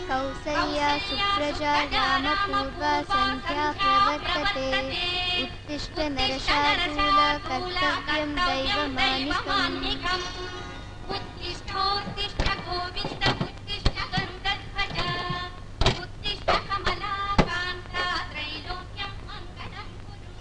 कौसल्या सुप्रजा रामपूर्वा सन्ध्या प्रवर्तते उत्तिष्ठ नरशार्दूल कर्तव्यं दैवमानिकम् उत्तिष्ठोत्तिष्ठ गोविन्द उत्तिष्ठ गरुडध्वज उत्तिष्ठ कमलाकान्ता त्रैलोक्यं मङ्गलं कुरु।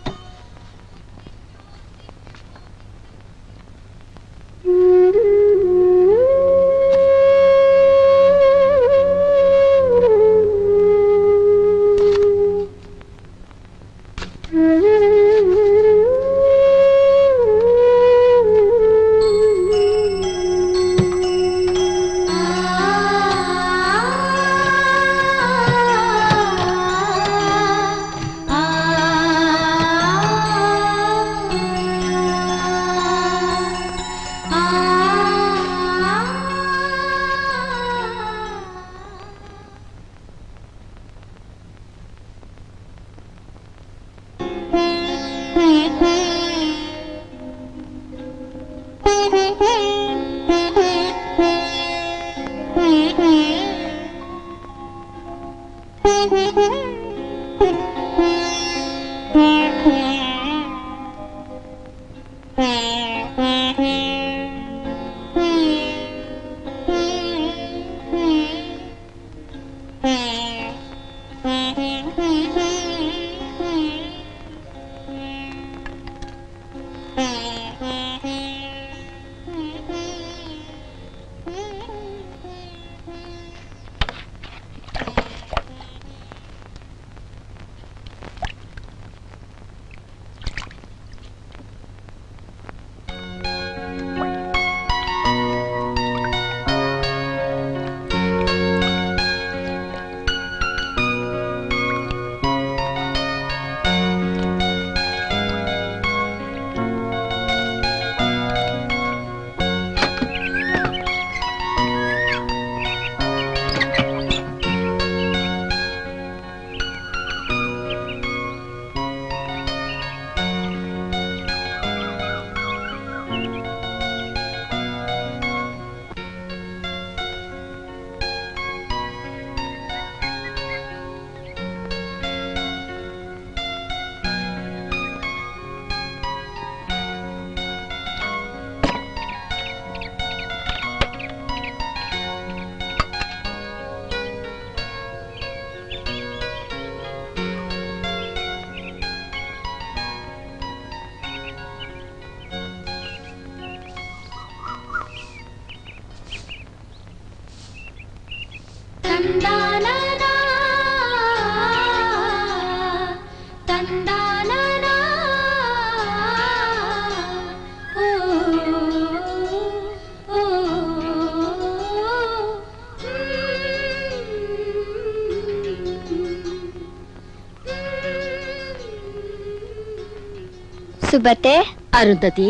ಸುಬತೆ ಅರುಂಧತಿ,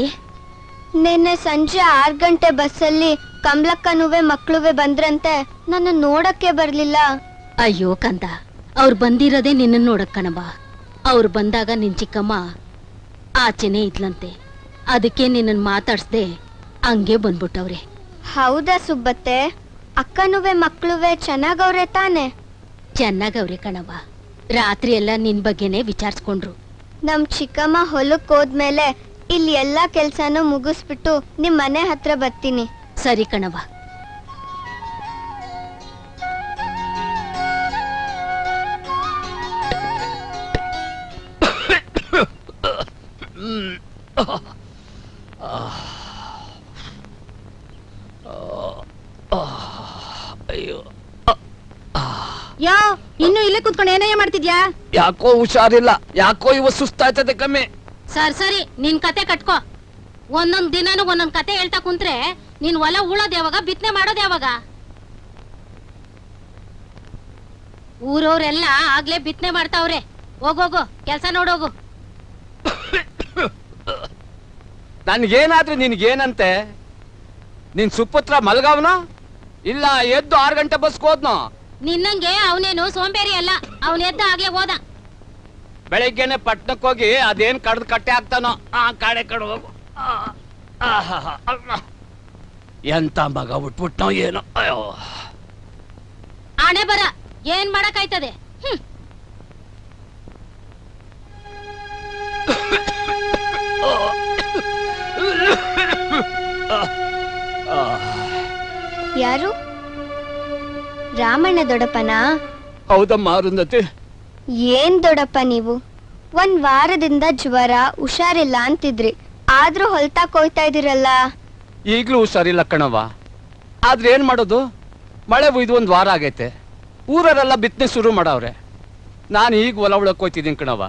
ನಿನ್ನೆ ಸಂಜೆ 6 ಗಂಟೆ ಬಸ್ಸಲ್ಲಿ ಕಮಲಕ್ಕನುವೆ ಮಕ್ಳುವೆ ಬಂದ್ರಂತೆ, ನನ್ನ ನೋಡಕ್ಕೆ ಬರ್ಲಿಲ್ಲ. ಅಯ್ಯೋ ಕಂದ, ಅವ್ರು ಬಂದಿರೋದೇ ನಿನ್ನ ನೋಡಕ್ ಕಣಬ. ಅವ್ರು ಬಂದಾಗ ನಿನ್ ಚಿಕ್ಕಮ್ಮ ಆಚೆನೆ ಇದ್ಲಂತೆ, ಅದಕ್ಕೆ ನಿನ್ನ ಮಾತಾಡ್ಸ್ದೆ ಹಂಗೆ ಬಂದ್ಬಿಟ್ಟವ್ರೆ. ಹೌದಾ ಸುಬ್ಬತ್ತೆ? ಅಕ್ಕನುವೆ ಮಕ್ಳುವೆ ಚೆನ್ನಾಗವ್ರೆ ತಾನೆ? ಚೆನ್ನಾಗವ್ರೆ ಕಣವ. ರಾತ್ರಿ ಎಲ್ಲ ನಿನ್ ಬಗ್ಗೆನೆ ವಿಚಾರಿಸ್ಕೊಂಡ್ರು. ನಮ್ ಚಿಕ್ಕಮ್ಮ ಹೊಲಕ್ ಹೋದ್ಮೇಲೆ ಇಲ್ಲಿ ಎಲ್ಲಾ ಕೆಲ್ಸಾನು ಮುಗಿಸ್ಬಿಟ್ಟು ನಿಮ್ ಮನೆ ಹತ್ರ ಬರ್ತೀನಿ. ಸರಿ ಕಣವ. ಅಯ್ಯೋ, ಯೋ, ಇನ್ನು ಇಲ್ಲೇ ಕುತ್ಕೊಂಡು ಏನಯ್ಯ ಮಾಡ್ತಿದ್ಯಾ? ಯಾಕೋ ಹುಷಾರಿಲ್ಲ, ಯಾಕೋ ಇವ ಸುಸ್ತಾಯ್ತದೆ ಕಮ್ಮಿ. ಸರಿ ನಿನ್ ಕತೆ ಕಟ್ಕೋ. ಒಂದೊಂದ್ ದಿನಾನು ಒಂದೊಂದ್ ಕತೆ ಹೇಳ್ತಾ ಕುಂತ್ರೆ ನೀನ್ ಹೊಲ ಉಳೋದ್ ಯಾವಾಗ, ಬಿತ್ತನೆ ಮಾಡೋದ್ ಯಾವಾಗ? ಊರವ್ರೆಲ್ಲ ಆಗ್ಲೇ ಬಿತ್ತನೆ ಮಾಡ್ತಾವ್ರೆ. ಹೋಗೋಗು, ಕೆಲ್ಸ ನೋಡೋಗು. ನನ್ಗೇನಾದ್ರೂ ನಿನ್ಗೇನಂತೆ? ನಿನ್ ಸುಪುತ್ರ ಮಲ್ಗವ್ನ ಇಲ್ಲ ಎದ್ದು 6 ಗಂಟೆ ಬಸ್ಗೆ ಹೋದ್ನೋ? ನಿನ್ನಂಗೆ ಅವನೇನು ಸೋಂಬೇರಿ ಅಲ್ಲ, ಅವನ್ ಎದ್ದ ಆಗ್ಲೇ ಹೋದ. ಬೆಳಿಗ್ಗೆನೆ ಪಟ್ನಕ್ ಹೋಗಿ ಅದೇನ್ ಕಡ್ದು ಕಟ್ಟೆ ಆಗ್ತಾನೋ ಆ ಕಾಡೆ ಕಡೆ ಹೋಗು. ಎಂತ ಮಗ ಬಿಟ್ಬಿಟ್ನೋ ಏನೋ. ಅಯ್ಯೋ, ಆಣೆ ಬರ ಏನ್ ಮಾಡಕ್ಕಾಯ್ತದೆ? ಯಾರು? ರಾಮಣ್ಣ ದೊಡ್ಡಪ್ಪನ? ಹೌದಮ್ಮ ಅರುಂಧತಿ. ಏನ್ ದೊಡ್ಡಪ್ಪ ನೀವು, 1 ವಾರದಿಂದ ಜ್ವರ, ಹುಷಾರಿಲ್ಲ ಅಂತಿದ್ರಿ, ಆದ್ರೂ ಹೊಲ್ತಾಕ್ ಹೋಯ್ತಾ ಇದೀರಲ್ಲ. ಈಗ್ಲೂ ಹುಷಾರಿಲ್ಲ ಕಣವ. ಆದ್ರೆ ಏನ್ ಮಾಡೋದು, ಮಳೆ ಇದು 1 ವಾರ ಆಗೈತೆ. ಊರರೆಲ್ಲ ಬಿತ್ತನೆ ಶುರು ಮಾಡವ್ರೆ. ನಾನು ಈಗ ಹೊಲ ಉಳಕ್ ಹೋಯ್ತಿದ್ದೀನಿ ಕಣವ.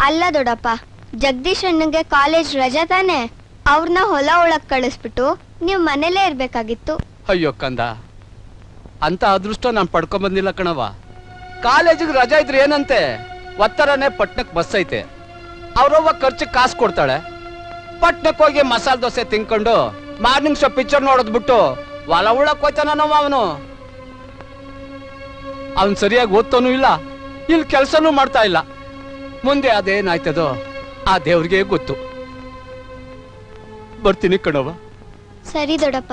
ಅಲ್ಲ ದೊಡ್ಡಪ್ಪ, ಜಗದೀಶ್ ಅಣ್ಣಂಗೆ ಕಾಲೇಜ್ ರಜಾ ತಾನೆ, ಅವ್ರನ್ನ ಹೊಲ ಒಳಗ್ ಕಳಿಸ್ಬಿಟ್ಟು ನೀವ್ ಮನೇಲೇ ಇರ್ಬೇಕಾಗಿತ್ತು. ಅಯ್ಯೋ ಕಂದ, ಅಂತ ಅದೃಷ್ಟ ನಾನು ಪಡ್ಕೊಂಡ್ ಬಂದಿಲ್ಲ ಕಣವ. ಕಾಲೇಜಿಗೆ ರಜಾ ಇದ್ರೆ ಏನಂತೆ, ಒತ್ತರನೇ ಪಟ್ನಕ್ ಬಸ್ ಐತೆ, ಅವ್ರವ್ವ ಖರ್ಚಿಗೆ ಕಾಸು ಕೊಡ್ತಾಳೆ. ಪಟ್ನಕ್ ಹೋಗಿ ಮಸಾಲೆ ದೋಸೆ ತಿನ್ಕೊಂಡು ಮಾರ್ನಿಂಗ್ ಶೋ ಪಿಕ್ಚರ್ ನೋಡೋದ್ ಬಿಟ್ಟು ಹೊಲ ಉಳಕ್ ಹೋಯ್ತಾನವ ಅವನು. ಅವನ್ ಸರಿಯಾಗಿ ಓದ್ತಾನೂ ಇಲ್ಲ, ಇಲ್ಲಿ ಕೆಲ್ಸನೂ ಮಾಡ್ತಾ ಇಲ್ಲ. ಮುಂದೆ ಅದೇನಾಯ್ತದೋ ಆ ದೇವ್ರಿಗೆ ಗೊತ್ತು. ಬರ್ತೀನಿ ಕಣವ. ಸರಿ ದೊಡ್ಡಪ್ಪ.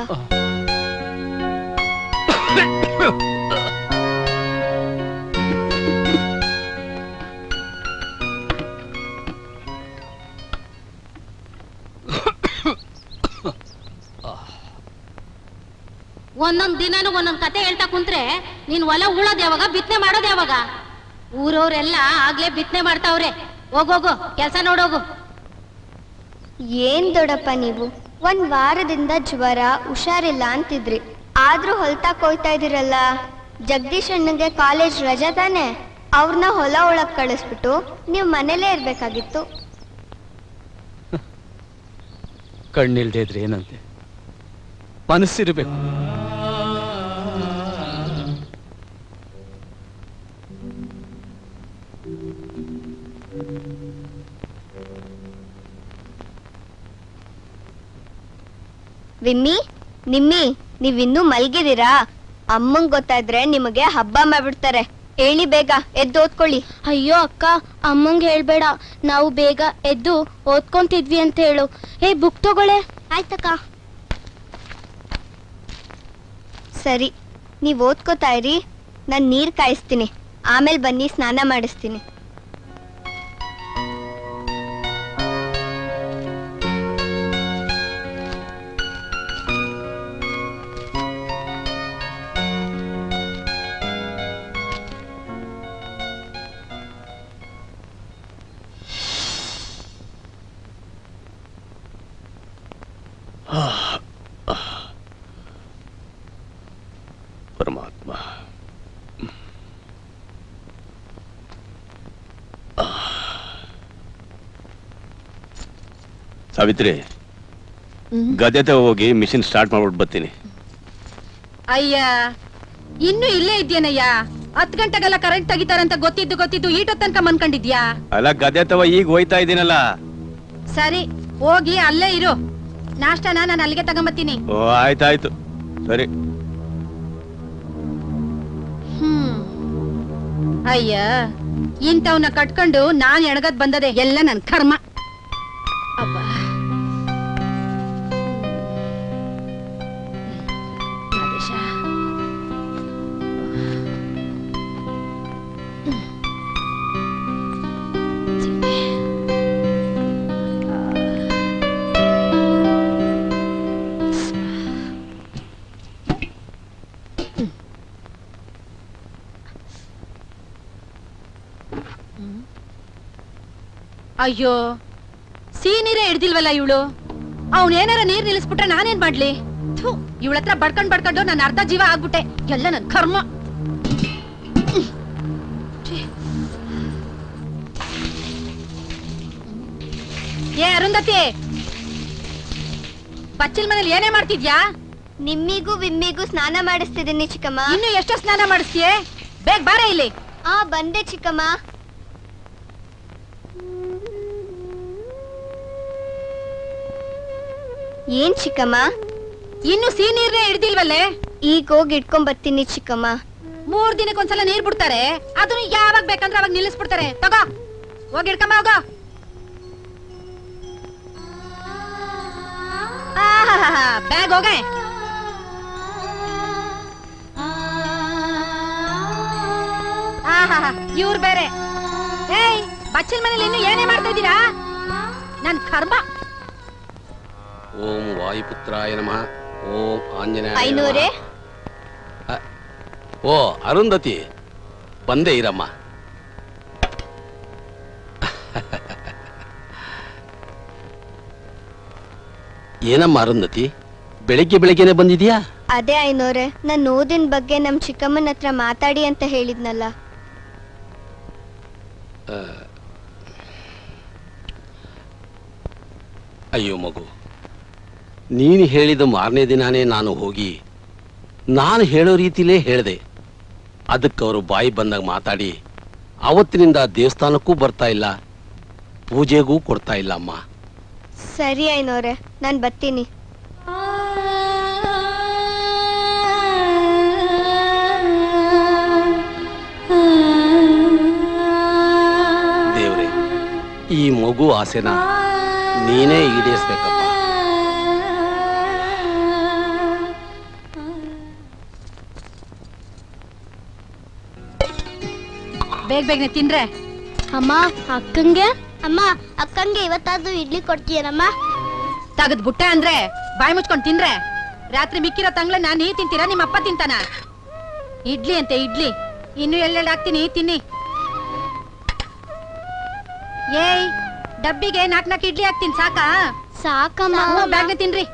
ಒಂದೊಂದ್ ದಿನಾನು ಒಂದೊಂದ್ ಕತೆ ಹೇಳ್ತಾ ಕುಂತ್ರೆ ನೀನ್ ಹೊಲ ಉಳೋದ್ ಯಾವಾಗ, ಬಿತ್ತನೆ ಮಾಡೋದ್ ಯಾವಾಗ? ಊರವ್ರೆಲ್ಲ ಆಗ್ಲೇ ಬಿತ್ತನೆ ಮಾಡ್ತಾವ್ರೆ. ಹೋಗೋಗು, ಕೆಲ್ಸ ನೋಡೋಗು. ಏನ್ ದೊಡ್ಡಪ್ಪ ನೀವು, 1 ವಾರದಿಂದ ಜ್ವರ, ಹುಷಾರಿಲ್ಲ ಅಂತಿದ್ರಿ, ಆದ್ರೂ ಹೊಲ್ತಾಕ್ ಹೋಯ್ತಾ ಇದೀರಲ್ಲ. ಜಗದೀಶ್ ಅಣ್ಣಂಗೆ ಕಾಲೇಜ್ ರಜಾ ತಾನೆ, ಅವ್ರನ್ನ ಹೊಲ ಒಳಗ್ ಕಳಿಸ್ಬಿಟ್ಟು ನೀವ್ ಮನೇಲೇ ಇರ್ಬೇಕಾಗಿತ್ತು. ಕಣ್ಣಿಲ್ದೇ ಇದ್ರೆ ಏನಂತೆ, ಮನಸ್ಸಿರ್ಬೇಕು. ವಿಮ್ಮಿ, ನಿಮ್ಮಿ, ನೀವಿನ್ನೂ ಮಲ್ಗಿದೀರಾ? ಅಮ್ಮಂಗ್ ಗೊತ್ತಾದ್ರೆ ನಿಮಗೆ ಹಬ್ಬ ಮಾಡ್ಬಿಡ್ತಾರೆ. ಹೇಳಿ ಬೇಗ ಎದ್ದು ಓದ್ಕೊಳ್ಳಿ. ಅಯ್ಯೋ ಅಕ್ಕ, ಅಮ್ಮಂಗ್ ಹೇಳ್ಬೇಡ, ನಾವು ಬೇಗ ಎದ್ದು ಓದ್ಕೊಂತಿದ್ವಿ ಅಂತ ಹೇಳು. ಏ ಬುಕ್ ತಗೊಳ್ಳೆ. ಆಯ್ತಕ್ಕ. ಸರಿ, ನೀವ್ ಓದ್ಕೋತಾ ಇರಿ, ನಾನ್ ನೀರ್ ಕಾಯಿಸ್ತೀನಿ, ಆಮೇಲೆ ಬನ್ನಿ ಸ್ನಾನ ಮಾಡಿಸ್ತೀನಿ. ಪರಮಾತ್ಮ, ಸಾವಿತ್ರಿ, ಗದ್ದೆ ಹೋಗಿ ಮಿಷಿನ್ ಸ್ಟಾರ್ಟ್ ಮಾಡ್ಬಿಟ್ಟು ಬರ್ತೀನಿ. ಅಯ್ಯ, ಇನ್ನು ಇಲ್ಲೇ ಇದ್ಯೇನಯ್ಯ? 10 ಗಂಟೆಗೆಲ್ಲ ಕರೆಂಟ್ ತೆಗಿತಾರಂತ ಗೊತ್ತಿದ್ದು ಈಟೋ ತನಕ ಮನ್ಕೊಂಡಿದ್ಯಾ? ಅಲ್ಲ, ಗದ್ದೆ ಈಗ ಹೋಯ್ತಾ ಇದ್ದೀನಲ್ಲ. ಸರಿ, ಹೋಗಿ ಅಲ್ಲೇ ಇರು. ನಾಷ್ಟನ ನಾನು ಅಲ್ಲಿಗೆ ತಗೊಂಬತ್ತೀನಿ. ಓ, ಆಯ್ತಾಯ್ತು, ಸರಿ. ಅಯ್ಯ, ಇಂಥವ್ನ ಕಟ್ಕೊಂಡು ನಾನ್ ಎಣಗದ್ ಬಂದದೆ, ಎಲ್ಲ ನನ್ ಕರ್ಮ. ಅಬ್ಬ, ಆದೇಶ. ಅಯ್ಯೋ, ಸೀನೀರೇ ಹಿಡ್ದಿಲ್ವಲ್ಲ ಇವಳು. ಅವನೇನಾರ ನೀರ್ ನಿಲ್ಲಿಸ್ಬಿಟ್ರೆ ನಾನೇನ್ ಮಾಡ್ಲಿ? ಇವಳ ಹತ್ರ ಬಡ್ಕೊಂಡು ನನ್ನ ಅರ್ಧ ಜೀವ ಆಗ್ಬಿಟ್ಟೆ, ಎಲ್ಲ ನನ್ ಕರ್ಮ. ಏ ಅರುಂಧತಿ, ಬಚ್ಚಿಲ್ ಮನೇಲಿ ಏನೇ ಮಾಡ್ತಿದ್ಯಾ? ನಿಮ್ಮಿಗೂ ವಿಮ್ಮಿಗೂ ಸ್ನಾನ ಮಾಡಿಸ್ತಿದ್ದೀನಿ ಚಿಕ್ಕಮ್ಮ. ಇನ್ನು ಎಷ್ಟೋ ಸ್ನಾನ ಮಾಡಿಸ್ತೀಯೇ? ಬೇಗ ಬಾರ ಇಲ್ಲಿ. ಬಂದೆ ಚಿಕ್ಕಮ್ಮ. ಏನ್ ಚಿಕ್ಕಮ್ಮ, ಇನ್ನು ಸೀನೀರ್ನೇ ಹಿಡ್ದಿಲ್ವಲ್ಲೇ? ಈಗ ಹೋಗಿ ಇಟ್ಕೊಂಡ್ ಬರ್ತೀನಿ ಚಿಕ್ಕಮ್ಮ. 3 ದಿನಕ್ಕೊಂದ್ಸಲ ನೀರ್ ಬಿಡ್ತಾರೆ, ಅದನ್ನು ಯಾವಾಗ ಬೇಕಂದ್ರೆ ಅವಾಗ ನಿಲ್ಲಿಸ್ಬಿಡ್ತಾರೆ. ತಗೋ, ಹೋಗಿ ಇಡ್ಕಮ್ಮ, ಹೋಗೋ. ಬ್ಯಾಗ್ ಹೋಗೆ. ಇವ್ರು ಬೇರೆ. ಏಯ್, ಬಚ್ಚಲ್ ಮನೇಲಿ ಇನ್ನು ಏನೇ ಮಾಡ್ತಾ ಇದ್ದೀರಾ? ನನ್ ಕರ್ಮ. ಓಂ ವಾಯುಪುತ್ರಾಯ ನಮಃ. ಓಂ ಆಂಜನೇಯ. ಐನೂರೇ. ಓ ಅರುಂಧತಿ, ಬಂದೇ ಇರಮ್ಮ. ಏನಮ್ಮ ಅರುಂಧತಿ, ಬೆಳಿಗ್ಗೆ ಬೆಳಿಗ್ಗೆನೆ ಬಂದಿದ್ಯಾ? ಅದೇ ಐನೂರೇ, ನನ್ನ ಓದಿನ ಬಗ್ಗೆ ನಮ್ ಚಿಕ್ಕಮ್ಮನ ಹತ್ರ ಮಾತಾಡಿ ಅಂತ ಹೇಳಿದ್ನಲ್ಲ. ಅಯ್ಯೋ ಮಗು, ನೀನು ಹೇಳಿದ ಮಾರನೇ ದಿನಾನೇ ನಾನು ಹೋಗಿ ನಾನು ಹೇಳೋ ರೀತಿಲೇ ಹೇಳಿದೆ. ಅದಕ್ಕೆ ಅವರು ಬಾಯಿ ಬಂದಾಗ ಮಾತಾಡಿ ಅವತ್ತಿನಿಂದ ದೇವಸ್ಥಾನಕ್ಕೂ ಬರ್ತಾ ಇಲ್ಲ, ಪೂಜೆಗೂ ಕೊಡ್ತಾ ಇಲ್ಲ ಅಮ್ಮ. ಸರಿ ಐನೂರೇ, ನಾನು ಬರ್ತೀನಿ. ದೇವ್ರೆ, ಈ ಮಗು ಆಸೆನ ನೀನೇ ಈಡೇರಿಸ್ಬೇಕಪ್ಪ. ಬೇಗ ಬೇಗನೆ ತಿನ್ರೆ. ಅಮ್ಮ ಅಕ್ಕಂಗೆ. ಅಮ್ಮ ಅಕ್ಕಂಗೆ ಇವತ್ತಾದ್ರೂ ಇಡ್ಲಿ ಕೊಡ್ತೀಯನಮ್ಮ? ತಗದ್ ಬುಟ್ಟ ಅಂದ್ರೆ ಬಾಯಿ ಮುಚ್ಕೊಂಡ್ ತಿನ್ರೆ. ರಾತ್ರಿ ಮಿಕ್ಕಿರೋ ತಂಗ್ಳನ್ನ ನೀ ತಿಂತೀರಾ, ನಿಮ್ಮ ಅಪ್ಪ ತಿಂತಾನ? ಇಡ್ಲಿ ಅಂತೆ ಇಡ್ಲಿ, ಇನ್ನು ಎಲ್ಲೆಲ್ಲಿ ಹಾಕ್ತೀನಿ ತಿನ್ನಿ. ಏಯ್, ಡಬ್ಬಿಗೆ 4 ಇಡ್ಲಿ ಹಾಕ್ತೀನಿ, ಸಾಕಾ? ಸಾಕಮ್ಮ. ಬ್ಯಾಗ್ನೆ ತಿನ್ರಿ.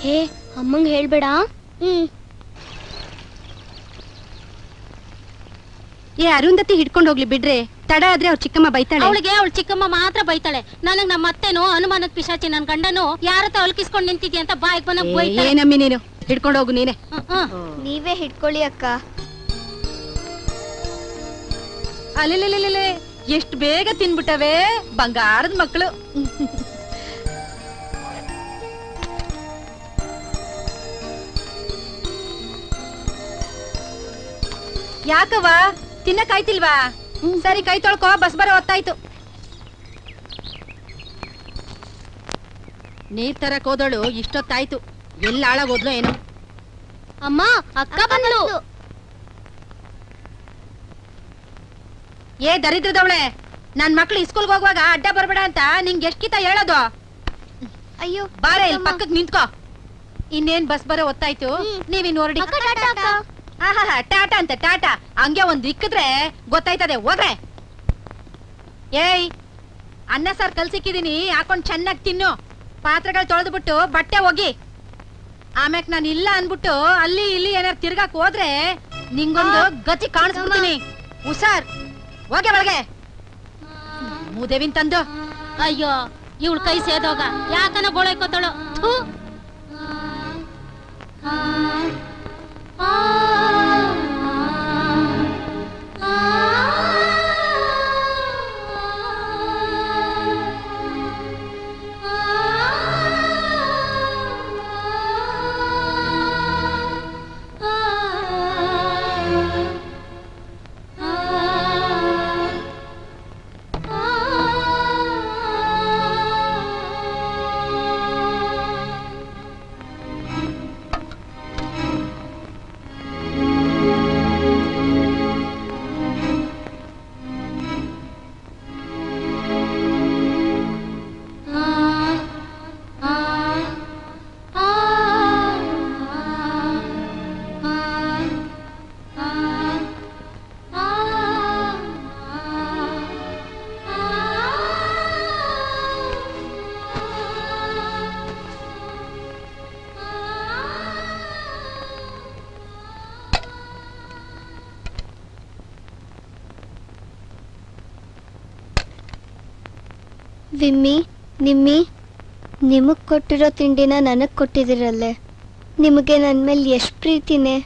ಹೇ, ಅಮ್ಮಂಗ್ ಹೇಳ್ಬೇಡ. ಏ ಅರುಂಧತಿ ಹಿಡ್ಕೊಂಡು ಹೋಗ್ಲಿ ಬಿಡ್ರೆ, ತಡ ಆದ್ರೆ ಅವ್ರ ಚಿಕ್ಕಮ್ಮ ಬೈತಾಳೆ. ಅವಳಿಗೆ ಅವಳ ಚಿಕ್ಕಮ್ಮ ಮಾತ್ರ ಬೈತಾಳೆ. ನನಗ್ ನಮ್ಮ ಅತ್ತೆನೋ ಅನುಮಾನದ ಪಿಶಾಚಿ ನನ್ ಗಂಡನು ಯಾರತ್ತ ಅಲ್ಕಿಸ್ಕೊಂಡ್ ನಿಂತಿದ್ಯ ಅಂತ ಬಾಯಿಗೆ ಬಂದಾಗ ಬೈತಾಳೆ. ಏನಮ್ಮಿ ನೀನು ಹಿಡ್ಕೊಂಡು ಹೋಗು ನೀನೆ. ನೀವೇ ಹಿಡ್ಕೊಳ್ಳಿ ಅಕ್ಕ. ಅಲ್ಲೇ ಎಷ್ಟು ಬೇಗ ತಿನ್ಬಿಟ್ಟವೆ ಬಂಗಾರದ ಮಕ್ಕಳು. ಯಾಕವ್ವ, ತಿನ್ನಕಾಯ್ತಿಲ್ವಾ? ಸರಿ, ಕೈ ತೊಳ್ಕೊ, ಬಸ್ ಬರೋ ಹೊತ್ತಾಯ್ತು. ನೀರ್ ತರಕ್ ಹೋದಳು ಇಷ್ಟೊತ್ತಾಯ್ತು, ಎಲ್ಲ ಹಾಳಾಗೋದ್ಲು ಏನೋ. ಅಮ್ಮ, ಅಕ್ಕ ಬಂದ್ಲು. ಏ ದರಿದ್ರದವಳೆ, ನನ್ ಮಕ್ಳು ಸ್ಕೂಲ್ಗೆ ಹೋಗುವಾಗ ಅಡ್ಡ ಬರ್ಬೇಡ ಅಂತ ನಿಂಗೆ ಎಷ್ಟ್ ಹೇಳೋದು? ಅಯ್ಯೋ, ಬಾರೆ ಇಲ್ಲಿ ಪಕ್ಕಕ್ ನಿಂತ್ಕೋ. ಇನ್ನೇನ್ ಬಸ್ ಬರೋ ಹೊತ್ತಾಯ್ತು, ನೀವಿನ್ ಹೊರಡಿ. ಟಾಟಾ ಅಂತ ಟಾಟಾ, ಹಂಗೆ ಒಂದ್ ಇಕ್ಕಿದ್ರೆ ಗೊತ್ತಾಯ್ತದೆ. ಹೋಗ್ರೆ. ಏಯ್, ಅನ್ನ ಸಾರ್ ಕಲ್ಸಿಕ್ಕಿದೀನಿ, ಹಾಕೊಂಡ್ ಚೆನ್ನಾಗ್ ತಿನ್ನು. ಪಾತ್ರೆಗಳು ತೊಳೆದು ಬಿಟ್ಟು ಬಟ್ಟೆ ಹೋಗಿ. ಆಮ್ಯಾಕ್ ನಾನು ಇಲ್ಲ ಅನ್ಬಿಟ್ಟು ಅಲ್ಲಿ ಇಲ್ಲಿ ಏನಾರು ತಿರ್ಗಾಕ್ ಹೋದ್ರೆ ನಿಂಗೊಂದು ಗತಿ ಕಾಣಿಸ್ಬಿಡ್ತೀನಿ. ಹುಷಾರ್, ಹೋಗೆ ಒಳಗೆ. ಮೂದೇವಿನ್ ತಂದು. ಅಯ್ಯೋ, ಇವಳ ಕೈ ಸೇದೋಗ ಯಾಕನ ಗೋಳೈಕೋತಾಳು. ವಿಮ್ಮಿ, ನಿಮ್ಮಿ, ನಿಮಗ್ ಕೊಟ್ಟಿರೋ ತಿಂಡಿನ ನನಗ್ ಕೊಟ್ಟಿದಿರಲ್ಲೇ. ನಿಮಗೆ ನನ್ನ ಮೇಲೆ ಎಷ್ಟು ಪ್ರೀತಿನೇ.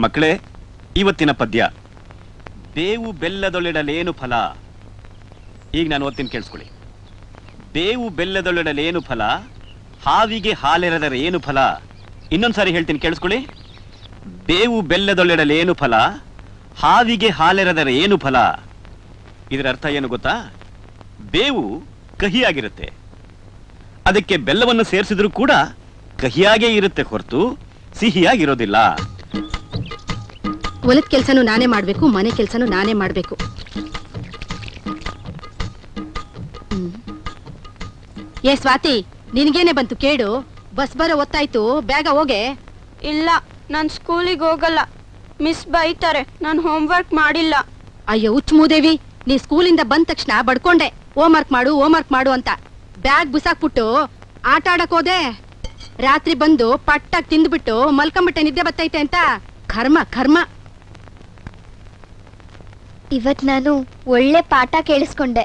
ಮಕ್ಕಳೇ, ಇವತ್ತಿನ ಪದ್ಯ ಬೇವು ಬೆಲ್ಲದೊಳೆಡಲೇನು ಫಲ. ಈಗ ನಾನು ಓದ್ತೀನಿ, ಕೇಳಿಸ್ಕೊಳ್ಳಿ. ಬೇವು ಬೆಲ್ಲದೊಳೆಡಲೇನು ಫಲ, ಹಾವಿಗೆ ಹಾಲೆರೆದರೆ ಏನು ಫಲ. ಇನ್ನೊಂದ್ಸಾರಿ ಹೇಳ್ತೀನಿ, ಕೇಳಿಸ್ಕೊಳ್ಳಿ. ಬೇವು ಬೆಲ್ಲದೊಳೆಡಲೇನು ಫಲ, ಹಾವಿಗೆ ಹಾಲೆರೆದರೆ ಏನು ಫಲ. ಇದರ ಅರ್ಥ ಏನು ಗೊತ್ತಾ? ಬೇವು ಕಹಿಯಾಗಿರುತ್ತೆ, ಅದಕ್ಕೆ ಬೆಲ್ಲವನ್ನು ಸೇರಿಸಿದ್ರೂ ಕೂಡ ಕಹಿಯಾಗೇ ಇರುತ್ತೆ ಹೊರತು ಸಿಹಿಯಾಗಿರೋದಿಲ್ಲ. ಹೊಲದ ಕೆಲ್ಸನೂ ನಾನೇ ಮಾಡ್ಬೇಕು, ಮನೆ ಕೆಲ್ಸನೂ ನಾನೇ ಮಾಡ್ಬೇಕು. ಏ ಸ್ವಾತಿ, ನಿನಗೇನೆ ಬಂತು ಕೇಡು? ಬಸ್ ಬರೋ ಹೊತ್ತಾಯ್ತು, ಬೇಗ ಹೋಗೆ. ಇಲ್ಲ, ನಾನ್ ಸ್ಕೂಲಿಗೆ ಹೋಗಲ್ಲ. ಮಿಸ್ ಬೈತಾರೆ, ನಾನು ಹೋಮ್ವರ್ಕ್ ಮಾಡಿಲ್ಲ. ಅಯ್ಯೋ ಹುಚ್ಚ ಮೂದೇವಿ, ನೀ ಸ್ಕೂಲಿಂದ ಬಂದ ತಕ್ಷಣ ಬಡ್ಕೊಂಡೆ ಹೋಮ್ವರ್ಕ್ ಮಾಡು ಅಂತ. ಬ್ಯಾಗ್ ಬುಸಾಕ್ಬಿಟ್ಟು ಆಟ ಆಡಕ್ ಹೋದೆ. ರಾತ್ರಿ ಬಂದು ಪಟ್ಟಾಗಿ ತಿಂದ್ಬಿಟ್ಟು ಮಲ್ಕೊಂಬಿಟ್ಟೆ, ನಿದ್ದೆ ಬತ್ತೈತೆ ಅಂತ. ಕರ್ಮ. ಇವತ್ ನಾನು ಒಳ್ಳೆ ಪಾಠ ಕೇಳಿಸ್ಕೊಂಡೆ.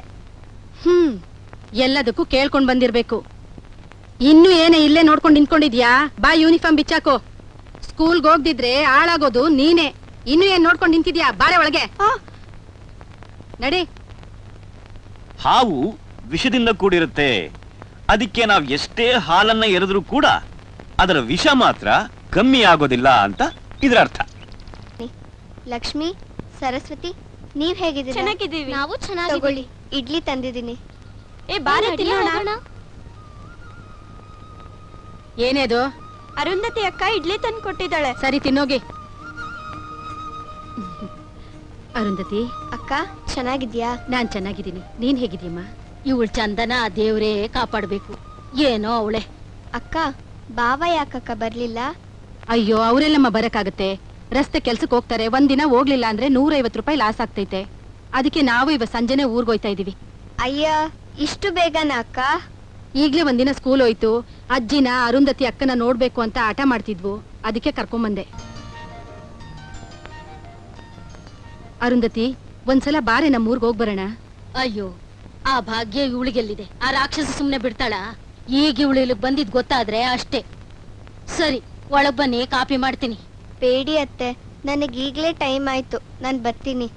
ಎಲ್ಲದಕ್ಕೂ ಕೇಳ್ಕೊಂಡ್ ಬಂದಿರ್ಬೇಕು. ಇನ್ನು ಏನೇ ಇಲ್ಲೇ ನೋಡ್ಕೊಂಡು ನಿಂತ್ಕೊಂಡಿದ್ಯಾ? ಬಾ, ಯೂನಿಫಾರ್ಮ್ ಬಿಚ್ಚಾಕೋ. ಸ್ಕೂಲ್ಗೆ ಹೋಗ್ದಿದ್ರೆ ಹಾಳಾಗೋದು ನೀನೇ. ಇನ್ನು ಏನ್ ನೋಡ್ಕೊಂಡು ನಿಂತಿದ್ಯಾ? ಬಾರೆ ಒಳಗೆ ನಡಿ. ಹಾವು ವಿಷದಿಂದ ಕೂಡಿರುತ್ತೆ, ಅದಕ್ಕೆ ನಾವು ಎಷ್ಟೇ ಹಾಲನ್ನ ಎರೆದ್ರೂ ಕೂಡ ಅದರ ವಿಷ ಮಾತ್ರ ಕಮ್ಮಿ ಆಗೋದಿಲ್ಲ ಅಂತ ಇದರ ಅರ್ಥ. ಲಕ್ಷ್ಮಿ, ಸರಸ್ವತಿ, ನೀವ್ ಹೇಗಿದ್ದೀರಾ? ಚೆನ್ನಾಗಿದ್ದೀವಿ. ನಾವು ಚೆನ್ನಾಗಿದ್ದೀವಿ. ತಗೊಳ್ಳಿ, ಇಡ್ಲಿ ತಂದಿದ್ದೀನಿ. ಬಾರೆ ತಿನ್ನೋಣ. ಏನೇದು? ಅರುಂಧತಿ ಅಕ್ಕ ಇಡ್ಲಿ ತಂದು ಕೊಟ್ಟಿದ್ದಾಳೆ. ಸರಿ, ತಿನ್ನೋಗಿ. ಅರುಂಧತಿ ಅಕ್ಕ, ಚೆನ್ನಾಗಿದ್ಯಾ? ನಾನ್ ಚೆನ್ನಾಗಿದ್ದೀನಿ, ನೀನ್ ಹೇಗಿದ್ಯಮ್ಮ? ಇವಳು ಚಂದನ ದೇವ್ರೇ ಕಾಪಾಡ್ಬೇಕು. ಏನೋ ಅವಳೆ. ಅಕ್ಕ, ಬಾವ ಯಾಕಕ್ಕ ಬರ್ಲಿಲ್ಲ? ಅಯ್ಯೋ, ಅವರೆಲ್ಲಮ್ಮ ಬರಕ್ಕಾಗತ್ತೆ. ರಸ್ತೆ ಕೆಲ್ಸಕ್ಕೆ ಹೋಗ್ತಾರೆ, ಒಂದಿನ ಹೋಗ್ಲಿಲ್ಲ ಅಂದ್ರೆ 150 ರೂಪಾಯಿ ಲಾಸ್ ಆಗ್ತೈತೆ. ಅದಕ್ಕೆ ನಾವು ಇವ ಸಂಜೆನೆ ಊರ್ಗೋಯ್ತಾ ಇದೀವಿ. ಅಯ್ಯ, ಇಷ್ಟು ಬೇಗನಾ ಅಕ್ಕ? ಈಗ್ಲೇ ಒಂದಿನ ಸ್ಕೂಲ್ ಹೋಯ್ತು. ಅಜ್ಜಿನ ಅರುಂಧತಿ ಅಕ್ಕನ ನೋಡ್ಬೇಕು ಅಂತ ಆಟ ಮಾಡ್ತಿದ್ವು, ಅದಕ್ಕೆ ಕರ್ಕೊಂಬಂದೆ. ಅರುಂಧತಿ, ಒಂದ್ಸಲ ಬಾರೆ ನಮ್ಮೂರ್ಗ್ ಹೋಗ್ ಬರೋಣ. ಅಯ್ಯೋ, ಆ ಭಾಗ್ಯ ಇವಳಿಗೆಲ್ಲಿದೆ? ಆ ರಾಕ್ಷಸ ಸುಮ್ನೆ ಬಿಡ್ತಾಳ? ಈಗ ಇವಳು ಇಲ್ಲಿಗೆ ಬಂದಿದ್ ಗೊತ್ತಾದ್ರೆ ಅಷ್ಟೇ. ಸರಿ, ಒಳಗ್ ಬನ್ನಿ, ಕಾಪಿ ಮಾಡ್ತೀನಿ. ಬೇಡಿ ಅತ್ತೆ, ನನಗೀಗ್ಲೇ ಟೈಮ್ ಆಯ್ತು, ನಾನ್ ಬರ್ತೀನಿ.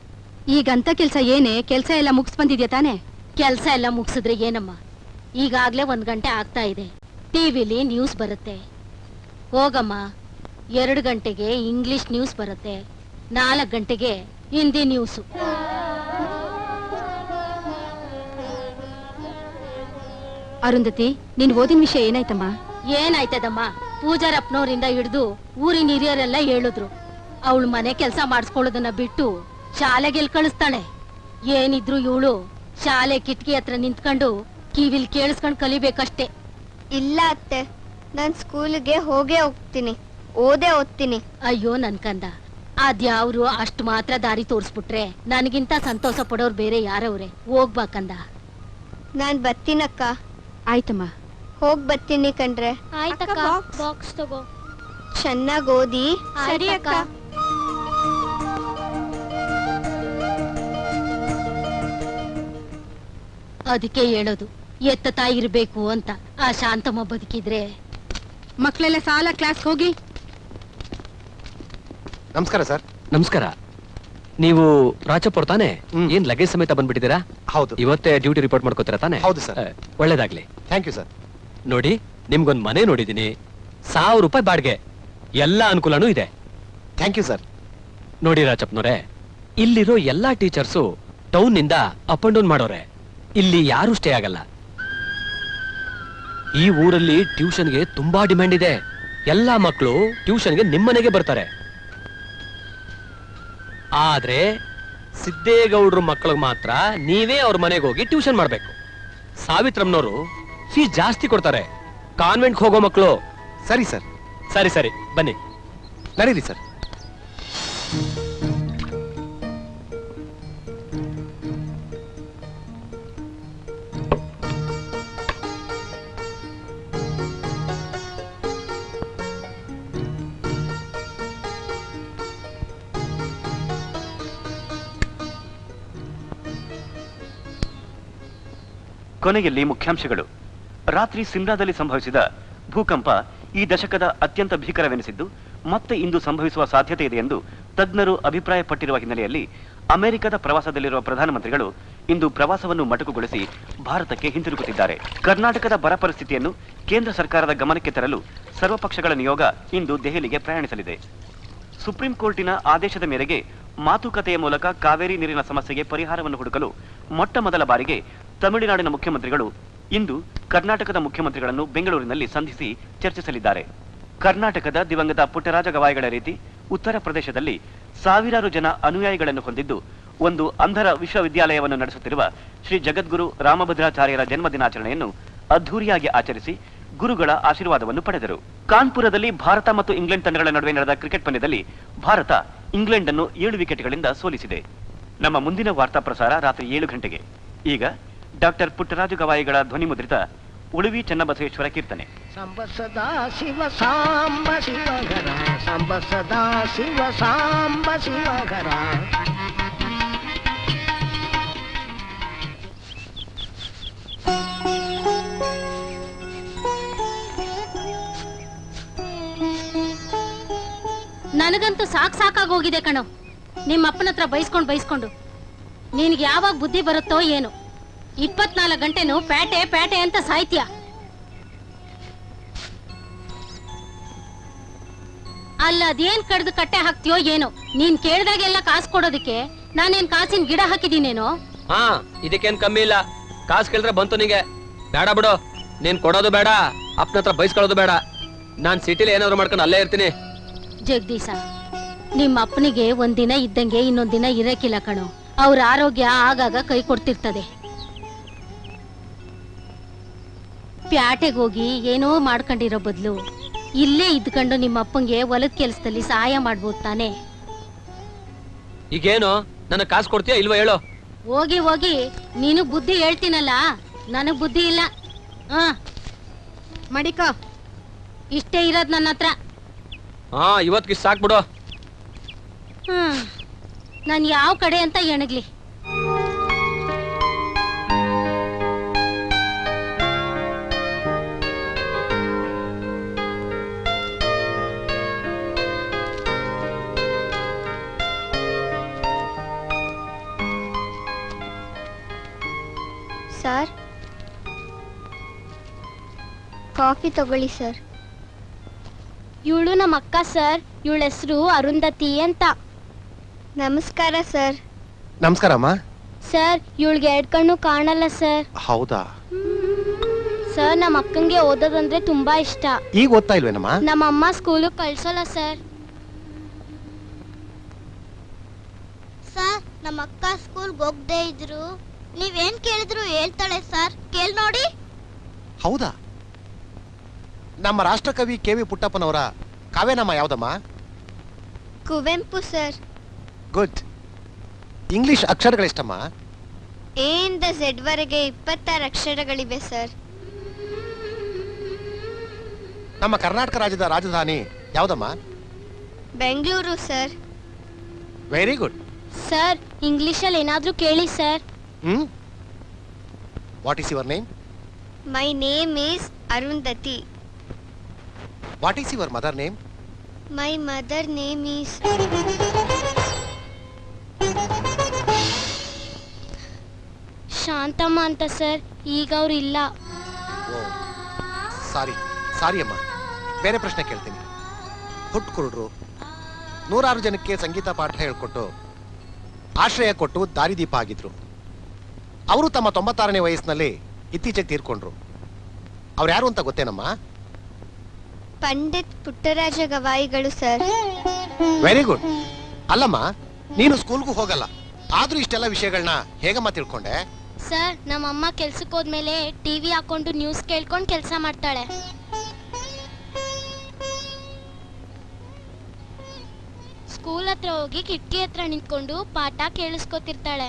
ಈಗಂತ ಕೆಲ್ಸ ಏನೇ? ಕೆಲ್ಸ ಎಲ್ಲ ಮುಗಿಸ್ ಬಂದಿದ್ಯಾ ತಾನೆ? ಕೆಲ್ಸ ಎಲ್ಲ ಮುಗಿಸಿದ್ರೆ ಏನಮ್ಮ, ಈಗಾಗ್ಲೇ 1 ಗಂಟೆ ಆಗ್ತಾ ಇದೆ. ಟಿವಿಲಿ ನ್ಯೂಸ್ ಬರುತ್ತೆ. ಹೋಗಮ್ಮ, 2 ಗಂಟೆಗೆ ಇಂಗ್ಲಿಷ್ ನ್ಯೂಸ್ ಬರುತ್ತೆ, 4 ಗಂಟೆಗೆ ಹಿಂದಿ ನ್ಯೂಸು. ಅರುಂಧತಿ, ನೀನ್ ಓದಿನ ವಿಷಯ ಏನಾಯ್ತಮ್ಮ? ಏನಾಯ್ತದಮ್ಮ, ಪೂಜಾರಪ್ಪನವರಿಂದ ಹಿಡಿದು ಊರಿನ ಹಿರಿಯರೆಲ್ಲ ಹೇಳಿದ್ರು. ಅವಳು ಮನೆ ಕೆಲಸ ಮಾಡಿಸ್ಕೊಳ್ಳೋದನ್ನ ಬಿಟ್ಟು ಶಾಲೆಗೆಲ್ ಕಳಿಸ್ತಾಳೆ. ಏನಿದ್ರು ಇವಳು ಶಾಲೆ ಕಿಟಕಿ ಹತ್ರ ನಿಂತ್ಕೊಂಡು ಕಿವಿಲ್ ಕೇಳಿಸ್ಕೊಂಡು ಕಲಿಬೇಕಷ್ಟೇ. ಇಲ್ಲ ಅತ್ತೆ, ನಾನ್ ಸ್ಕೂಲಿಗೆ ಹೋಗ್ತೀನಿ, ಓದ್ತೀನಿ. ಅಯ್ಯೋ ನನ್ ಕಂದ, ಅದ್ಯಾವ್ರು ಅಷ್ಟು ಮಾತ್ರ ದಾರಿ ತೋರಿಸ್ಬಿಟ್ರೆ ನನಗಿಂತ ಸಂತೋಷ ಪಡೋರು ಬೇರೆ ಯಾರವ್ರೆ? ಹೋಗ್ಬಾ ಕಂದ. ನಾನ್ ಬರ್ತೀನಕ್ಕ. ಆಯ್ತಮ್ಮ, ಹೋಗ್ ಬರ್ತೀನಿ ಕಣ್ರೆ. ಆಯ್ತಕ್ಕ, ಬಾಕ್ಸ್ ತಗೋ. ಚೆನ್ನಾಗ್ ಓದಿ. ಸರಿ ಅಕ್ಕ. ಅದಕ್ಕೆ ಹೇಳೋದು, ಎತ್ತ ತಾಯಿ ಇರ್ಬೇಕು ಅಂತ. ಆ ಶಾಂತಮ್ಮ ಬದುಕಿದ್ರೆ. ಮಕ್ಳೆಲ್ಲ ಸಾಲ ಕ್ಲಾಸ್ ಹೋಗಿ. ನಮಸ್ಕಾರ ಸರ್. ನಮಸ್ಕಾರ. ನೀವು ರಾಜಪ್ಪವ್ರ ತಾನೆ? ಏನ್ ಲಗೇಜ್ ಸಮೇತ ಬಂದ್ಬಿಟ್ಟಿದ್ದೀರಾ? ಹೌದು. ಇವತ್ತೇ ಡ್ಯೂಟಿ ರಿಪೋರ್ಟ್ ಮಾಡ್ಕೋತೀರಾ ತಾನೆ? ಹೌದು ಸರ್. ಒಳ್ಳೇದಾಗ್ಲಿ. Thank you sir. ನೋಡಿ, ನಿಮ್ಗೊಂದ್ ಮನೆ ನೋಡಿದೀನಿ, 1000 ರೂಪಾಯಿ ಬಾಡ್ಗೆ, ಎಲ್ಲಾ ಅನುಕೂಲನೂ ಇದೆ. Thank you sir. ನೋಡಿ ರಾಜಪ್ಪನವ್ರೆ, ಇಲ್ಲಿರೋ ಎಲ್ಲಾ ಟೀಚರ್ಸು ಟೌನ್ ನಿಂದ ಅಪ್ ಅಂಡ್ ಡೌನ್ ಮಾಡೋರೆ. ಇಲ್ಲಿ ಯಾರು ಸ್ಟೇ ಆಗಲ್ಲ. ಈ ಊರಲ್ಲಿ ಟ್ಯೂಷನ್ಗೆ ತುಂಬಾ ಡಿಮ್ಯಾಂಡ್ ಇದೆ. ಎಲ್ಲಾ ಮಕ್ಕಳು ಟ್ಯೂಷನ್ಗೆ ನಿಮ್ಮನೆಗೆ ಬರ್ತಾರೆ. ಆದ್ರೆ ಸಿದ್ದೇಗೌಡ್ರ ಮಕ್ಕಳಿಗೆ ಮಾತ್ರ ನೀವೇ ಅವ್ರ ಮನೆಗೆ ಹೋಗಿ ಟ್ಯೂಷನ್ ಮಾಡ್ಬೇಕು. ಸಾವಿತ್ರಮ್ಮನವರು ಫೀಸ್ ಜಾಸ್ತಿ ಕೊಡ್ತಾರೆ. ಕಾನ್ವೆಂಟ್ಗೆ ಹೋಗೋ ಮಕ್ಕಳು. ಸರಿ ಸರ್. ಸರಿ ಸರಿ, ಬನ್ನಿ. ನಡೀರಿ ಸರ್. ಕೊನೆಯಲ್ಲಿ ಮುಖ್ಯಾಂಶಗಳು. ರಾತ್ರಿ ಸಿಮ್ಲಾದಲ್ಲಿ ಸಂಭವಿಸಿದ ಭೂಕಂಪ ಈ ದಶಕದ ಅತ್ಯಂತ ಭೀಕರವೆನಿಸಿದ್ದು ಮತ್ತೆ ಇಂದು ಸಂಭವಿಸುವ ಸಾಧ್ಯತೆ ಇದೆ ಎಂದು ತಜ್ಞರು ಅಭಿಪ್ರಾಯಪಟ್ಟಿರುವ ಹಿನ್ನೆಲೆಯಲ್ಲಿ ಅಮೆರಿಕದ ಪ್ರವಾಸದಲ್ಲಿರುವ ಪ್ರಧಾನಮಂತ್ರಿಗಳು ಇಂದು ಪ್ರವಾಸವನ್ನು ಮೊಟಕುಗೊಳಿಸಿ ಭಾರತಕ್ಕೆ ಹಿಂತಿರುಗುತ್ತಿದ್ದಾರೆ. ಕರ್ನಾಟಕದ ಬರ ಪರಿಸ್ಥಿತಿಯನ್ನು ಕೇಂದ್ರ ಸರ್ಕಾರದ ಗಮನಕ್ಕೆ ತರಲು ಸರ್ವಪಕ್ಷಗಳ ನಿಯೋಗ ಇಂದು ದೆಹಲಿಗೆ ಪ್ರಯಾಣಿಸಲಿದೆ. ಸುಪ್ರೀಂ ಕೋರ್ಟಿನ ಆದೇಶದ ಮೇರೆಗೆ ಮಾತುಕತೆಯ ಮೂಲಕ ಕಾವೇರಿ ನೀರಿನ ಸಮಸ್ಯೆಗೆ ಪರಿಹಾರವನ್ನು ಹುಡುಕಲು ಮೊಟ್ಟ ಮೊದಲ ಬಾರಿಗೆ ತಮಿಳುನಾಡಿನ ಮುಖ್ಯಮಂತ್ರಿಗಳು ಇಂದು ಕರ್ನಾಟಕದ ಮುಖ್ಯಮಂತ್ರಿಗಳನ್ನು ಬೆಂಗಳೂರಿನಲ್ಲಿ ಸಂಧಿಸಿ ಚರ್ಚಿಸಲಿದ್ದಾರೆ. ಕರ್ನಾಟಕದ ದಿವಂಗತ ಪುಟ್ಟರಾಜ ಗವಾಯಿಗಳ ರೀತಿ ಉತ್ತರ ಪ್ರದೇಶದಲ್ಲಿ ಸಾವಿರಾರು ಜನ ಅನುಯಾಯಿಗಳನ್ನು ಹೊಂದಿದ್ದು ಒಂದು ಅಂಧರ ವಿಶ್ವವಿದ್ಯಾಲಯವನ್ನು ನಡೆಸುತ್ತಿರುವ ಶ್ರೀ ಜಗದ್ಗುರು ರಾಮಭದ್ರಾಚಾರ್ಯರ ಜನ್ಮದಿನಾಚರಣೆಯನ್ನು ಅದ್ಧೂರಿಯಾಗಿ ಆಚರಿಸಿ ಗುರುಗಳ ಆಶೀರ್ವಾದವನ್ನು ಪಡೆದರು. ಕಾನ್ಪುರದಲ್ಲಿ ಭಾರತ ಮತ್ತು ಇಂಗ್ಲೆಂಡ್ ತಂಡಗಳ ನಡುವೆ ನಡೆದ ಕ್ರಿಕೆಟ್ ಪಂದ್ಯದಲ್ಲಿ ಭಾರತ ಇಂಗ್ಲೆಂಡ್ ಅನ್ನು 7 ವಿಕೆಟ್ಗಳಿಂದ ಸೋಲಿಸಿದೆ. ನಮ್ಮ ಮುಂದಿನ ವಾರ್ತಾ ಪ್ರಸಾರ ರಾತ್ರಿ 7 ಗಂಟೆಗೆ. ಈಗ ಡಾಕ್ಟರ್ ಪುಟ್ಟರಾಜು ಗವಾಯಿಗಳ ಧ್ವನಿ ಮುದ್ರಿತ ಉಳುವಿ ಚನ್ನಬಸವೇಶ್ವರ ಕೀರ್ತನೆ. ಸಾಂಬ ಸದಾ ಶಿವ ಸಾಂಬ ಶಿವಗರ, ಸಾಂಬ ಸದಾ ಶಿವ ಸಾಂಬ ಶಿವಗರ. ನನಗಂತೂ ಸಾಕಾಗೋಗಿದೆ ಕಣೋ, ನಿಮ್ಮ ಅಪ್ಪನ ಹತ್ರ ಬೈಸ್ಕೊಂಡು ನಿನ್ಗೆ ಯಾವಾಗ ಬುದ್ಧಿ ಬರುತ್ತೋ ಏನು. 24 ಗಂಟೆನೂ ಪ್ಯಾಟೆ ಪ್ಯಾಟೆ ಅಂತ ಸಾಯ್ತೀಯ. ಅಲ್ಲ ಅದೇನ್ ಕಡ್ದು ಕಟ್ಟೆ ಹಾಕ್ತೀಯೋ ಏನೋ. ನೀನ್ ಕೇಳ್ದಾಗೆಲ್ಲ ಕಾಸು ಕೊಡೋದಕ್ಕೆ ನಾನೇನ್ ಕಾಸಿನ ಗಿಡ ಹಾಕಿದೀನೇನೋ. ಹಾ, ಇದಕ್ಕೇನ್ ಕಮ್ಮಿ ಇಲ್ಲ. ಕಾಸು ಕೇಳಿದ್ರೆ ಬಂತು ನಿಂಗೆ. ಬೇಡ ಬಿಡು, ನೀನ್ ಕೊಡೋದು ಬೇಡ, ಅಪ್ಪನ ಹತ್ರ ಬೈಸ್ಕೊಳ್ಳೋದು ಬೇಡ. ನಾನ್ ಸಿಟಿಲಿ ಏನಾದ್ರು ಮಾಡ್ಕೊಂಡು ಅಲ್ಲೇ ಇರ್ತೀನಿ. ಜಗದೀಶ, ನಿಮ್ಮ ಅಪ್ಪನಿಗೆ ಒಂದಿನ ಇದ್ದಂಗೆ ಇನ್ನೊಂದ್ ದಿನ ಇರಕ್ಕಿಲ್ಲ ಕಣೋ. ಅವ್ರ ಆರೋಗ್ಯ ಆಗಾಗ ಕೈ ಕೊಡ್ತಿರ್ತದೆ. ಪ್ಯಾಟೆಗೆ ಹೋಗಿ ಏನೋ ಮಾಡ್ಕೊಂಡಿರೋ ಬದ್ಲು ಇಲ್ಲೇ ಇದ್ಕೊಂಡು ನಿಮ್ಮ ಅಪ್ಪಂಗೆ ಹೊಲದ ಕೆಲ್ಸದಲ್ಲಿ ಸಹಾಯ ಮಾಡ್ಬೋದು ತಾನೆ. ಈಗೇನು ನನಗ್ ಕಾಸು ಕೊಡ್ತೀಯಾ ಇಲ್ವಾ ಹೇಳು? ಹೋಗಿ ನೀನು ಬುದ್ಧಿ ಹೇಳ್ತೀನಲ್ಲ, ನನಗ್ ಬುದ್ಧಿ ಇಲ್ಲ. ಹ ಮಡಿಕೋ, ಇಷ್ಟೇ ಇರೋದ್ ನನ್ನ ಹತ್ರ. ಹಾ, ಇವತ್ತಿಗೆ ಸಾಕ್ಬಿಡು. ನಾನು ಯಾವ ಕಡೆ ಅಂತ ಎಣಗ್ಲಿ. ಸರ್, ಕಾಫಿ ತಗೊಳ್ಳಿ ಸರ್. ಇವಳು ನಮ್ಮ ಅಕ್ಕ ಸರ್. ಇವಳ ಹೆಸರು ಅರುಂಧತಿ ಅಂತ. ನಮಸ್ಕಾರ ಸರ್. ನಮಸ್ಕಾರ ಅಮ್ಮ. ಸರ್, ಇವಳಿಗೆ 2 ಕಣ್ಣು ಕಾಣಲ್ಲ ಸರ್. ಹೌದಾ? ಸರ್, ನಮ್ಮ ಅಕ್ಕಂಗೆ ಓದೋದಂದ್ರೆ ತುಂಬಾ ಇಷ್ಟ. ಈಗ ಓದ್ತಾ ಇಲ್ವೇನಮ್ಮ? ನಮ್ಮ ಅಮ್ಮ ಸ್ಕೂಲಿಗೆ ಕಳ್ಸಲ್ಲ ಸರ್. ಸರ್, ನಮ್ಮ ಅಕ್ಕ ಸ್ಕೂಲ್ಗೆ ಹೋಗದೆ ಇದ್ರು ನೀವೇನ್ ಕೇಳಿದ್ರು ಹೇಳ್ತಾಳೆ ಸರ್. ಕೇಳ್ ನೋಡಿ. ಹೌದಾ? ನಮ್ಮ ರಾಷ್ಟ್ರಕವಿ ಕೆ.ವಿ. ಪುಟ್ಟಪ್ಪನವರ ಕಾವ್ಯನಾಮ ಯಾವ್ದಮ್ಮ? ಕುವೆಂಪು ಸರ್. ಗುಡ್. ಇಂಗ್ಲಿಷ್ ಅಕ್ಷರಗಳೆಷ್ಟಮ್ಮ? ಎ ಇಂದ ಝೆಡ್ ವರೆಗೆ 26 ಅಕ್ಷರಗಳಿವೆ ಸರ್. ನಮ್ಮ ಕರ್ನಾಟಕ ರಾಜ್ಯದ ರಾಜಧಾನಿ ಯಾವ್ದಮ್ಮ? Bengaluru sir. Very good. Sir, ಇಂಗ್ಲಿಷಲ್ಲಿ ಏನಾದ್ರೂ ಕೇಳಿ ಸರ್. What is your name? My name is Arundhati. What is your mother name? My mother name is Shanthamma ಅಂತ ಸರ್. ಈಗ ಅವ್ರು ಇಲ್ಲ. ಸಾರಿ ಅಮ್ಮ. ಬೇರೆ ಪ್ರಶ್ನೆ ಕೇಳ್ತೀನಿ. ಹುಟ್ಟು ಕುರುಡ್ರು 106 ಜನಕ್ಕೆ ಸಂಗೀತ ಪಾಠ ಹೇಳ್ಕೊಟ್ಟು ಆಶ್ರಯ ಕೊಟ್ಟು ದಾರಿದೀಪ ಆಗಿದ್ರು. ಅವರು ತಮ್ಮ 96ನೇ ವಯಸ್ಸಿನಲ್ಲಿ ಇತ್ತೀಚೆಗೆ ತೀರ್ಕೊಂಡ್ರು. ಅವ್ರು ಯಾರು ಅಂತ ಗೊತ್ತೇನಮ್ಮ? ಪಂಡಿತ್ ಪುಟ್ಟರಾಜ ಗವಾಯಿಗಳು ಸರ್. Very good. ಅಲ್ಲಮ್ಮ, ನೀನು ಸ್ಕೂಲ್ಗೂ ಹೋಗಲ್ಲ, ಆದ್ರೂ ಇಷ್ಟೆಲ್ಲ ವಿಷಯಗಳನ್ನ ಹೇಗಮ್ಮ ತಿಳ್ಕೊಂಡೆ? ಸರ್, ನಮ್ಮಮ್ಮ ಕೆಲ್ಸಕ್ಕೆ ಹೋದ್ಮೇಲೆ ಟಿವಿ ಹಾಕೊಂಡು ನ್ಯೂಸ್ ಕೇಳ್ಕೊಂಡು ಕೆಲಸ ಮಾಡ್ತಾಳೆ. ಸ್ಕೂಲ್ ಹತ್ರ ಹೋಗಿ ಕಿಟಕಿ ಹತ್ರ ನಿಂತ್ಕೊಂಡು ಪಾಠ ಕೇಳಿಸ್ಕೊತಿರ್ತಾಳೆ.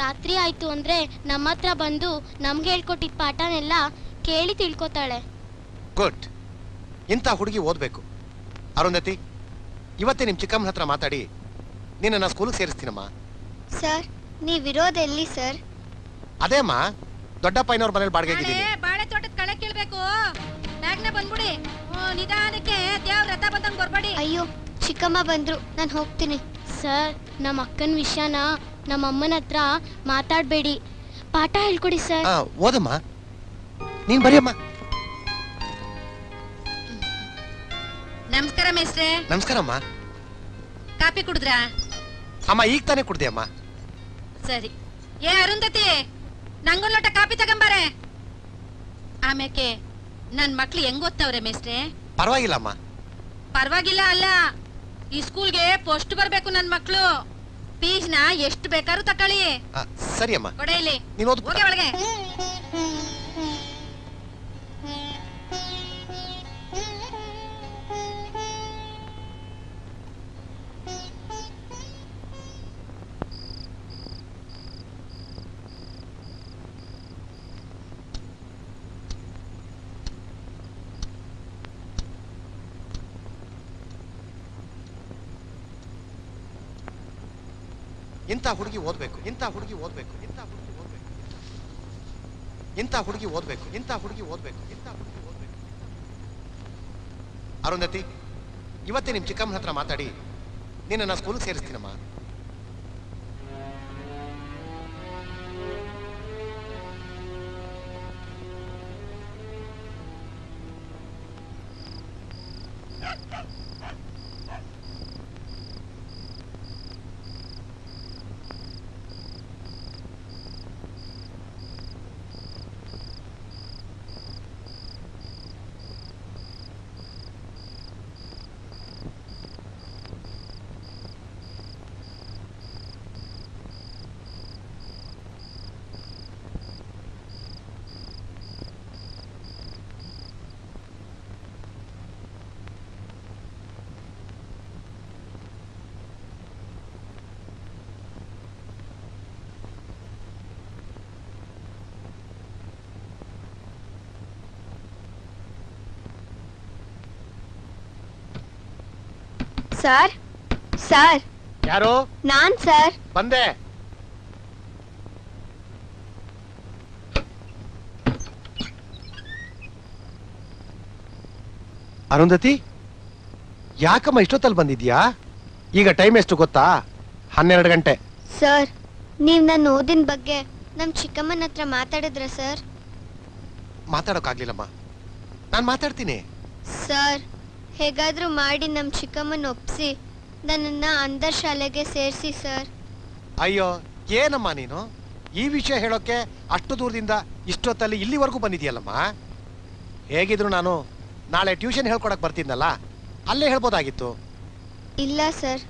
ರಾತ್ರಿ ಆಯ್ತು ಅಂದ್ರೆ ನಮ್ಮ ಹತ್ರ ಬಂದು ನಮ್ಗೆ ಹೇಳ್ಕೊಟ್ಟಿದ್ ಪಾಠನೆಲ್ಲ ಕೇಳಿ ತಿಳ್ಕೊತಾಳೆ. ಗುಡ್. ಇಂಥ ಹುಡುಗಿ ಓದ್ಬೇಕು. ಅರುಂಧತಿ, ಇವತ್ತೇ ನಿಮ್ ಚಿಕ್ಕಮ್ಮನ ಹತ್ರ ಮಾತಾಡಿ ನಿನ್ನ ಸ್ಕೂಲ್ಗೆ ಸೇರಿಸ್ತೀನಮ್ಮ. Sir, ನೀವಿರೋದೆಲ್ಲಿ sir? ಅದೇ ಅಮ್ಮ, ದೊಡ್ಡಪ್ಪನವ್ರ ಮನೇಲಿ ಬಾಡಿಗೆಗಿದ್ದೀನಿ. ಬಾಳೆ ತೋಟದ ಕಳೆ ಕೀಳ್ಬೇಕು. ಬೇಗನೆ ಬಂದ್ಬಿಡಿ. ನಿಧಾನಕ್ಕೆ ದೇವ್ರ ರಥ ಬಂದಂಗ್ ಬರ್ಬೇಡಿ. ಅಯ್ಯೋ ಚಿಕ್ಕಮ್ಮ ಬಂದ್ರು, ನಾನು ಹೋಗ್ತೀನಿ. ಸರ್, ನಮ್ಮ ಅಕ್ಕನ ವಿಷಯನ ನಮ್ಮ ಅಮ್ಮನ ಹತ್ರ ಮಾತಾಡ್ಬೇಡಿ. ಪಾಠ ಹೇಳ್ಕೊಡಿ ಸರ್. ಓದಮ್ಮ, ನೀನ್ ಬರಿಯಮ್ಮ. ನಮಸ್ಕಾರ ಮೇಸ್ಟ್ರೆ. ನಮಸ್ಕಾರಮ್ಮ. ಕಾಪಿ ಕುಡಿದ್ರಾ? ಅಮ್ಮ ಈಗ ತಾನೇ ಕುಡ್ದೆ ಅಮ್ಮ. ಸರಿ. ಏ ಅರುಂಧತಿ, ನಂಗೊಂದ್ ಲೋಟ ಕಾಪಿ ತಗೊಂಬಾರೆ. ಆಮ್ಯಾಕೆ ನನ್ ಮಕ್ಳು ಹೆಂಗ್ ಓದ್ತಾವ್ರೆ ಮೇಸ್ಟ್ರೆ? ಪರವಾಗಿಲ್ಲಮ್ಮ. ಪರವಾಗಿಲ್ಲ ಅಲ್ಲ, ಈ ಸ್ಕೂಲ್ಗೆ ಪೋಸ್ಟ್ ಬರ್ಬೇಕು ನನ್ ಮಕ್ಳು. ಫೀಸ್ನ ಎಷ್ಟು ಬೇಕಾದ್ರೂ ತಕೊಳ್ಳಿ. ಸರಿ ಅಮ್ಮ. ಕೊಡೆ ಇಲ್ಲಿ. ನೀನ್ ಓದ್. ಹೋಗಿ ಒಳಗೆ. ಇಂಥ ಹುಡುಗಿ ಓದ್ಬೇಕು, ಇಂಥ ಹುಡುಗಿ ಓದ್ಬೇಕು, ಇಂಥ ಹುಡುಗಿ ಓದ್ಬೇಕು, ಇಂಥ ಹುಡುಗಿ ಓದ್ಬೇಕು, ಇಂಥ ಹುಡುಗಿ ಓದ್ಬೇಕು, ಇಂಥ ಹುಡುಗಿ ಓದ್ಬೇಕು. ಅರುಂಧತಿ, ಇವತ್ತೇ ನಿಮ್ ಚಿಕ್ಕಮ್ಮನ ಹತ್ರ ಮಾತಾಡಿ ನಿನ್ನ ಸ್ಕೂಲ್ಗೆ ಸೇರಿಸ್ತೀನಮ್ಮ. Sir, sir. ಯಾರು? ನಾನ್ ಸರ್. ಬಂದೆ. ಅರುಂಧತಿ, ಯಾಕಮ್ಮ ಇಷ್ಟೊತ್ತಲ್ಲಿ ಬಂದಿದ್ಯಾ? ಈಗ ಟೈಮ್ ಎಷ್ಟು ಗೊತ್ತಾ? 12 ಗಂಟೆ. ಸರ್, ನೀವ್ ನನ್ನ ಓದಿನ ಬಗ್ಗೆ ನಮ್ ಚಿಕ್ಕಮ್ಮನ ಹತ್ರ ಮಾತಾಡಿದ್ರ ಸರ್? ಮಾತಾಡೋಕ್ಕಾಗ್ಲಿಲ್ಲಮ್ಮ. ನಾನ್ ಮಾತಾಡ್ತೀನಿ. ಸರ್, ಹೇಗಾದ್ರೂ ಮಾಡಿ ನಮ್ ಚಿಕ್ಕಮ್ಮನ ಒಪ್ಸಿ ನನ್ನನ್ನ ಅಂದರ್ ಶಾಲೆಗೆ ಸೇರಿಸಿ ಸರ್. ಅಯ್ಯೋ, ಏನಮ್ಮ ನೀನು ಈ ವಿಷಯ ಹೇಳೋಕೆ ಅಷ್ಟು ದೂರದಿಂದ ಇಷ್ಟೊತ್ತಲ್ಲಿ ಇಲ್ಲಿವರೆಗೂ ಬಂದಿದ್ಯಲ್ಲಮ್ಮ. ಹೇಗಿದ್ರು ನಾನು ನಾಳೆ ಟ್ಯೂಷನ್ ಹೇಳ್ಕೊಡಕ್ ಬರ್ತಿದ್ನಲ್ಲ, ಅಲ್ಲೇ ಹೇಳ್ಬೋದಾಗಿತ್ತು. ಇಲ್ಲ ಸರ್,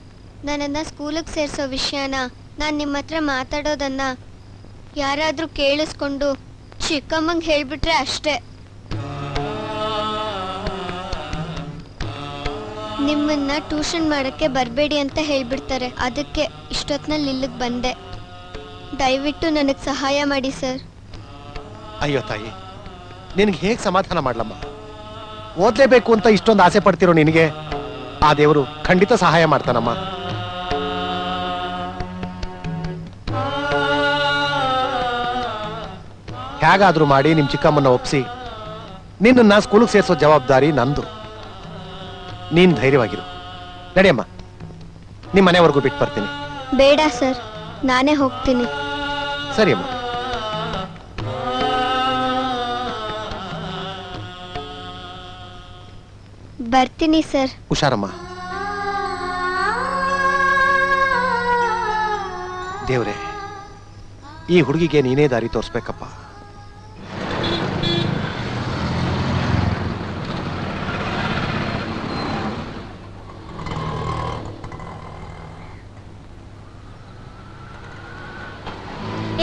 ನನ್ನನ್ನ ಸ್ಕೂಲಿಗೆ ಸೇರಿಸೋ ವಿಷಯನ ನಾನ್ ನಿಮ್ಮ ಹತ್ರ ಮಾತಾಡೋದನ್ನ ಯಾರಾದ್ರೂ ಕೇಳಿಸ್ಕೊಂಡು ಚಿಕ್ಕಮ್ಮಂಗೆ ಹೇಳ್ಬಿಟ್ರೆ ಅಷ್ಟೇ. ನಿಮ್ಮನ್ನ ಟ್ಯೂಷನ್ ಮಾಡಕ್ಕೆ ಬರಬೇಡಿ ಅಂತ ಹೇಳ್ಬಿಡ್ತಾರೆ. ಅದಕ್ಕೆ ಇಷ್ಟೊತ್ನಲ್ಲಿ ಇಲ್ಲಿಗೆ ಬಂದೆ. ದಯವಿಟ್ಟು ನನಗೆ ಸಹಾಯ ಮಾಡಿ ಸರ್. ಅಯ್ಯೋ ತಾಯಿ, ನಿನಗೆ ಹೇಗೆ ಸಮಾಧಾನ ಮಾಡ್ಲಮ್ಮ? ಓದ್ಲೇಬೇಕು ಅಂತ ಇಷ್ಟೊಂದು ಆಸೆ ಪಡ್ತಿರೋ ನಿನಗೆ ಆ ದೇವರು ಖಂಡಿತ ಸಹಾಯ ಮಾಡ್ತಾನಮ್ಮ. ಹೇಗಾದ್ರೂ ಮಾಡಿ ನಿಮ್ ಚಿಕ್ಕಮ್ಮನ್ನ ಒಪ್ಸಿ ನಿನ್ನ ಸ್ಕೂಲಿಗೆ ಸೇರಿಸೋ ಜವಾಬ್ದಾರಿ ನಂದು. ನೀನ್ ಧೈರ್ಯವಾಗಿರು. ನಡಿಯಮ್ಮ, ನಿಮ್ ಮನೆವರೆಗೂ ಬಿಟ್ಟು ಬರ್ತೀನಿ. ಬೇಡ ಸರ್, ನಾನೇ ಹೋಗ್ತೀನಿ. ಸರಿ ಅಮ್ಮ. ಬರ್ತೀನಿ ಸರ್. ಹುಷಾರಮ್ಮ. ದೇವ್ರೆ, ಈ ಹುಡುಗಿಗೆ ನೀನೇ ದಾರಿ ತೋರಿಸ್ಬೇಕಪ್ಪ.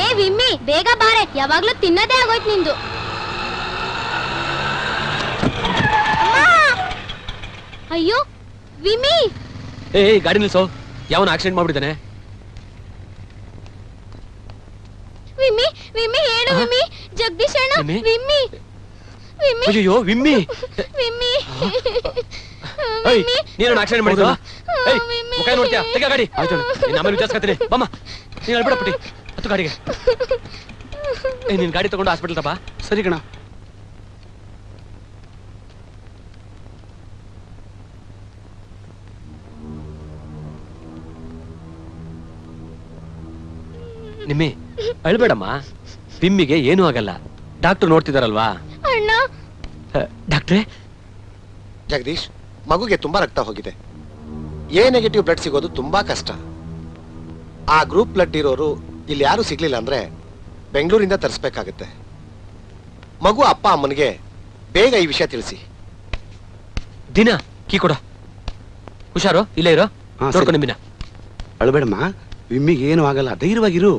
ಏ ವಿಮ್ಮಿ, ಬೇಗ ಬಾರೆ, ಯಾವಾಗ್ಲೂ ತಿನ್ನೋದೇ ಆಗೋಯ್ತು ನಿಂದು. ಅಯ್ಯೋ ವಿಮ್ಮಿ! ಏ ಗಾಡಿ ನಿಲ್ಸೋ, ಯಾವನ ಆಕ್ಸಿಡೆಂಟ್ ಮಾಡ್ಬಿಟ್ಟಿದ್ದಾನೆ. ವಿಮ್ಮಿ, ವಿಮ್ಮಿ ಹೇಳು ವಿಮ್ಮಿ, ಜಗದೀಶ್ ಅಣ್ಣ. ವಿಮ್ಮಿ? ವಿಮ್ಮಿ, ವಿಮ್ಮಿ, ಅಯ್ಯೋ ವಿಮ್ಮಿ, ವಿಮ್ಮಿ, ಏಯ್ ನೀನು ಆಕ್ಸಿಡೆಂಟ್ ಮಾಡಿದ್ವಾ? ಏಯ್ ವಿಮ್ಮಿ. ಮುಖ ನೋಡ್ತೀಯಾ? ತೆಗ ಗಾಡಿ. ಆಯ್ತು, ನಮ್ಮಲ್ಲಿ ವಿಚಾರಿಸ್ಕೊತೀನಿ. ಬಮ್ಮ, ನೀನು ಹೇಳ್ಬಿಡಪ್ಪಿ ಹತ್ತು ಗಾಡಿಗೆ. ಏ ನಿನ್ ಗಾಡಿ ತಗೊಂಡು ಹಾಸ್ಪಿಟಲ್ ತಪ್ಪ. ಸರಿ ಕಣ. ನಿಮ್ಮಿ ಅಳ್ಬೇಡಮ್ಮ, ಬಿಮ್ಮಿಗೆ ಏನೂ ಆಗಲ್ಲ, ಡಾಕ್ಟರ್ ನೋಡ್ತಿದಾರಲ್ವಾ. ಅಣ್ಣ ಡಾಕ್ಟ್ರೇ, ಜಗದೀಶ್, ಮಗುಗೆ ತುಂಬಾ ರಕ್ತ ಹೋಗಿದೆ. ಎ ನೆಗೆಟಿವ್ ಬ್ಲಡ್ ಸಿಗೋದು ತುಂಬಾ ಕಷ್ಟ. ಆ ಗ್ರೂಪ್ ಬ್ಲಡ್ ಇರೋರು ಇಲ್ಲಿ ಯಾರು ಸಿಗ್ಲಿಲ್ಲ ಅಂದ್ರೆ ಬೆಂಗಳೂರಿಂದ ತರಿಸ್ಬೇಕಾಗತ್ತೆ. ಮಗು ಅಪ್ಪ ಅಮ್ಮನಿಗೆ ಬೇಗ ಈ ವಿಷಯ ತಿಳಿಸಿ. ದಿನ ಕೀ ಕೊಡ. ಹುಷಾರು, ಇಲ್ಲೇ ಇರೋ. ನೋಡ್ಕೊ ನಿಮ್ಮಿನ. ಅಳಬೇಡಮ್ಮ, ವಿಮ್ಮಿಗೆ ಏನು ಆಗಲ್ಲ, ಧೈರ್ಯವಾಗಿರು.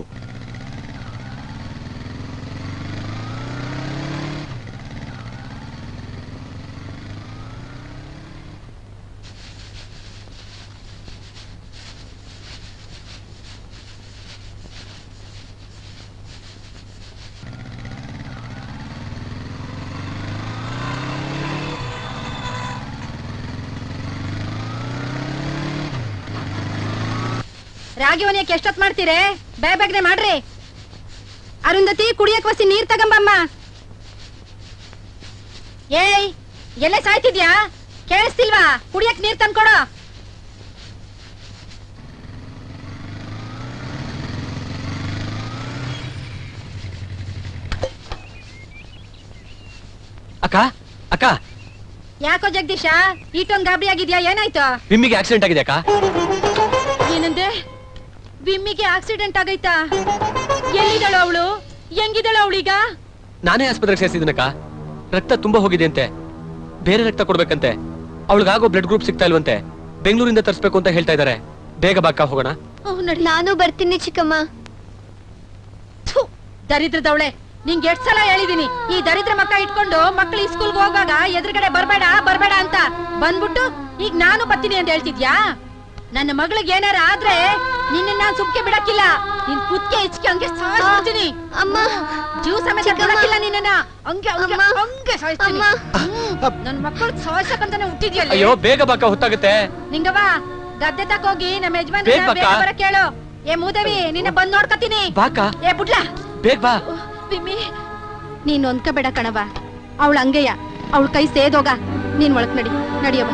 ರಾಗಿ ಒನಿಯಕ್ಕೆ ಎಷ್ಟೊತ್ ಮಾಡ್ತೀರಿ? ಬೇಗನೆ ಮಾಡ್ರಿ. ಅರುಂಧತಿ, ಕುಡಿಯಕ್ ವಸಿ ನೀರ್ ತಗಂಬಮ್ಮ. ಏಯ್, ಎಲ್ಲೇ ಸಾಯ್ತಿದ್ಯಾ? ಕೇಳಿಸ್ತಿಲ್ವಾ? ಕುಡಿಯಕ್ ನೀರ್ ತಂದ್ಕೊಡು. ಅಕ್ಕ ಅಕ್ಕ, ಯಾಕೋ ಜಗದೀಶ ಈಟೊಂದ್ ಗಾಬರಿ ಆಗಿದ್ಯಾ? ಏನಾಯ್ತು? ಬಿಮ್ಮಿಗೆ ಆಕ್ಸಿಡೆಂಟ್ ಆಗಿದೆ ಅಕ್ಕ. ಏನಂದೆ? ವಿಮ್ಮಿಗೆ ಆಕ್ಸಿಡೆಂಟ್ ಆಗೈತಾ? ಎಲ್ಲಿದ್ದಾಳು ಅವಳು? ಹೆಂಗಿದ್ದಾಳು ಅವಳೀಗ? ನಾನೇ ಆಸ್ಪತ್ರೆಗೆ ಸೇರಿಸಿದ್ದೀನಕ್ಕ. ರಕ್ತ ತುಂಬಾ ಹೋಗಿದೆ ಅಂತೆ, ಬೇರೆ ರಕ್ತ ಕೊಡ್ಬೇಕಂತೆ. ಅವಳಿಗಾಗೋ ಬ್ಲಡ್ ಗ್ರೂಪ್ ಸಿಗ್ತಾ ಇಲ್ವಂತೆ. ಬೆಂಗಳೂರಿಂದ ತರಿಸ್ಬೇಕು ಅಂತ ಹೇಳ್ತಾ ಇದ್ದಾರೆ. ಬೇಗ ಬಾಕ ಹೋಗೋಣ. ನಾನು ಬರ್ತೀನಿ ಚಿಕ್ಕಮ್ಮ. ದರಿದ್ರದವಳೆ, ನಿಂಗೆ ಎಷ್ಟ್ ಸಲ ಹೇಳಿದೀನಿ, ಈ ದರಿದ್ರ ಮಕ್ಕ ಇಟ್ಕೊಂಡು ಮಕ್ಳು ಈ ಸ್ಕೂಲ್ಗೆ ಹೋಗುವಾಗ ಎದುರುಗಡೆ ಬರ್ಬೇಡ ಅಂತ. ಬಂದ್ಬಿಟ್ಟು ಈಗ ನಾನು ಬರ್ತೀನಿ ಅಂತ ಹೇಳ್ತಿದ್ಯಾ? ನನ್ನ ಮಗಳಿಗೆ ಏನಾರ ಆದ್ರೆ ನಿನ್ನ ನಾನ್ ಸುಮ್ಕೆ ಬಿಡಕ್ಕಿಲ್ಲ. ನಿನ್ ಕುತ್ಕೆ ಇಚ್ಕೆ ಹಂಗೆ ಸಾಯಿಸ್ತೀನಿ. ಅಮ್ಮ, ಜೀವ ಸಮೇತ ಬಿಡಕ್ಕಿಲ್ಲ ನಿನ್ನ. ಹಂಗೆ ಸಾಯಿಸ್ತೀನಿ. ನನ್ ಮಕ್ಕಳು ಸಾಯಿಸಕ್ಕಂತಾನೆ ಹುಟ್ಟಿದ್ಯಲ್ಲ. ಅಯ್ಯೋ, ಬೇಗ ಬಾಕ, ಹೊತ್ತಾಗುತ್ತೆ. ನಿಂಗವ್ವ, ಗದ್ದೆ ತಕೋಗಿ ನಮ್ಮ ಯಜಮಾನ ಬೇಗ ಬಾಕ. ಬರ ಕೇಳು. ಏ ಮೂದೇವಿ, ನಿನ್ನ ಬಂದ್ ನೋಡ್ಕತೀನಿ. ಬಾಕ, ಏ ಬುಡ್ಲಾ, ಬೇಗ ಬಾ. ಬಿಮ್ಮಿ, ನೀನ್ ಒಂದ್ಕಬೇಡ ಕಣವ. ಅವಳು ಹಂಗೆಯ, ಅವಳ ಕೈ ಸೇದೋಗ. ನೀನ್ ಒಳಕ್ ನಡಿಯವ.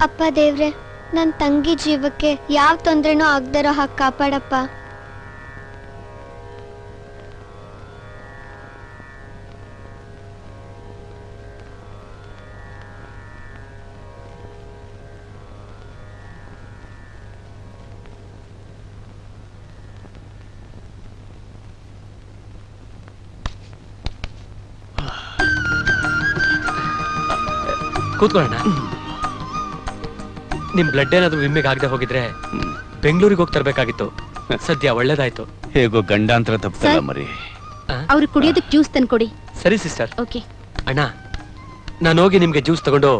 ಅಪ್ಪ ದೇವ್ರೆ, ನನ್ ತಂಗಿ ಜೀವಕ್ಕೆ ಯಾವ ತೊಂದ್ರೆನೂ ಆಗ್ದಿರೋ ಹಾಗೆ ಕಾಪಾಡಪ್ಪ. ಕೂತ್ಕೊಳ್ಳೋಣ. ನಿಮ್ ಬ್ಲಡ್ ಏನಾದ್ರು ವಿಮ್ಮಿಗೆ ಆಗದೆ ಹೋಗಿದ್ರೆ ಬೆಂಗಳೂರಿಗೆ ಹೋಗಿ ತರಬೇಕಾಗಿತ್ತು. ಸದ್ಯ ಒಳ್ಳೇದಾಯ್ತು. ಹೇಗೋ ಗಂಡಾಂತರ ತಪ್ಪಲ್ಲ ಮರಿ. ಅವ್ರಿಗೆ ಕುಡಿಯೋದಕ್ಕೆ ಜ್ಯೂಸ್ ತಂದ್ಕೊಡಿ. ಸರಿ ಸಿಸ್ಟರ್. ಓಕೆ ಅಣ್ಣ, ನಾನು ಹೋಗಿ ನಿಮ್ಗೆ ಜ್ಯೂಸ್ ತಗೊಂಡು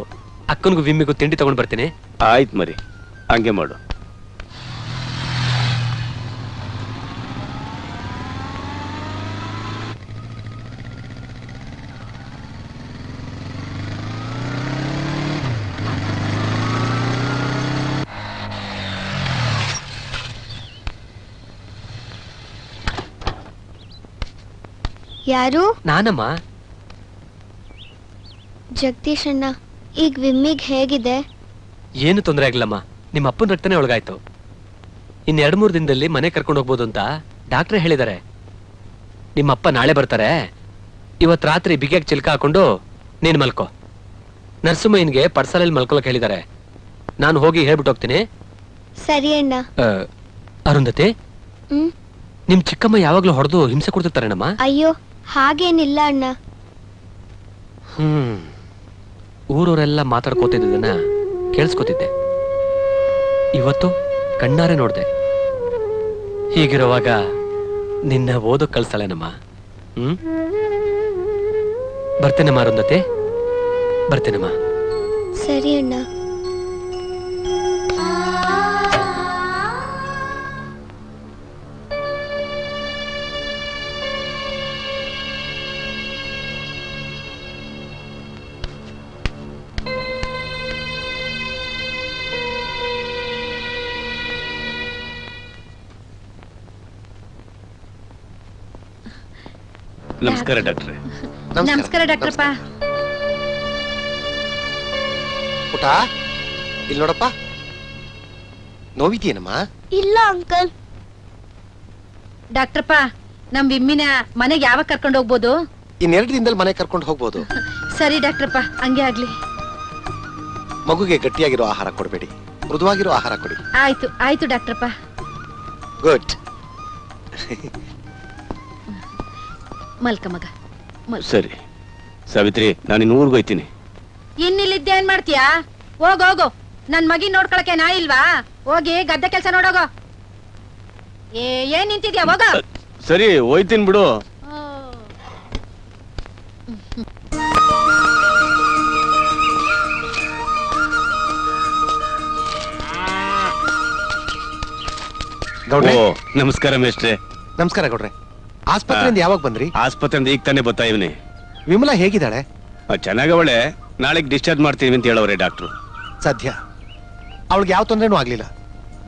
ಅಕ್ಕನಿಗೂ ವಿಮ್ಮಿಗೂ ತಿಂಡಿ ತಗೊಂಡು ಬರ್ತೀನಿ. ಆಯ್ತು ಮರಿ, ಹಂಗೆ ಮಾಡು. ಯಾರು? ನಾನಮ್ಮ. ಜಗದೀಶ್ ಅಣ್ಣ, ಈಗ ವಿಮ್ಮಿಗ್ ಹೇಗಿದೆ? ಏನು ತೊಂದರೆ ಆಗ್ಲಮ್ಮ, ನಿಮ್ಮ ಅಪ್ಪನ ರಕ್ತನೇ ಒಳಗಾಯ್ತು. ಇನ್ 2-3 ದಿನದಲ್ಲಿ ಮನೆ ಕರ್ಕೊಂಡು ಹೋಗ್ಬೋದು ಅಂತ ಡಾಕ್ಟ್ರೇ ಹೇಳಿದ್ದಾರೆ. ನಿಮ್ಮ ಅಪ್ಪ ನಾಳೆ ಬರ್ತಾರೆ. ಇವತ್ ರಾತ್ರಿ ಬಿಗಿಯಾಗಿ ಚಿಲ್ಕ ಹಾಕೊಂಡು ನೀನ್ ಮಲ್ಕೋ. ನರ್ಸುಮಯ್ಯನ್ಗೆ ಪಡ್ಸಾಲಲ್ಲಿ ಮಲ್ಕೊಳಕ್ ಹೇಳಿದ್ದಾರೆ. ನಾನು ಹೋಗಿ ಹೇಳ್ಬಿಟ್ಟು ಹೋಗ್ತೀನಿ. ಸರಿ ಅಣ್ಣ. ಅರುಂಧತಿ, ಹ್ಮ್, ನಿಮ್ ಚಿಕ್ಕಮ್ಮ ಯಾವಾಗ್ಲೂ ಹೊಡೆದು ಹಿಂಸೆ ಕೊಡ್ತಿರ್ತಾರೇನಮ್ಮ? ಅಯ್ಯೋ, ಹಾಗೇನಿಲ್ಲ ಅಣ್ಣ. ಊರವರೆಲ್ಲ ಮಾತಾಡ್ಕೋತಿದ್ದನ್ನ ಕೇಳಿಸ್ಕೊತಿದ್ದೆ. ಇವತ್ತು ಕಣ್ಣಾರೆ ನೋಡ್ದೆ. ಹೀಗಿರುವಾಗ ನಿನ್ನ ಓದೋ ಕಳ್ಸಲೇನಮ್ಮ. ಬರ್ತೇನಮ್ಮ ಅರುಂಧತಿ, ಬರ್ತೇನಮ್ಮ. ಸರಿ ಅಣ್ಣ. ನಮಸ್ಕಾರ ಡಾಕ್ಟ್ರೆ. ನಮಸ್ಕಾರ ಡಾಕ್ಟ್ರಪ್ಪ. ಪುಟ ಇಲ್ಲಿ ನೋಡಪ್ಪ, ನೋವಿದೆಯೇನಮ್ಮ? ಇಲ್ಲ ಅಂಕಲ್. ಡಾಕ್ಟ್ರಪ್ಪ, ನಮ್ ವಿಮ್ಮಿನ ಮನೆಗೆ ಯಾವಾಗ ಕರ್ಕೊಂಡು ಹೋಗ್ಬೋದು? ಇನ್ನೆರಡು ದಿನದಲ್ಲಿ ಮನೆ ಕರ್ಕೊಂಡು ಹೋಗ್ಬೋದು. ಸರಿ ಡಾಕ್ಟ್ರಪ್ಪ, ಹಂಗೆ ಆಗ್ಲಿ. ಮಗುಗೆ ಗಟ್ಟಿಯಾಗಿರೋ ಆಹಾರ ಕೊಡಬೇಡಿ, ಮೃದುವಾಗಿರೋ ಆಹಾರ ಕೊಡಿ. ಆಯ್ತು ಆಯ್ತು ಡಾಕ್ಟ್ರಪ್ಪ. ಗುಡ್. ಮಲ್ಕ ಮಗ. ಸರಿ ಸಾವಿತ್ರಿ, ನಾನು ಇನ್ನು ಊರ್ಗ್ ಹೋಯ್ತೀನಿ. ಇನ್ನಿಲ್ಲಿದ್ದೆ ಏನ್ ಮಾಡ್ತೀಯಾ? ಹೋಗು, ನನ್ ಮಗಿ ನೋಡ್ಕೊಳಕ್ಕೆ ನಾ ಇಲ್ವಾ? ಹೋಗಿ ಗದ್ದೆ ಕೆಲ್ಸ ನೋಡೋಗೋ. ಏನ್ ನಿಂತಿದ್ಯಾ? ಹೋಗ. ಸರಿ ಹೋಯ್ತೀನಿ ಬಿಡು. ಗೌಡ್ರೆ. ನಮಸ್ಕಾರ ಮೇಷ್ಟ್ರೆ. ನಮಸ್ಕಾರ ಗೌಡ್ರೆ. ಆಸ್ಪತ್ರೆಯಿಂದ ಯಾವಾಗ ಬಂದ್ರಿ? ಆಸ್ಪತ್ರೆಯಿಂದ ಈಗ ತಾನೇ ಬರ್ತಾ ಇವನಿ. ವಿಮಲಾ ಹೇಗಿದ್ದಾಳೆ? ಚೆನ್ನಾಗವಳೆ. ನಾಳೆಗೆ ಡಿಸ್ಚಾರ್ಜ್ ಮಾಡ್ತೀವಿ ಅಂತ ಹೇಳವ್ರೆ ಡಾಕ್ಟ್ರು. ಸದ್ಯ ಅವಳಿಗೆ ಯಾವ ತೊಂದ್ರೆನೂ ಆಗ್ಲಿಲ್ಲ.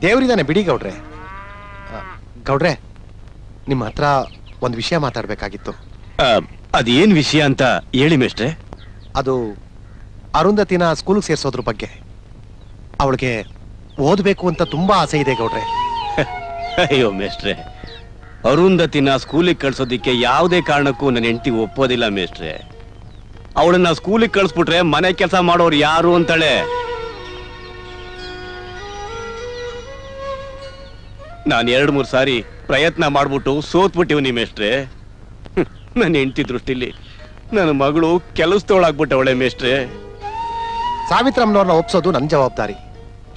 ದೇವರಿದಾನೆ ಬಿಡಿ ಗೌಡ್ರೆ. ಗೌಡ್ರೆ, ನಿಮ್ಮ ಹತ್ರ ಒಂದು ವಿಷಯ ಮಾತಾಡ್ಬೇಕಾಗಿತ್ತು. ಅದೇನ್ ವಿಷಯ ಅಂತ ಹೇಳಿ ಮೇಷ್ಟ್ರೆ. ಅದು ಅರುಂಧತಿನ ಸ್ಕೂಲ್ಗೆ ಸೇರ್ಸೋದ್ರ ಬಗ್ಗೆ. ಅವಳಿಗೆ ಓದ್ಬೇಕು ಅಂತ ತುಂಬಾ ಆಸೆ ಇದೆ ಗೌಡ್ರೆ. ಅಯ್ಯೋ ಮೇಷ್ಟ್ರೆ, ಅರುಂಧತಿನ ಸ್ಕೂಲಿಗೆ ಕಳ್ಸೋದಿಕ್ಕೆ ಯಾವುದೇ ಕಾರಣಕ್ಕೂ ನನ್ನ ಹೆಂಡತಿ ಒಪ್ಪೋದಿಲ್ಲ ಮೇಷ್ಟ್ರೆ. ಅವಳನ್ನ ಸ್ಕೂಲಿಗೆ ಕಳ್ಸ್ಬಿಟ್ರೆ ಮನೆ ಕೆಲಸ ಮಾಡೋರು ಯಾರು ಅಂತಾಳೆ. ನಾನು 2-3 ಸಾರಿ ಪ್ರಯತ್ನ ಮಾಡ್ಬಿಟ್ಟು ಸೋತ್ಬಿಟ್ಟಿವ್ನಿ ಮೇಷ್ಟ್ರೆ. ನನ್ನ ಹೆಂಡತಿ ದೃಷ್ಟಿಲಿ ನನ್ನ ಮಗಳು ಕೆಲಸದೊಳಾಗ್ಬಿಟ್ಟವಳೆ ಮೇಷ್ಟ್ರೆ. ಸಾವಿತ್ರಮ್ಮನವ್ರನ್ನ ಒಪ್ಸೋದು ನನ್ನ ಜವಾಬ್ದಾರಿ.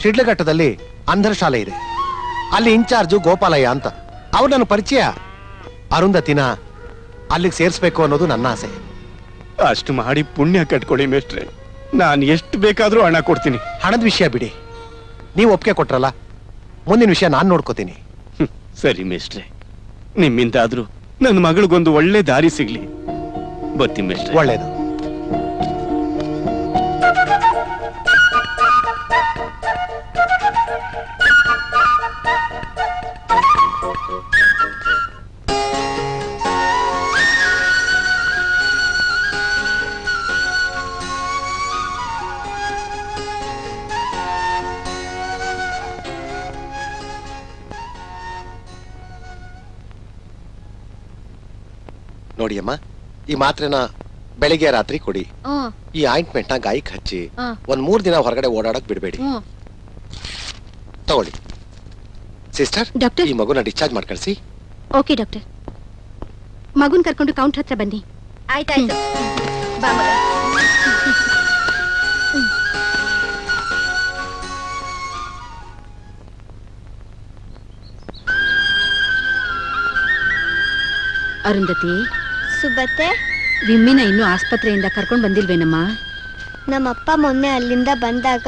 ಶಿಡ್ಲಘಟ್ಟದಲ್ಲಿ ಅಂಧರ ಶಾಲೆ ಇದೆ, ಅಲ್ಲಿ ಇನ್ಚಾರ್ಜು ಗೋಪಾಲಯ್ಯ ಅಂತ. ಅವ್ರು ನನ್ನ ಪರಿಚಯ. ಅರುಂಧತಿನ ಅಲ್ಲಿಗೆ ಸೇರ್ಸ್ಬೇಕು ಅನ್ನೋದು ನನ್ನ ಆಸೆ. ಅಷ್ಟು ಮಾಡಿ ಪುಣ್ಯ ಕಟ್ಕೊಳ್ಳಿ ಮೇಷ್ಟ್ರೆ. ನಾನು ಎಷ್ಟು ಬೇಕಾದ್ರೂ ಹಣ ಕೊಡ್ತೀನಿ. ಹಣದ ವಿಷಯ ಬಿಡಿ, ನೀವು ಒಪ್ಪಿಗೆ ಕೊಟ್ರಲ್ಲ, ಮುಂದಿನ ವಿಷಯ ನಾನು ನೋಡ್ಕೋತೀನಿ. ಸರಿ ಮೇಷ್ಟ್ರೆ, ನಿಮ್ಮಿಂದಾದ್ರೂ ನನ್ನ ಮಗಳಿಗೊಂದು ಒಳ್ಳೆ ದಾರಿ ಸಿಗ್ಲಿ. ಬರ್ತೀನಿ ಮೇಷ್ಟ್ರೆ. ಒಳ್ಳೇದು. ನೋಡಿಯಮ್ಮ, ಈ ಮಾತ್ರೆನ ಬೆಳಿಗ್ಗೆ ರಾತ್ರಿ ಕೊಡಿ. ಈ ಆಯಿಂಟ್ಮೆಂಟ್ ನ ಗಾಯಕ್ಕೆ ಹಚ್ಚಿ ಒಂದ್ 3 ದಿನ ಹೊರಗಡೆ ಓಡಾಡಕ್ ಬಿಡಬೇಡಿ. ತಗೊಳ್ಳಿ ಸಿಸ್ಟರ್. ಡಾಕ್ಟರ್, ಈ ಮಗುನ ಡಿಸ್ಚಾರ್ಜ್ ಮಾಡಿ ಕಳಿಸಿ. Okay doctor. ಮಗುನ್ ಕರ್ಕೊಂಡು ಕೌಂಟರ್ ಹತ್ರ ಬನ್ನಿ. ಆಯ್ತಾಯ್ತು. ಬಾ ಮಗ. ಅರುಂಧತಿ, ಸುಬತ್ತೆ, ವಿಮ್ಮಿನ ಇನ್ನೂ ಆಸ್ಪತ್ರೆಯಿಂದ ಕರ್ಕೊಂಡ್ ಬಂದಿಲ್ವೇನಮ್ಮ? ನಮ್ಮಪ್ಪ ಮೊನ್ನೆ ಅಲ್ಲಿಂದ ಬಂದಾಗ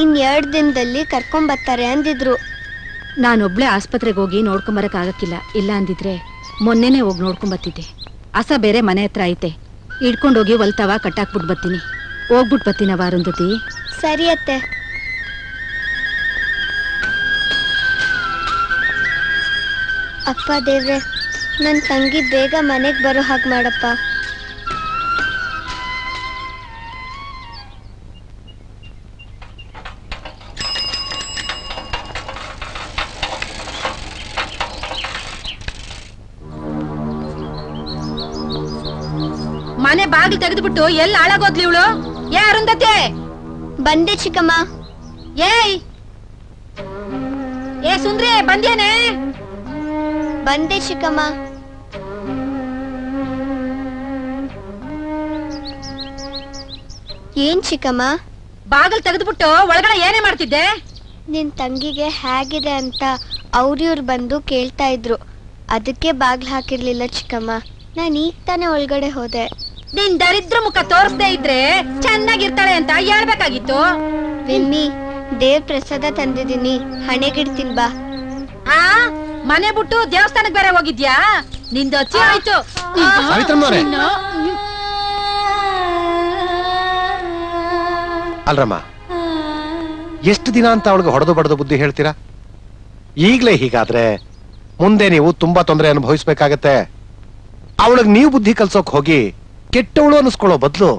2 ದಿನದಲ್ಲಿ ಕರ್ಕೊಂಬರ್ತಾರೆ ಅಂದಿದ್ರು. ನಾನೊಬ್ಳೆ ಆಸ್ಪತ್ರೆಗೆ ಹೋಗಿ ನೋಡ್ಕೊಂಬರಕ್ ಆಗಕ್ಕಿಲ್ಲ. ಇಲ್ಲ ಅಂದಿದ್ರೆ ಮೊನ್ನೆನೆ ಹೋಗಿ ನೋಡ್ಕೊಂಬರ್ತಿದ್ದೆ. ಹಸ ಬೇರೆ ಮನೆ ಹತ್ರ ಐತೆ, ಹಿಡ್ಕೊಂಡೋಗಿ ಹೊಲ್ತವ ಕಟ್ಟಾಕ್ಬಿಟ್ಟು ಬರ್ತೀನಿ. ಹೋಗ್ಬಿಟ್ಟು ಬರ್ತೀನವ ಅರುಂಧತಿ. ಸರಿ ಅತ್ತೆ. ಅಪ್ಪ ದೇವ್ರೆ, ನನ್ನ ತಂಗಿ ಬೇಗ ಮನೆಗೆ ಬರೋ ಹಾಗೆ ಮಾಡಪ್ಪ. ಮನೆ ಬಾಗಿಲು ತೆಗೆದುಬಿಟ್ಟು ಎಲ್ಲಿ ಹಾಳಾಗೋದ್ಲಿ ಇವಳು? ಏ ಅರುಂಧತಿ, ಬಂದೆ ಚಿಕ್ಕಮ್ಮ. ಏಯ್ ಏ ಸುಂದ್ರಿ, ಬಂದೇನೆ? ಬಂದೆ ಚಿಕ್ಕಮ್ಮ. ಏನ್ ಚಿಕ್ಕಮ್ಮ? ಬಾಗಿಲು ತೆಗೆದುಬಿಟ್ಟು ಒಳಗಡೆ ಏನೇ ಮಾಡ್ತಿದ್ದೆ? ನಿನ್ ತಂಗಿಗೆ ಹೇಗಿದೆ ಅಂತ ಅವ್ರಿವ್ರು ಬಂದು ಕೇಳ್ತಾ ಇದ್ರು, ಅದಕ್ಕೆ ಬಾಗ್ಲು ಹಾಕಿರ್ಲಿಲ್ಲ ಚಿಕ್ಕಮ್ಮ. ನಾನು ಈಗ ತಾನೇ ಒಳಗಡೆ ಹೋದೆ. ನಿನ್ ದರಿದ್ರ ಮುಖ ತೋರಿಸ್ದೇ ಇದ್ರೆ ಚೆನ್ನಾಗಿರ್ತಾಳೆ ಅಂತ ಹೇಳ್ಬೇಕಾಗಿತ್ತು. ವಿಮ್ಮಿ, ದೇವ್ರ ಪ್ರಸಾದ ತಂದಿದ್ದೀನಿ, ಹಣೆಗಿಡ್ತೀನಿ ಬಾ. ಆ ಮನೆ ಬಿಟ್ಟು ದೇವಸ್ಥಾನಕ್ಕೆ ಬೇರೆ ಹೋಗಿದ್ಯಾ? ನಿಂದು ಅಚ್ಚಿ ಆಯ್ತು. ಸಾವಿತ್ರಮ್ಮನವ್ರೆ. ಅಲ್ರಮ್ಮ, ಎಷ್ಟು ದಿನ ಅಂತ ಅವಳಿಗೆ ಹೊಡೆದು ಬಡದು ಬುದ್ಧಿ ಹೇಳ್ತೀರಾ? ಈಗ್ಲೇ ಹೀಗಾದ್ರೆ ಮುಂದೆ ನೀವು ತುಂಬಾ ತೊಂದರೆ ಅನುಭವಿಸ್ಬೇಕಾಗತ್ತೆ. ಅವಳಿಗೆ ನೀವು ಬುದ್ಧಿ ಕಲ್ಸೋಕ್ ಹೋಗಿ ಕೆಟ್ಟವಳು ಅನ್ನಿಸ್ಕೊಳ್ಳೋ ಬದಲು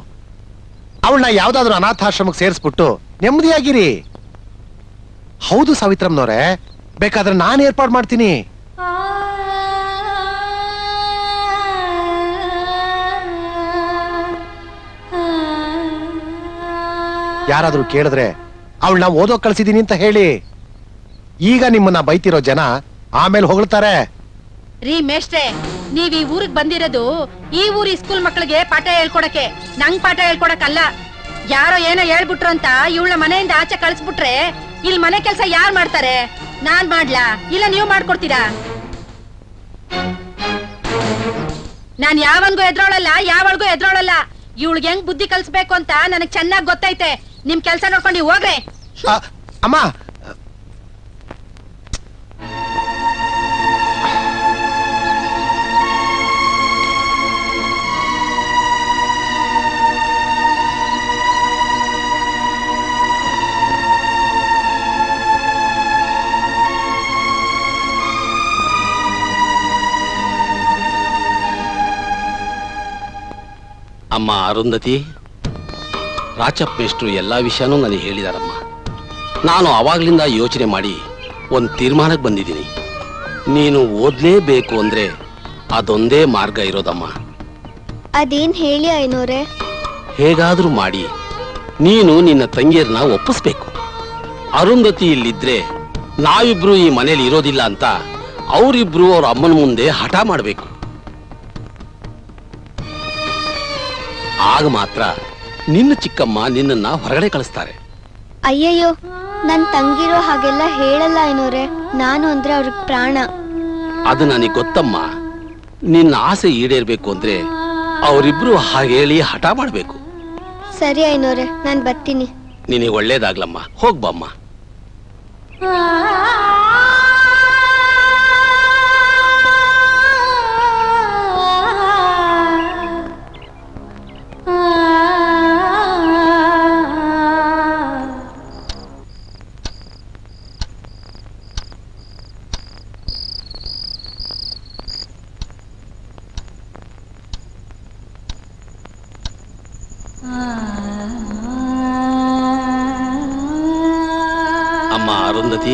ಅವಳನ್ನ ಯಾವ್ದಾದ್ರು ಅನಾಥಾಶ್ರಮಕ್ಕೆ ಸೇರಿಸ್ಬಿಟ್ಟು ನೆಮ್ಮದಿಯಾಗಿರಿ. ಹೌದು ಸಾವಿತ್ರಮ್ಮನವ್ರೆ, ಬೇಕಾದ್ರೆ ನಾನು ಏರ್ಪಾಡು ಮಾಡ್ತೀನಿ. ಯಾರಾದ್ರೂ ಕೇಳಿದ್ರೆ ಅವಳನ್ನ ಓದೋಕ್ ಕಳ್ಸಿದೀನಿ ಅಂತ ಹೇಳಿ. ಈಗ ನಿಮ್ಮನ್ನ ಬೈತಿರೋ ಜನ ಆಮೇಲೆ ಹೊಗಳ್ತಾರೆ. ರೀ ಮೇಷ್ಟ್ರೆ, ನೀವ್ ಈ ಊರಿಗೆ ಬಂದಿರೋದು ಈ ಊರಿ ಸ್ಕೂಲ್ ಮಕ್ಕಳಿಗೆ ಪಾಠ ಹೇಳ್ಕೊಡಕ್ಕೆ, ನಂಗ್ ಪಾಠ ಹೇಳ್ಕೊಡಕ್ಕಲ್ಲ. ಯಾರೋ ಏನೋ ಹೇಳ್ಬಿಟ್ರು ಅಂತ ಇವಳ ಮನೆಯಿಂದ ಆಚೆ ಕಳ್ಸ್ಬಿಟ್ರೆ ಇಲ್ಲಿ ಮನೆ ಕೆಲಸ ಯಾರು ಮಾಡ್ತಾರೆ? ನಾನ್ ಮಾಡ್ಲಾ ಇಲ್ಲ ನೀವು ಮಾಡ್ಕೊಡ್ತೀರಾ? ನಾನ್ ಯಾವನ್ಗೂ ಎದ್ರೋಳಲ್ಲ, ಯಾವಳ್ಗೂ ಎದ್ರೋಳಲ್ಲ. ಇವಳಿಗೆ ಹೆಂಗ್ ಬುದ್ಧಿ ಕಲ್ಸ್ಬೇಕು ಅಂತ ನನಗ್ ಚೆನ್ನಾಗ್ ಗೊತ್ತೈತೆ. ನಿಮ್ ಕೆಲ್ಸ ನೋಡ್ಕೊಂಡು ಹೋಗ್ರೆ. ಅಮ್ಮ, ಅಮ್ಮ ಅರುಂಧತಿ, ರಾಚಪ್ಪ ಮೇಷ್ಟ್ರು ಎಲ್ಲ ವಿಷಯನೂ ನನಗೆ ಹೇಳಿದಾರಮ್ಮ. ನಾನು ಅವಾಗ್ಲಿಂದ ಯೋಚನೆ ಮಾಡಿ ಒಂದು ತೀರ್ಮಾನಕ್ಕೆ ಬಂದಿದ್ದೀನಿ. ನೀನು ಓದ್ಲೇಬೇಕು ಅಂದ್ರೆ ಅದೊಂದೇ ಮಾರ್ಗ ಇರೋದಮ್ಮ. ಅದೇನ್ ಹೇಳಿ ಐನೋರೆ? ಹೇಗಾದ್ರೂ ಮಾಡಿ ನೀನು ನಿನ್ನ ತಂಗಿಯರನ್ನ ಒಪ್ಪಿಸ್ಬೇಕು. ಅರುಂಧತಿ ಇಲ್ಲಿದ್ರೆ ನಾವಿಬ್ರು ಈ ಮನೇಲಿ ಇರೋದಿಲ್ಲ ಅಂತ ಅವರಿಬ್ರು ಅವ್ರ ಅಮ್ಮನ ಮುಂದೆ ಹಠ ಮಾಡಬೇಕು. ಆಗ ಮಾತ್ರ ನಿನ್ನ ಚಿಕ್ಕಮ್ಮ ನಿನ್ನನ್ನ ಹೊರಗಡೆ ಕಳಿಸ್ತಾರೆ. ಅಯ್ಯಯ್ಯೋ, ನನ್ ತಂಗಿರೋ ಹಾಗೆಲ್ಲ ಹೇಳಲ್ಲ ಐನೋರೆ. ನಾನು ಅಂದ್ರೆ ಅವ್ರಿಗೆ ಪ್ರಾಣ. ಅದು ನನಗೆ ಗೊತ್ತಮ್ಮ. ನಿನ್ನ ಆಸೆ ಈಡೇರ್ಬೇಕು ಅಂದ್ರೆ ಅವರಿಬ್ರು ಹಾಗೆ ಹೇಳಿ ಹಠ ಮಾಡ್ಬೇಕು. ಸರಿ ಐನೋರೆ, ನಾನ್ ಬರ್ತೀನಿ. ನಿನಗೆ ಒಳ್ಳೇದಾಗ್ಲಮ್ಮ, ಹೋಗ್ಬಮ್ಮ. ಅಮ್ಮ ಅರುಂಧತಿ,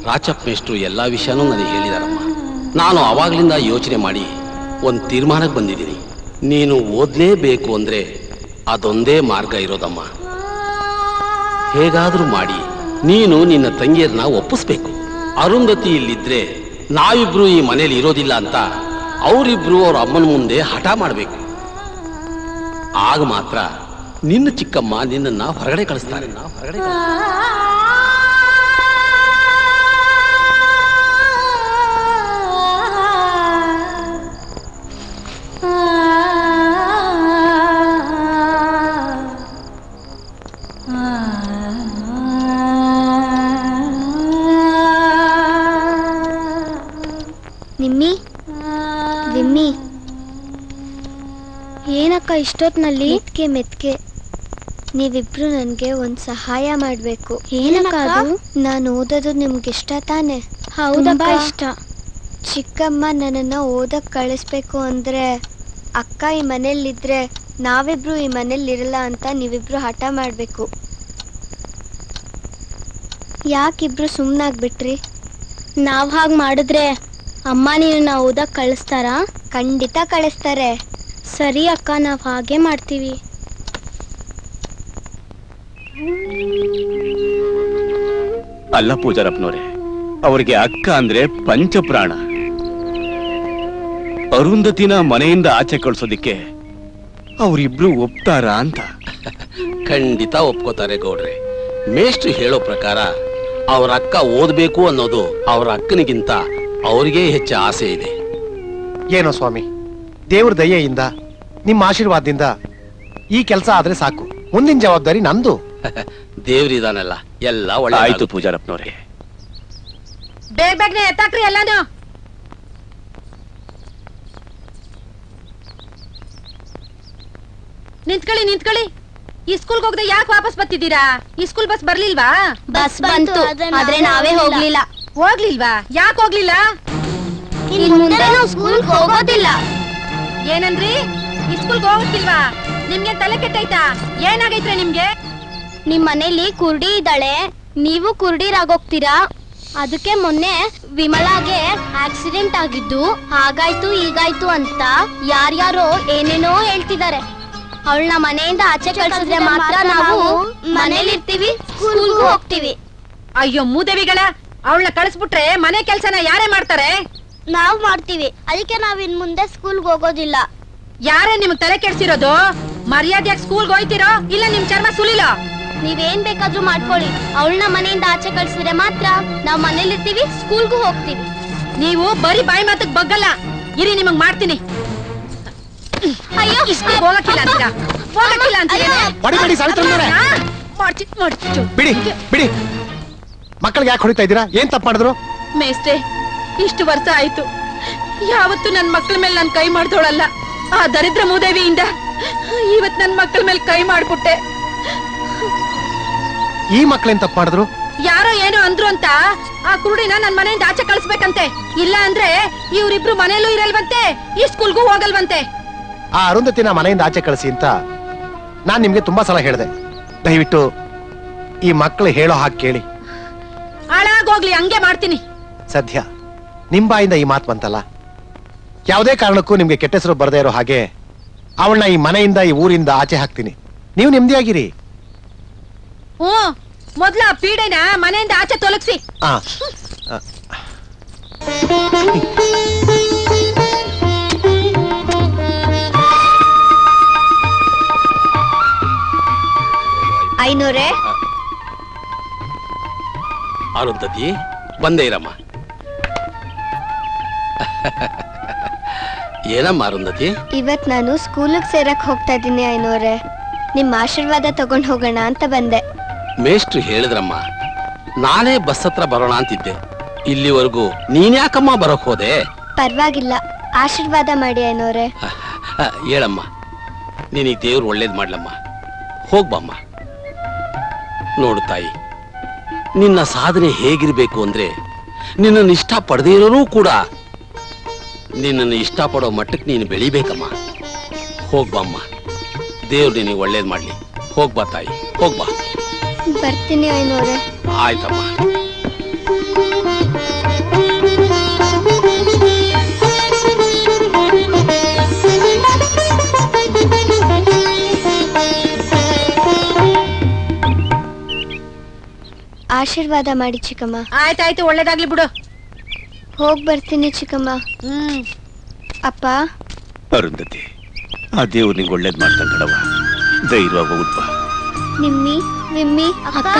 ರಾಚಪ್ಪ ಮೇಷ್ಟ್ರು ಎಲ್ಲ ವಿಷಯನೂ ನನಗೆ ಹೇಳಿದಾರಮ್ಮ. ನಾನು ಅವಾಗ್ಲಿಂದ ಯೋಚನೆ ಮಾಡಿ ಒಂದು ತೀರ್ಮಾನಕ್ಕೆ ಬಂದಿದ್ದೀನಿ. ನೀನು ಓದ್ಲೇಬೇಕು ಅಂದ್ರೆ ಅದೊಂದೇ ಮಾರ್ಗ ಇರೋದಮ್ಮ. ಹೇಗಾದ್ರೂ ಮಾಡಿ ನೀನು ನಿನ್ನ ತಂಗಿಯರನ್ನ ಒಪ್ಪಿಸ್ಬೇಕು. ಅರುಂಧತಿ ಇಲ್ಲಿದ್ರೆ ನಾವಿಬ್ರು ಈ ಮನೇಲಿ ಇರೋದಿಲ್ಲ ಅಂತ ಅವರಿಬ್ರು ಅವ್ರ ಅಮ್ಮನ ಮುಂದೆ ಹಠ ಮಾಡಬೇಕು. ಆಗ ಮಾತ್ರ ನಿನ್ನ ಚಿಕ್ಕಮ್ಮ ನಿನ್ನನ್ನ ಹೊರಗಡೆ ಕಳಿಸ್ತಾರೆ. ನಿಮ್ಮಿ, ವಿಮ್ಮಿ, ಏನಕ್ಕ ಇಷ್ಟೊತ್ನಲ್ಲಿ? ಮೆತ್ಕೆ ನೀವಿಬ್ರು ನನ್ಗೆ ಒಂದ್ ಸಹಾಯ ಮಾಡ್ಬೇಕು. ಏನಕ್ಕ ಅದು? ನಾನು ಓದೋದು ನಿಮ್ಗೆ ಇಷ್ಟ ತಾನೆ? ಹೌದಪ್ಪ, ಇಷ್ಟ. ಚಿಕ್ಕಮ್ಮ ನನ್ನನ್ನ ಓದಕ್ ಕಳಿಸ್ಬೇಕು ಅಂದ್ರೆ ಅಕ್ಕ ಈ ಮನೇಲಿದ್ರೆ ನಾವಿಬ್ರು ಈ ಮನೇಲಿ ಇರಲ್ಲ ಅಂತ ನೀವಿಬ್ರು ಹಠ ಮಾಡ್ಬೇಕು. ಯಾಕಿಬ್ರು ಸುಮ್ನಾಗ್ಬಿಟ್ರಿ? ನಾವ್ ಹಾಗ್ ಮಾಡಿದ್ರೆ ಅಮ್ಮ ನೀನು ಓದಕ್ ಕಳಿಸ್ತಾರಾ? ಖಂಡಿತ ಕಳಿಸ್ತಾರೆ. ಸರಿ ಅಕ್ಕ, ನಾವ್ ಹಾಗೆ ಮಾಡ್ತೀವಿ. ಅಲ್ಲ ಪೂಜಾರಪ್ಪನವ್ರೆ, ಅವರಿಗೆ ಅಕ್ಕ ಅಂದ್ರೆ ಪಂಚಪ್ರಾಣ. ಅರುಂಧತಿನ ಮನೆಯಿಂದ ಆಚೆ ಕಳ್ಸೋದಿಕ್ಕೆ ಅವರಿಬ್ರು ಒಪ್ತಾರಾ ಅಂತ? ಖಂಡಿತ ಒಪ್ಕೋತಾರೆ ಗೌಡ್ರೆ. ಮೇಷ್ಟ್ರು ಹೇಳೋ ಪ್ರಕಾರ ಅವ್ರ ಅಕ್ಕ ಓದ್ಬೇಕು ಅನ್ನೋದು ಅವ್ರ ಅಕ್ಕನಿಗಿಂತ ಅವ್ರಿಗೆ ಹೆಚ್ಚು ಆಸೆ ಇದೆ. ಏನೋ ಸ್ವಾಮಿ, ದೇವ್ರ ದಯೆಯಿಂದ ನಿಮ್ಮ ಆಶೀರ್ವಾದದಿಂದ ಈ ಕೆಲಸ ಆದ್ರೆ ಸಾಕು. ಮುಂದಿನ ಜವಾಬ್ದಾರಿ ನಂದು. ದೇವ್ರಿದಾನಲ್ಲ, ಎಲ್ಲ ಒಳ್ಳೆ ಆಯ್ತು ಪೂಜಾರಪ್ಪನವ್ರೆ. ಬೇಗ ಬೇಗನೆ ಎತ್ತಾಕ್ರಿ ಎಲ್ಲಾನು. ನಿಂತ್ಕೊಳ್ಳಿ. ಈ ಸ್ಕೂಲ್ಗೆ ಹೋಗದೆ ಯಾಕೆ ವಾಪಸ್ ಬರ್ತಿದ್ದೀರಾ? ಈ ಸ್ಕೂಲ್ ಬಸ್ ಬರ್ಲಿಲ್ವಾ? ಬಸ್ ಬಂತು, ಆದ್ರೆ ನಾವೇ ಹೋಗ್ಲಿಲ್ಲ. ಹೋಗ್ಲಿಲ್ವಾ? ಯಾಕೆ ಹೋಗ್ಲಿಲ್ಲ? ಇನ್ ಮುಂದೆ ನಾವು ಸ್ಕೂಲ್ಗೆ ಹೋಗೋದಿಲ್ಲ. ಏನಂದ್ರಿ ಸ್ಕೂಲ್ಗೆ ಹೋಗಕ್ಕಿಲ್ವಾ? ನಿಮ್ಗೆ ತಲೆ ಕೆಟ್ಟೈತಾ? ಏನಾಗೈತ್ರೆ ನಿಮ್ಗೆ? ನಿಮ್ ಮನೇಲಿ ಕುರುಡಿ ಇದ್ದಾಳೆ, ನೀವು ಕುರುಡಿರಾಗೋಗ್ತೀರಾ. ಅದಕ್ಕೆ ಮೊನ್ನೆ ವಿಮಲಾಗೆ ಆಕ್ಸಿಡೆಂಟ್ ಆಗಿದ್ದು ಹಾಗಾಯ್ತು ಹೀಗಾಯ್ತು ಅಂತ ಯಾರ್ಯಾರೋ ಏನೇನೋ ಹೇಳ್ತಿದ್ದಾರೆ. ಅವಳನ್ನ ಮನೆಯಿಂದ ಆಚೆ ಕಳ್ಸಿದ್ರೆ ಮಾತ್ರ ನಾವು ಮನೇಲಿರ್ತೀವಿ, ಸ್ಕೂಲ್ಗೂ ಹೋಗ್ತೀವಿ. ಅಯ್ಯೋ ಮೂದೇವಿಗಳ, ಅವಳನ್ನ ಕಳಿಸ್ಬಿಟ್ರೆ ಮನೆ ಕೆಲ್ಸನ ಯಾರೇ ಮಾಡ್ತಾರೆ? ನಾವ್ ಮಾಡ್ತೀವಿ. ಅದಕ್ಕೆ ನಾವ್ ಇನ್ ಮುಂದೆ ಸ್ಕೂಲ್ಗೆ ಹೋಗೋದಿಲ್ಲ. ಯಾರೇ ನಿಮ್ಗೆ ತಲೆ ಕೆಡ್ಸಿರೋದು? ಮರ್ಯಾದೆಯಾಗಿ ಸ್ಕೂಲ್ಗೆ ಹೋಯ್ತಿರೋ ಇಲ್ಲ ನಿಮ್ ಚರ್ಮ ಸುಲಿಲೋ? ನೀವೇನ್ ಬೇಕಾದ್ರೂ ಮಾಡ್ಕೊಳ್ಳಿ, ಅವಳನ್ನ ಮನೆಯಿಂದ ಆಚೆ ಕಳ್ಸಿದ್ರೆ ಮಾತ್ರ ನಾವ್ ಮನೇಲಿರ್ತೀವಿ, ಸ್ಕೂಲ್ಗೂ ಹೋಗ್ತೀವಿ. ನೀವು ಬರೀ ಬಾಯಿ ಮಾತಕ್ ಬಗ್ಗಲ್ಲ. ಇರಿ ನಿಮಗ್ ಮಾಡ್ತೀನಿ. ಅಯ್ಯೋ ಹೋಗಕ್ಕಿಲ್ಲ ಅಂತೀರಾ? ಹೋಗಕ್ಕಿಲ್ಲ ಅಂತೀರಾ? ಹೊಡಿಬೇಡಿ ಸಾವಿತ್ರಮ್ಮನವರೇ. ಬಿಡಿ ಬಿಡಿ. ಮಕ್ಕಳಿಗೆ ಯಾಕೆ ಹೊಡಿತಾ ಇದ್ದೀರಾ? ಏನ್ ತಪ್ಪು ಮಾಡಿದ್ರು? ಮೇಸ್ಟ್ರೆ, ಇಷ್ಟು ವರ್ಷ ಆಯ್ತು, ಯಾವತ್ತು ನನ್ ಮಕ್ಕಳ ಮೇಲೆ ನನ್ ಕೈ ಮಾಡ್ದೋಳಲ್ಲ. ಆ ದರಿದ್ರ ಮೂದೇವಿಯಿಂದ ಇವತ್ ನನ್ ಮಕ್ಕಳ ಮೇಲೆ ಕೈ ಮಾಡ್ಬಿಟ್ಟೆ. ಈ ಮಕ್ಕಳೇನ್ ತಪ್ಪು ಮಾಡಿದ್ರು? ಯಾರೋ ಏನೋ ಅಂದ್ರು ಅಂತ ಆ ಕುರುಡಿನ ನನ್ ಮನೆಯಿಂದ ಆಚೆ ಕಳಿಸ್ಬೇಕಂತೆ. ಇಲ್ಲ ಅಂದ್ರೆ ಇವ್ರಿಬ್ರು ಮನೆಯಲ್ಲೂ ಇರಲ್ವಂತೆ, ಈ ಸ್ಕೂಲ್ಗೂ ಹೋಗಲ್ವಂತೆ. ಆ ಅರುಂಧತಿನ ಮನೆಯಿಂದ ಆಚೆ ಕಳಿಸಿ ಅಂತ ನಾನ್ ನಿಮ್ಗೆ ತುಂಬಾ ಸಲ ಹೇಳಿದೆ. ದಯವಿಟ್ಟು ಈ ಮಕ್ಕಳು ಹೇಳೋ ಹಾಗೆ ಕೇಳಿ. ಹಾಳಾಗೋಗ್ಲಿ, ಹಂಗೆ ಮಾಡ್ತೀನಿ. ಸದ್ಯ ನಿಮ್ ಬಾಯಿಂದ ಈ ಮಾತು ಬಂತಲ್ಲ, ಯಾವುದೇ ಕಾರಣಕ್ಕೂ ನಿಮ್ಗೆ ಕೆಟ್ಟ ಹೆಸರು ಬರದೇ ಇರೋ ಹಾಗೆ ಅವಳನ್ನ ಈ ಮನೆಯಿಂದ ಈ ಊರಿಂದ ಆಚೆ ಹಾಕ್ತೀನಿ. ನೀವು ನೆಮ್ಮದಿಯಾಗಿರಿ. ಮೊದ್ಲ ಆ ಪೀಡೆನ ಮನೆಯಿಂದ ಆಚೆ ತೊಲಗಿಸಿ. ಐನೂರೇ. ಅರುಂಧತಿ ಬಂದೇ ಇರಮ್ಮ. ಏನಮ್ಮ ಅರುಂಧತಿ? ಇವತ್ ನಾನು ಸ್ಕೂಲಿಗೆ ಸೇರಕ್ ಹೋಗ್ತಾ ಇದ್ದೀನಿ ಐನೂರೇ. ನಿಮ್ಮ ಆಶೀರ್ವಾದ ತಗೊಂಡ್ ಹೋಗೋಣ ಅಂತ ಬಂದೆ. ಮೇಷ್ಟ್ರು ಹೇಳಿದ್ರಮ್ಮ, ನಾನೇ ಬಸ್ ಹತ್ರ ಬರೋಣ ಅಂತಿದ್ದೆ. ಇಲ್ಲಿವರೆಗೂ ನೀನ್ಯಾಕಮ್ಮ ಬರೋಕ್ ಹೋದೆ? ಪರವಾಗಿಲ್ಲ, ಆಶೀರ್ವಾದ ಮಾಡಿ ಐನೂರೇ. ಹೇಳಮ್ಮ, ನಿನಗೆ ದೇವ್ರು ಒಳ್ಳೇದ್ ಮಾಡ್ಲಮ್ಮ. ಹೋಗ್ಬಮ್ಮ. ನೋಡು ತಾಯಿ, ನಿನ್ನ ಸಾಧನೆ ಹೇಗಿರ್ಬೇಕು ಅಂದ್ರೆ ನಿನ್ನನ್ನು ಇಷ್ಟ ಪಡೆದೇ ಇರೋರು ಕೂಡ ನಿನ್ನನ್ನು ಇಷ್ಟಪಡೋ ಮಟ್ಟಕ್ಕೆ ನೀನು ಬೆಳಿಬೇಕಮ್ಮ. ಹೋಗ್ಬಮ್ಮ, ದೇವ್ರು ನಿನಗೆ ಒಳ್ಳೇದ್ ಮಾಡ್ಲಿ. ಹೋಗ್ಬಾ ತಾಯಿ, ಹೋಗ್ಬಾ. ಬರ್ತೀನಿ ಐನೂರೇ. ಆಯ್ತಮ್ಮ. ಆಶೀರ್ವಾದ ಮಾಡಿ ಚಿಕ್ಕಮ್ಮ. ಆಯ್ತಾಯ್ತು, ಒಳ್ಳೇದಾಗ್ಲಿ ಬಿಡು. ಹೋಗ್ ಬರ್ತೀನಿ ಚಿಕ್ಕಮ್ಮ. ಅಪ್ಪ. ಅರುಂಧತಿ, ಆ ದೇವ್ರು ನಿಂಗೆ ಒಳ್ಳೇದ್ ಮಾಡ್ತಾನೆ ಕಣವ. ಧೈರ್ಯವಾಗಿ ಹೋಗ್ಬ. ನಿಮ್ಮಿ ವಿಮ್ಮಿ ಅಕ್ಕ,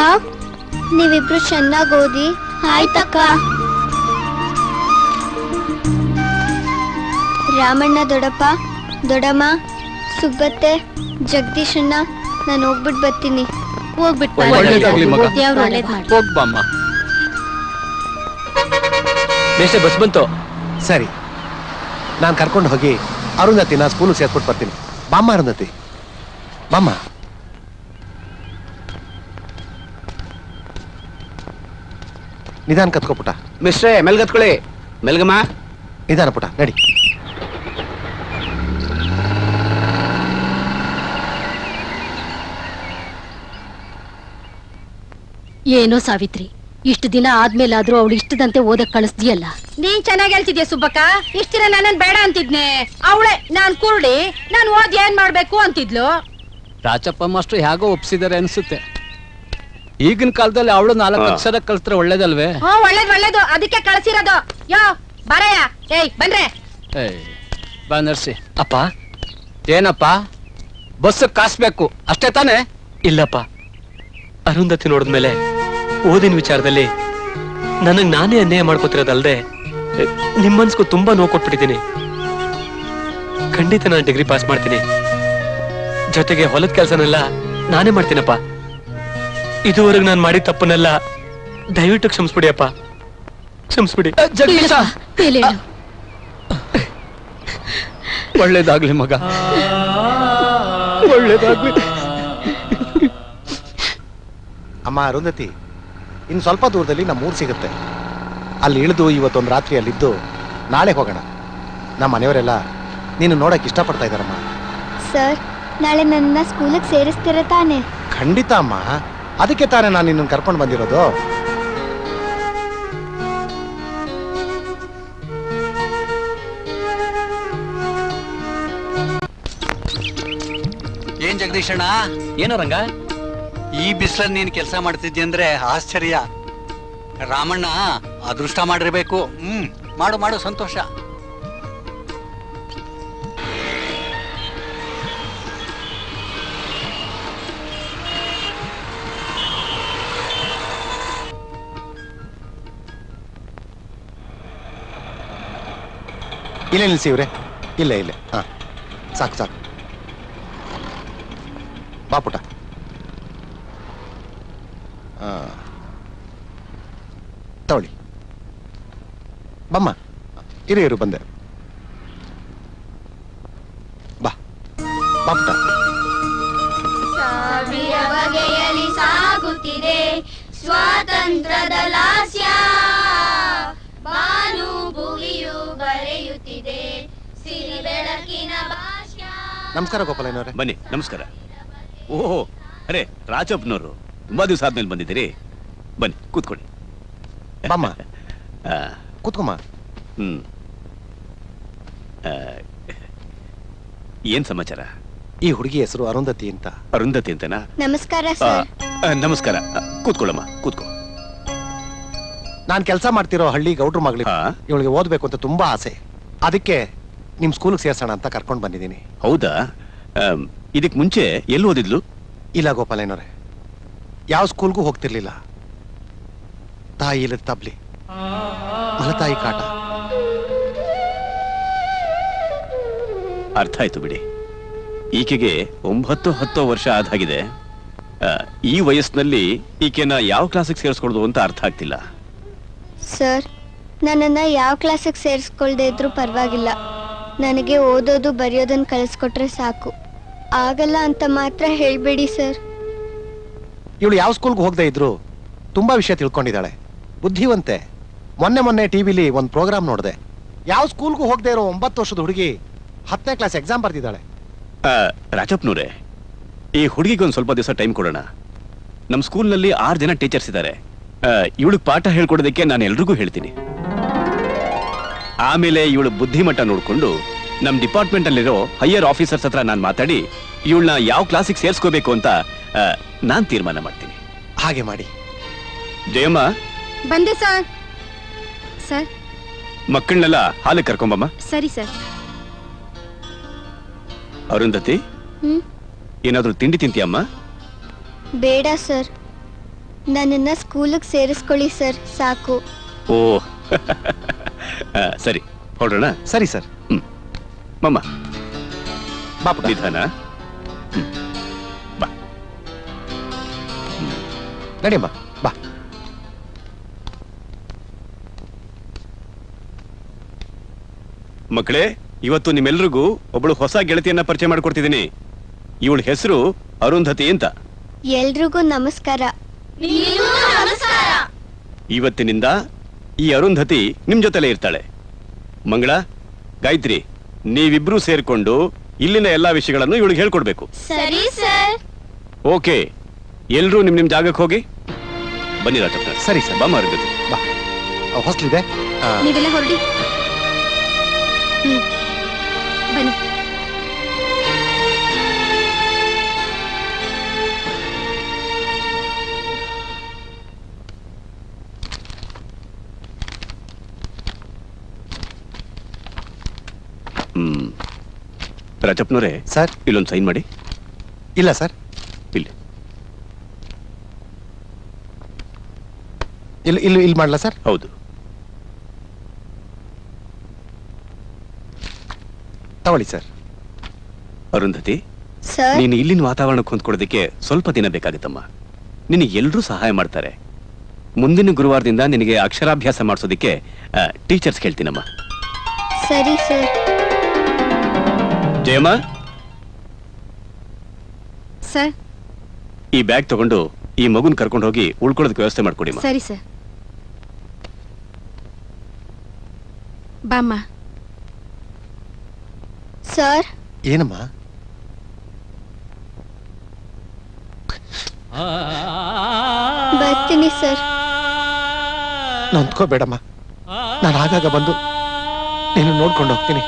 ನೀವಿಬ್ರು ಚೆನ್ನಾಗಿ ಓದಿ. ಆಯ್ತಕ್ಕ. ರಾಮಣ್ಣ, ದೊಡ್ಡಪ್ಪ, ದೊಡ್ಡಮ್ಮ, ಸುಬ್ಬತ್ತೆ, ಜಗದೀಶಣ್ಣ, ನಾನು ಹೋಗ್ಬಿಟ್ಟು ಬರ್ತೀನಿ. ಒಳ್ಳೇದಾಗ್ಲಿ ಮಗ. ಹೋಗ್ಬಮ್ಮ. ಮೇಷ್ಟ್ರೆ, ಬಸ್ ಬಂತು. ಸರಿ, ನಾನು ಕರ್ಕೊಂಡು ಹೋಗಿ ಅರುಂಧತಿನ ಸ್ಕೂಲಿಗೆ ಸೇರ್ಬಿಟ್ಟು ಬರ್ತೀನಿ. ಬಾಮ್ಮ ಅರುಂಧತಿ, ಬಾಮ್ಮ. ನಿಧಾನ ಕತ್ಕೋ ಪುಟ. ಮಿಸ್ಟ್ರೆ, ಮೆಲ್ಗತ್ಕೊಳ್ಳಿ. ಮೆಲ್ಗಮ್ಮ. ನಿಧಾನ ಪುಟ, ನಡಿ. ಏನೋ ಸಾವಿತ್ರಿ, ಇಷ್ಟು ದಿನ ಆದ್ಮೇಲಾದ್ರೂ ಅವಳು ಇಷ್ಟದಂತೆ ಓದಕ್ ಕಳಿಸ್ದಿಯಲ್ಲ. ನೀನ್ ಚೆನ್ನಾಗಿ ಹೇಳ್ತಿದ್ಯಾ ಸುಬ್ಬಕ್ಕ. ಇಷ್ಟ ದಿನ ನನ್ನನ್ ಬೇಡ ಅಂತಿದ್ನೆ. ಅವಳೆ ನಾನ್ ಕುರುಡಿ, ನಾನ್ ಓದ್ ಏನ್ ಮಾಡ್ಬೇಕು ಅಂತಿದ್ಲು. ರಾಚಪ್ಪ ಮಾಸ್ಟ್ರು ಹೇಗೋ ಒಪ್ಸಿದಾರೆ ಅನ್ಸುತ್ತೆ. ಈಗಿನ ಕಾಲದಲ್ಲಿ ಅವಳು 4 ಅಕ್ಷರ ಕಲ್ತ್ರೆ ಒಳ್ಳೇದಲ್ವೇ? ಒಳ್ಳೇದು, ಅದಕ್ಕೆ ಕಳ್ಸಿರೋದು. ಯೋ ಬರಯ್ಯ. ಏಯ್ ಬನ್ರೆ. ಬಾ ನರ್ಸಿ. ಅಪ್ಪ. ಏನಪ್ಪ? ಬಸ್ ಕಾಸ್ಬೇಕು ಅಷ್ಟೇ ತಾನೆ? ಇಲ್ಲಪ್ಪ, ಅರುಂಧತಿ ನೋಡಿದ್ಮೇಲೆ ಓದಿನ ವಿಚಾರದಲ್ಲಿ ನನಗ್ ನಾನೇ ಅನ್ಯಾಯ ಮಾಡ್ಕೋತಿರೋದಲ್ದೆ ನಿಮ್ಮನ್ಸ್ಗೂ ತುಂಬಾ ನೋವು ಕೊಟ್ಬಿಟ್ಟಿದ್ದೀನಿ. ಖಂಡಿತ ನಾನು ಡಿಗ್ರಿ ಪಾಸ್ ಮಾಡ್ತೀನಿ. ಜೊತೆಗೆ ಹೊಲದ ಕೆಲಸನೆಲ್ಲ ನಾನೇ ಮಾಡ್ತೀನಪ್ಪ. ಇದುವರೆಗೆ ನಾನು ಮಾಡಿದ ತಪ್ಪನ್ನೆಲ್ಲ ದಯವಿಟ್ಟು ಕ್ಷಮಿಸ್ಬಿಡಿ ಅಪ್ಪ, ಕ್ಷಮಿಸ್ಬಿಡಿ. ಜಗದೀಶ, ಒಳ್ಳೇದಾಗ್ಲಿ ಮಗ, ಒಳ್ಳೇದಾಗ್ಲಿ. ಅಮ್ಮ ಅರುಂಧತಿ, ಇನ್ನು ಸ್ವಲ್ಪ ದೂರದಲ್ಲಿ ನಮ್ಮ ಊರು ಸಿಗುತ್ತೆ. ಅಲ್ಲಿ ಇಳಿದು ಇವತ್ತೊಂದು ರಾತ್ರಿ ಅಲ್ಲಿದ್ದು ನಾಳೆ ಹೋಗೋಣ. ನಮ್ಮ ಮನೆಯವರೆಲ್ಲ ನೀನು ನೋಡಕ್ ಇಷ್ಟಪಡ್ತಾ ಇದ್ದಾರಮ್ಮ. ಸರ್, ನಾಳೆ ನನ್ನ ಸ್ಕೂಲಿಗೆ ಸೇರಿಸ್ತೀರ ತಾನೆ? ಖಂಡಿತ ಅಮ್ಮ, ಅದಕ್ಕೆ ತಾನೇ ನಾನು ನಿನ್ನನ್ನು ಕರ್ಕೊಂಡು ಬಂದಿರೋದು. ಏನ್ ಜಗದೀಶಣ್ಣ? ಏನೋ ರಂಗ, ಈ ಬಿಸಿಲಲ್ಲಿ ನೀನ್ ಕೆಲಸ ಮಾಡ್ತಿದ್ದೆ ಅಂದ್ರೆ ಆಶ್ಚರ್ಯ. ರಾಮಣ್ಣ ಅದೃಷ್ಟ ಮಾಡಿರ್ಬೇಕು. ಮಾಡು ಮಾಡು, ಸಂತೋಷ. ಇಲ್ಲೇ ನಿಲ್ಸಿ ಇವ್ರೆ, ಇಲ್ಲೇ ಇಲ್ಲೇ. ಹಾ, ಸಾಕು ಸಾಕು. ಬಾ ಪುಟ. ತಗೊಳ್ಳಿ. ಬಮ್ಮ, ಇರು ಬಂದೆ. ಬಾ ಬಾ ಪುಟ. ಸಾವಿರ ಬಗೆಯಲ್ಲಿ ಸಾಗುತ್ತಿದೆ ಸ್ವಾತಂತ್ರ್ಯದ ಲಾಸ್ಯ, ಬಾನು ಭುವಿಯು ಬರೆಯುತ್ತಿದೆ ಸಿರಿ ಬೆಳಕಿನ ಭಾಷ್ಯ. ನಮಸ್ಕಾರ ಗೋಪಾಲಯ್ಯನವರೇ. ಬನ್ನಿ. ನಮಸ್ಕಾರ. ಓಹೋ, ಅರೆ ರಾಜಪ್ಪನವರು, ತುಂಬಾ ದಿವಸ ಆದ್ಮೇಲೆ ಬಂದಿದ್ದೀರಿ. ಬನ್ನಿ ಕೂತ್ಕೊಳ್ಳಿ. ಬಮ್ಮ, ಕೂತ್ಕೊಮ್ಮ. ಏನ್ ಸಮಾಚಾರ? ಈ ಹುಡುಗಿ ಹೆಸರು ಅರುಂಧತಿ ಅಂತ. ಅರುಂಧತಿ ಅಂತನಾ? ನಮಸ್ಕಾರ ಸರ್. ನಮಸ್ಕಾರ. ಕೂತ್ಕೊಳ್ಳಮ್ಮ, ಕೂತ್ಕೋ. ನಾನ್ ಕೆಲಸ ಮಾಡ್ತಿರೋ ಹಳ್ಳಿ ಗೌಡ್ರ ಮಗಳಿಗೆ ಇವಳಿಗೆ ಓದ್ಬೇಕು ಅಂತ ತುಂಬಾ ಆಸೆ. ಅದಕ್ಕೆ ನಿಮ್ ಸ್ಕೂಲ್ಗೆ ಸೇರ್ಸೋಣ ಅಂತ ಕರ್ಕೊಂಡು ಬಂದಿದ್ದೀನಿ. ಹೌದಾ? ಇದಕ್ ಮುಂಚೆ ಎಲ್ಲಿ ಓದಿದ್ಲು? ಇಲ್ಲ ಗೋಪಾಲಯ್ಯನವರೇ, ಯಾವ ಸ್ಕೂಲ್ಗೂ ಹೋಗ್ತಿರ್ಲಿಲ್ಲ. ತಾಯಿ ಇಲ್ಲದ ತಬ್ಲಿ, ಮಲತಾಯಿ ಕಾಟ. ಅರ್ಥ ಆಯ್ತು ಬಿಡಿ. ಈಕೆಗೆ 9-10 ವರ್ಷ ಆದಾಗಿದೆ. ಈ ವಯಸ್ಸಿನಲ್ಲಿ ಈಕೆನ ಯಾವ ಕ್ಲಾಸಿಗೆ ಸೇರಿಸ್ಕೊಳ್ದು ಅಂತ ಅರ್ಥ ಆಗ್ತಿಲ್ಲ. ಸರ್, ನನ್ನನ್ನ ಯಾವ ಕ್ಲಾಸಿಗೆ ಸೇರಿಸ್ಕೊಳ್ದೇ ಇದ್ರೂ ಪರವಾಗಿಲ್ಲ. ನನಗೆ ಓದೋದು ಬರೆಯೋದನ್ನ ಕಲಿಸ್ಕೊಟ್ರೆ ಸಾಕು. ಆಗಲ್ಲ ಅಂತ ಮಾತ್ರ ಹೇಳ್ಬೇಡಿ ಸರ್. ಇವಳು ಯಾವ ಸ್ಕೂಲ್ಗೂ ಹೋಗದೆ ಇದ್ರು ತುಂಬಾ ವಿಷಯ ತಿಳ್ಕೊಂಡಿದ್ದಾಳೆ, ಬುದ್ಧಿವಂತೆ. ಮೊನ್ನೆ ಟಿವಿಲಿ ಒಂದು ಪ್ರೋಗ್ರಾಮ್ ನೋಡಿದೆ. ಯಾವ ಸ್ಕೂಲ್ಗೂ ಹೋಗದೆ ಇರೋ 9 ವರ್ಷದ ಹುಡುಗಿ 10ನೇ ಕ್ಲಾಸ್ ಎಕ್ಸಾಮ್ ಬರ್ತಿದ್ದಾಳೆ. ರಾಜಪ್ಪನವ್ರೆ, ಈ ಹುಡುಗಿಗೊಂದು ಸ್ವಲ್ಪ ದಿವಸ ಟೈಮ್ ಕೊಡೋಣ. ನಮ್ಮ ಸ್ಕೂಲ್ನಲ್ಲಿ 6 ಜನ ಟೀಚರ್ಸ್ ಇದ್ದಾರೆ. ಇವಳಿಗೆ ಪಾಠ ಹೇಳ್ಕೊಡೋದಕ್ಕೆ ನಾನು ಎಲ್ರಿಗೂ ಹೇಳ್ತೀನಿ. ಆಮೇಲೆ ಇವಳು ಬುದ್ಧಿಮಟ್ಟ ನೋಡ್ಕೊಂಡು ನಮ್ಮ ಡಿಪಾರ್ಟ್ಮೆಂಟ್ ಅಲ್ಲಿರೋ ಹೈಯರ್ ಆಫೀಸರ್ಸ್ ಹತ್ರ ನಾನು ಮಾತಾಡಿ ಇವಳನ್ನ ಯಾವ ಕ್ಲಾಸಿಗೆ ಸೇರ್ಸ್ಕೋಬೇಕು ಅಂತ ನಾನು ತೀರ್ಮಾನ ಮಾಡ್ತೀನಿ. ಹಾಗೆ ಮಾಡಿ. ಜಯಮ್ಮ, ಬಂದೆ ಸರ್. ಸರ್, ಮಕ್ಕಳನ್ನೆಲ್ಲ ಹಾಲಿಗೆ ಕರ್ಕೊಂಬಮ್ಮ. ಸರಿ ಸರ್. ಅರುಂಧತಿ, ಏನಾದ್ರೂ ತಿಂಡಿ ತಿಂತೀಯಮ್ಮ? ಬೇಡ ಸರ್, ನನ್ನನ್ನ ಸ್ಕೂಲಿಗೆ ಸೇರಿಸ್ಕೊಳ್ಳಿ ಸರ್, ಸಾಕು. ಓ ಸರಿ, ಹೊರಡೋಣ. ಸರಿ ಸರ್. ಮಮ್ಮ, ಬಾಪು ನಿಧಾನ. ಬಾ ನಡಿಯಮ್ಮ, ಬಾ. ಮಕ್ಕಳೇ, ಇವತ್ತು ನಿಮ್ಮೆಲ್ರಿಗೂ ಒಬ್ಬಳು ಹೊಸ ಗೆಳತಿಯನ್ನ ಪರಿಚಯ ಮಾಡ್ಕೊಡ್ತಿದ್ದೀನಿ. ಇವಳ ಹೆಸರು ಅರುಂಧತಿ ಅಂತ. ಎಲ್ರಿಗೂ ನಮಸ್ಕಾರ. ಇವತ್ತಿನಿಂದ ಈ ಅರುಂಧತಿ ನಿಮ್ ಜೊತೆಲೇ ಇರ್ತಾಳೆ. ಮಂಗಳ, ಗಾಯತ್ರಿ, ನೀವಿಬ್ರು ಸೇರ್ಕೊಂಡು ಇಲ್ಲಿನ ಎಲ್ಲಾ ವಿಷಯಗಳನ್ನು ಇವಳಿಗೆ ಹೇಳ್ಕೊಡ್ಬೇಕು. ಸರಿ ಸರ್. ಓಕೆ, ಎಲ್ರೂ ನಿಮ್ ಜಾಗಕ್ಕೆ ಹೋಗಿ ಬನ್ನಿ. ರಾಜಪ್ಪ, ಸರಿ ಸರ್. ಬಾ ಅರುಂಧತಿ, ಬಾ. ಹೊಸ್ಲಿದೆ, ನೀವೆಲ್ಲ ಹೊರಡಿ. ಬನ್ನಿ. ರಾಜಪ್ಪನವರೇ, ಸರ್, ಇಲ್ಲೊಂದು ಸೈನ್ ಮಾಡಿ. ಇಲ್ಲ ಸರ್, ಇಲ್ಲಿ ಇಲ್ಲಿ ಮಾಡ್ಲಾ ಸರ್? ಹೌದು. ತಗೊಳ್ಳಿ ಸರ್. ಅರುಂಧತಿ, ಸರ್, ನೀನು ಇಲ್ಲಿನ ವಾತಾವರಣಕ್ಕೆ ಹೊಂದ್ಕೊಳ್ಳೋದಕ್ಕೆ ಸ್ವಲ್ಪ ದಿನ ಬೇಕಾಗುತ್ತಮ್ಮ. ನಿನಗೆ ಎಲ್ಲರೂ ಸಹಾಯ ಮಾಡ್ತಾರೆ. ಮುಂದಿನ ಗುರುವಾರದಿಂದ ನಿನಗೆ ಅಕ್ಷರಾಭ್ಯಾಸ ಮಾಡಿಸೋದಕ್ಕೆ ಟೀಚರ್ಸ್ ಕೇಳ್ತೀನಮ್ಮ. ಸರಿ ಸರ್. ಜಯಮ್ಮ, ಸರ್, ಈ ಬ್ಯಾಗ್ ತಗೊಂಡು ಈ ಮಗುನ್ ಕರ್ಕೊಂಡು ಹೋಗಿ ಉಳ್ಕೊಳ್ಳೋದಕ್ಕೆ ವ್ಯವಸ್ಥೆ ಮಾಡ್ಕೊಡಿ. ಸರಿ ಸರ್. ಬಾಮ್ಮ. ಸರ್, ಏನಮ್ಮ? ಬರ್ತೀನಿ ಸರ್. ನೊಂದ್ಕೋಬೇಡಮ್ಮ, ನಾನು ಆಗಾಗ ಬಂದು ನೀನು ನೋಡ್ಕೊಂಡು ಹೋಗ್ತೀನಿ.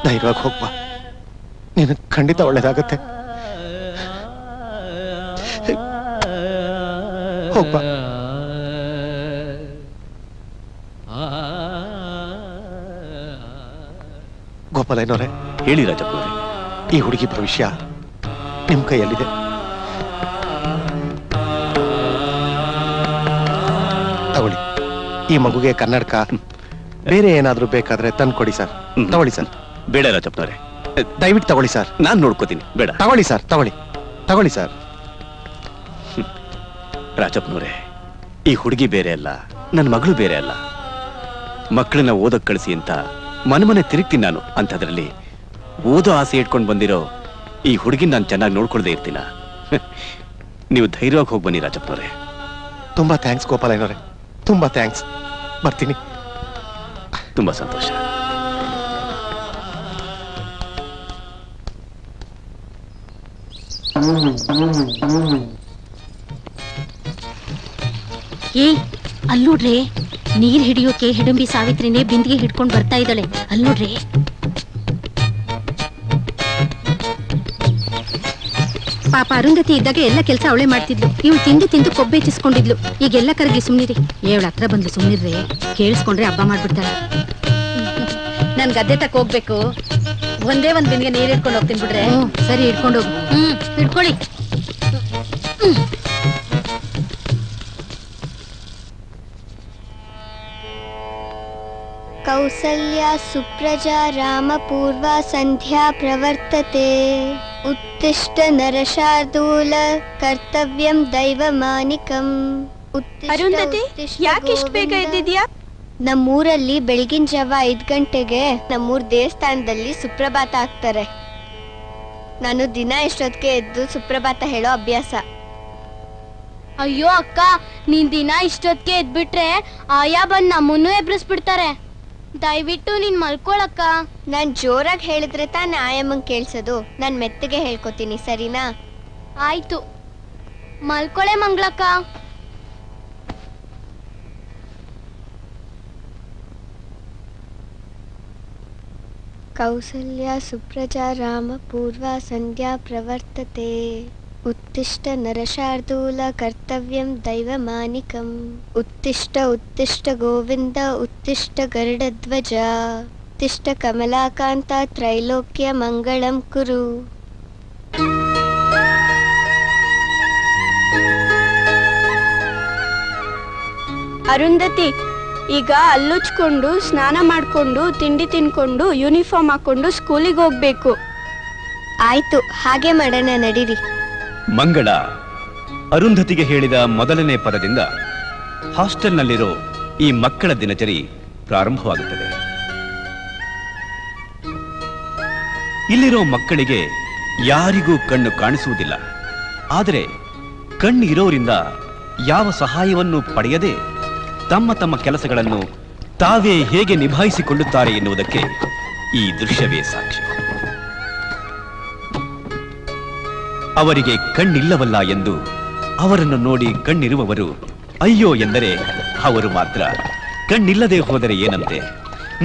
ಧೈರ್ಯವಾಗಿ ಹೋಗ್ಬಾ, ನೀನು ಖಂಡಿತ ಒಳ್ಳೇದಾಗತ್ತೆ. ಹೋಗ್ಬಾ. ಗೋಪಾಲಯ್ಯನವರೇ, ಹೇಳಿ ರಾಜಪ್ಪನವರೇ. ಈ ಹುಡುಗಿ ಭವಿಷ್ಯ ನಿಮ್ ಕೈಯಲ್ಲಿದೆ. ತಗೊಳ್ಳಿ, ಈ ಮಗುಗೆ ಕನ್ನಡಕ ಬೇರೆ ಏನಾದ್ರೂ ಬೇಕಾದ್ರೆ ತಂದ್ಕೊಡಿ ಸರ್. ತಗೊಳ್ಳಿ ಸರ್. ಬೇಡ ರಾಜಪ್ಪನವರೇ, ದಯವಿಟ್ಟು ತಗೊಳ್ಳಿ ಸರ್. ನಾನ್ ನೋಡ್ಕೋತೀನಿ. ಬೇಡ. ತಗೊಳ್ಳಿ ಸರ್, ತಗೊಳ್ಳಿ ಸರ್. ರಾಜಪ್ಪನವರೇ, ಈ ಹುಡುಗಿ ಬೇರೆ ಅಲ್ಲ, ನನ್ನ ಮಗಳು ಬೇರೆ ಅಲ್ಲ. ಮಕ್ಕಳನ್ನ ಓದಕ್ ಕಳಿಸಿ ಅಂತ ಮನೆ ತಿರುಗ್ತೀನಿ ನಾನು. ಅಂಥದ್ರಲ್ಲಿ ಓದೋ ಆಸೆ ಇಟ್ಕೊಂಡು ಬಂದಿರೋ ಈ ಹುಡುಗಿನ ನಾನು ಚೆನ್ನಾಗಿ ನೋಡ್ಕೊಳ್ದೇ ಇರ್ತೀನ? ನೀವು ಧೈರ್ಯವಾಗಿ ಹೋಗಿ ಬನ್ನಿ ರಾಜಪ್ಪನವರೇ. ತುಂಬಾ ಥ್ಯಾಂಕ್ಸ್ ಗೋಪಾಲಯ್ಯನವರೇ, ತುಂಬಾ ಥ್ಯಾಂಕ್ಸ್. ಬರ್ತೀನಿ. ತುಂಬಾ ಸಂತೋಷ. ಅಲ್ಲೋಡ್ರಿ, ನೀರ್ ಹಿಡಿಯೋಕೆ ಹಿಡಂಬಿ ಸಾವಿತ್ರಿನೇ ಬಿಂದಿಗೆ ಹಿಡ್ಕೊಂಡು ಬರ್ತಾ ಇದ್ದಾಳೆ. ಅಲ್ಲೋಡ್ರಿ. ಪಾಪ ಅರುಂಧತಿ ಇದ್ದಾಗ ಎಲ್ಲ ಕೆಲಸ ಅವಳೆ ಮಾಡ್ತಿದ್ಲು. ಇವಳು ತಿಂದು ಕೊಬ್ಬೆ ಹೆಚ್ಚಿಸ್ಕೊಂಡಿದ್ಲು. ಈಗೆಲ್ಲ ಕರಗಿ ಸುಮ್ನಿರಿ. ಏಳು ಹತ್ರ ಬಂದು ಸುಮ್ನಿರ್ರೆ, ಕೇಳಿಸ್ಕೊಂಡ್ರೆ ಹಬ್ಬ ಮಾಡ್ಬಿಡ್ತಾಳೆ. ನನ್ ಗದ್ದೆ ತಕ್ಕ ಹೋಗ್ಬೇಕು. ಒಂದೇ ಒಂದ್ ಬಿಂದಿಗೆ ನೀರ್ ಹಿಡ್ಕೊಂಡು ಹೋಗ್ತೀನಿ ಬಿಡ್ರೆ. ಸರಿ, ಹಿಡ್ಕೊಂಡು ಹೋಗು. ಹಿಡ್ಕೊಳ್ಳಿ. ಕೌಸಲ್ಯಾ ಸುಪ್ರಜಾ ರಾಮ ಪೂರ್ವಾ ಸಂಧ್ಯಾ ಪ್ರವರ್ತತೆ. ಉತ್ತಿಷ್ಠ ನರಶಾರ್ದೂಲ ಕರ್ತವ್ಯಂ ದೈವಮಾನಿಕಂ. ಅರುಂಧತಿ, ಯಾಕೆ ಇಷ್ಟು ಬೇಗ ಎದ್ದಿದ್ಯಾ? ನಮ್ಮೂರಲ್ಲಿ ಬೆಳಗಿನ ಜಾವ 5 ಗಂಟೆಗೆ ನಮ್ಮೂರ್ ದೇವಸ್ಥಾನದಲ್ಲಿ ಸುಪ್ರಭಾತ ಆಗ್ತಾರೆ. ನಾನು ದಿನ ಇಷ್ಟೊತ್ತಿಗೆ ಎದ್ದು ಸುಪ್ರಭಾತ ಹೇಳೋ ಅಭ್ಯಾಸ. ಅಯ್ಯೋ ಅಕ್ಕ, ನೀನ್ ದಿನ ಇಷ್ಟೊತ್ತಿಗೆ ಎದ್ಬಿಟ್ರೆ ಆಯಾ ಬಂದ್ ನಮ್ಮನ್ನು ಎಬ್ರಿಸ್ಬಿಡ್ತಾರೆ. ದಯವಿಟ್ಟು ನೀನ್ ಮಲ್ಕೊಳಕ್ಕ. ನಾನ್ ಜೋರಾಗಿ ಹೇಳಿದ್ರೆ ತಾನೇ ಆಯಮ್ಮಂಗ್ ಕೇಳ್ಸೋದು. ನಾನ್ ಮೆತ್ತಗೆ ಹೇಳ್ಕೊತೀನಿ, ಸರಿನಾ? ಆಯ್ತು, ಮಲ್ಕೊಳೆ ಮಂಗ್ಳಕ್ಕ. ಕೌಸಲ್ಯಾ ಸುಪ್ರಜಾ ರಾಮ ಪೂರ್ವಾ ಸಂಧ್ಯಾ ಪ್ರವರ್ತತೆ. ಉತ್ತಿಷ್ಠ ನರಶಾರ್ದೂಲ ಕರ್ತವ್ಯಂ ದೈವಮಾನಿಕಂ. ಉತ್ತಿಷ್ಠ ಉತ್ತಿಷ್ಠ ಗೋವಿಂದ ಉತ್ತಿಷ್ಠ ಗರುಡಧ್ವಜ. ಉತ್ತಿಷ್ಠ ಕಮಲಾಕಾಂತ ತ್ರೈಲೋಕ್ಯ ಮಂಗಳಂ ಕುರು. ಅರುಂಧತಿ, ಈಗ ಹಲ್ಲುಚ್ಕೊಂಡು ಸ್ನಾನ ಮಾಡ್ಕೊಂಡು ತಿಂಡಿ ತಿನ್ಕೊಂಡು ಯೂನಿಫಾರ್ಮ್ ಹಾಕೊಂಡು ಸ್ಕೂಲಿಗೆ ಹೋಗ್ಬೇಕು. ಆಯ್ತು, ಹಾಗೆ ಮಾಡೋಣ, ನಡೀರಿ. ಮಂಗಳ ಅರುಂಧತಿಗೆ ಹೇಳಿದ ಮೊದಲನೇ ಪದದಿಂದ ಹಾಸ್ಟೆಲ್ನಲ್ಲಿರೋ ಈ ಮಕ್ಕಳ ದಿನಚರಿ ಪ್ರಾರಂಭವಾಗುತ್ತದೆ. ಇಲ್ಲಿರೋ ಮಕ್ಕಳಿಗೆ ಯಾರಿಗೂ ಕಣ್ಣು ಕಾಣಿಸುವುದಿಲ್ಲ. ಆದರೆ ಕಣ್ಣು ಇರೋರಿಂದ ಯಾವ ಸಹಾಯವನ್ನು ಪಡೆಯದೆ ತಮ್ಮ ತಮ್ಮ ಕೆಲಸಗಳನ್ನು ತಾವೇ ಹೇಗೆ ನಿಭಾಯಿಸಿಕೊಳ್ಳುತ್ತಾರೆ ಎನ್ನುವುದಕ್ಕೆ ಈ ದೃಶ್ಯವೇ ಸಾಕ್ಷಿ. ಅವರಿಗೆ ಕಣ್ಣಿಲ್ಲವಲ್ಲ ಎಂದು ಅವರನ್ನು ನೋಡಿ ಕಣ್ಣಿರುವವರು ಅಯ್ಯೋ ಎಂದರೆ ಅವರು ಮಾತ್ರ ಕಣ್ಣಿಲ್ಲದೆ ಹೋದರೆ ಏನಂತೆ,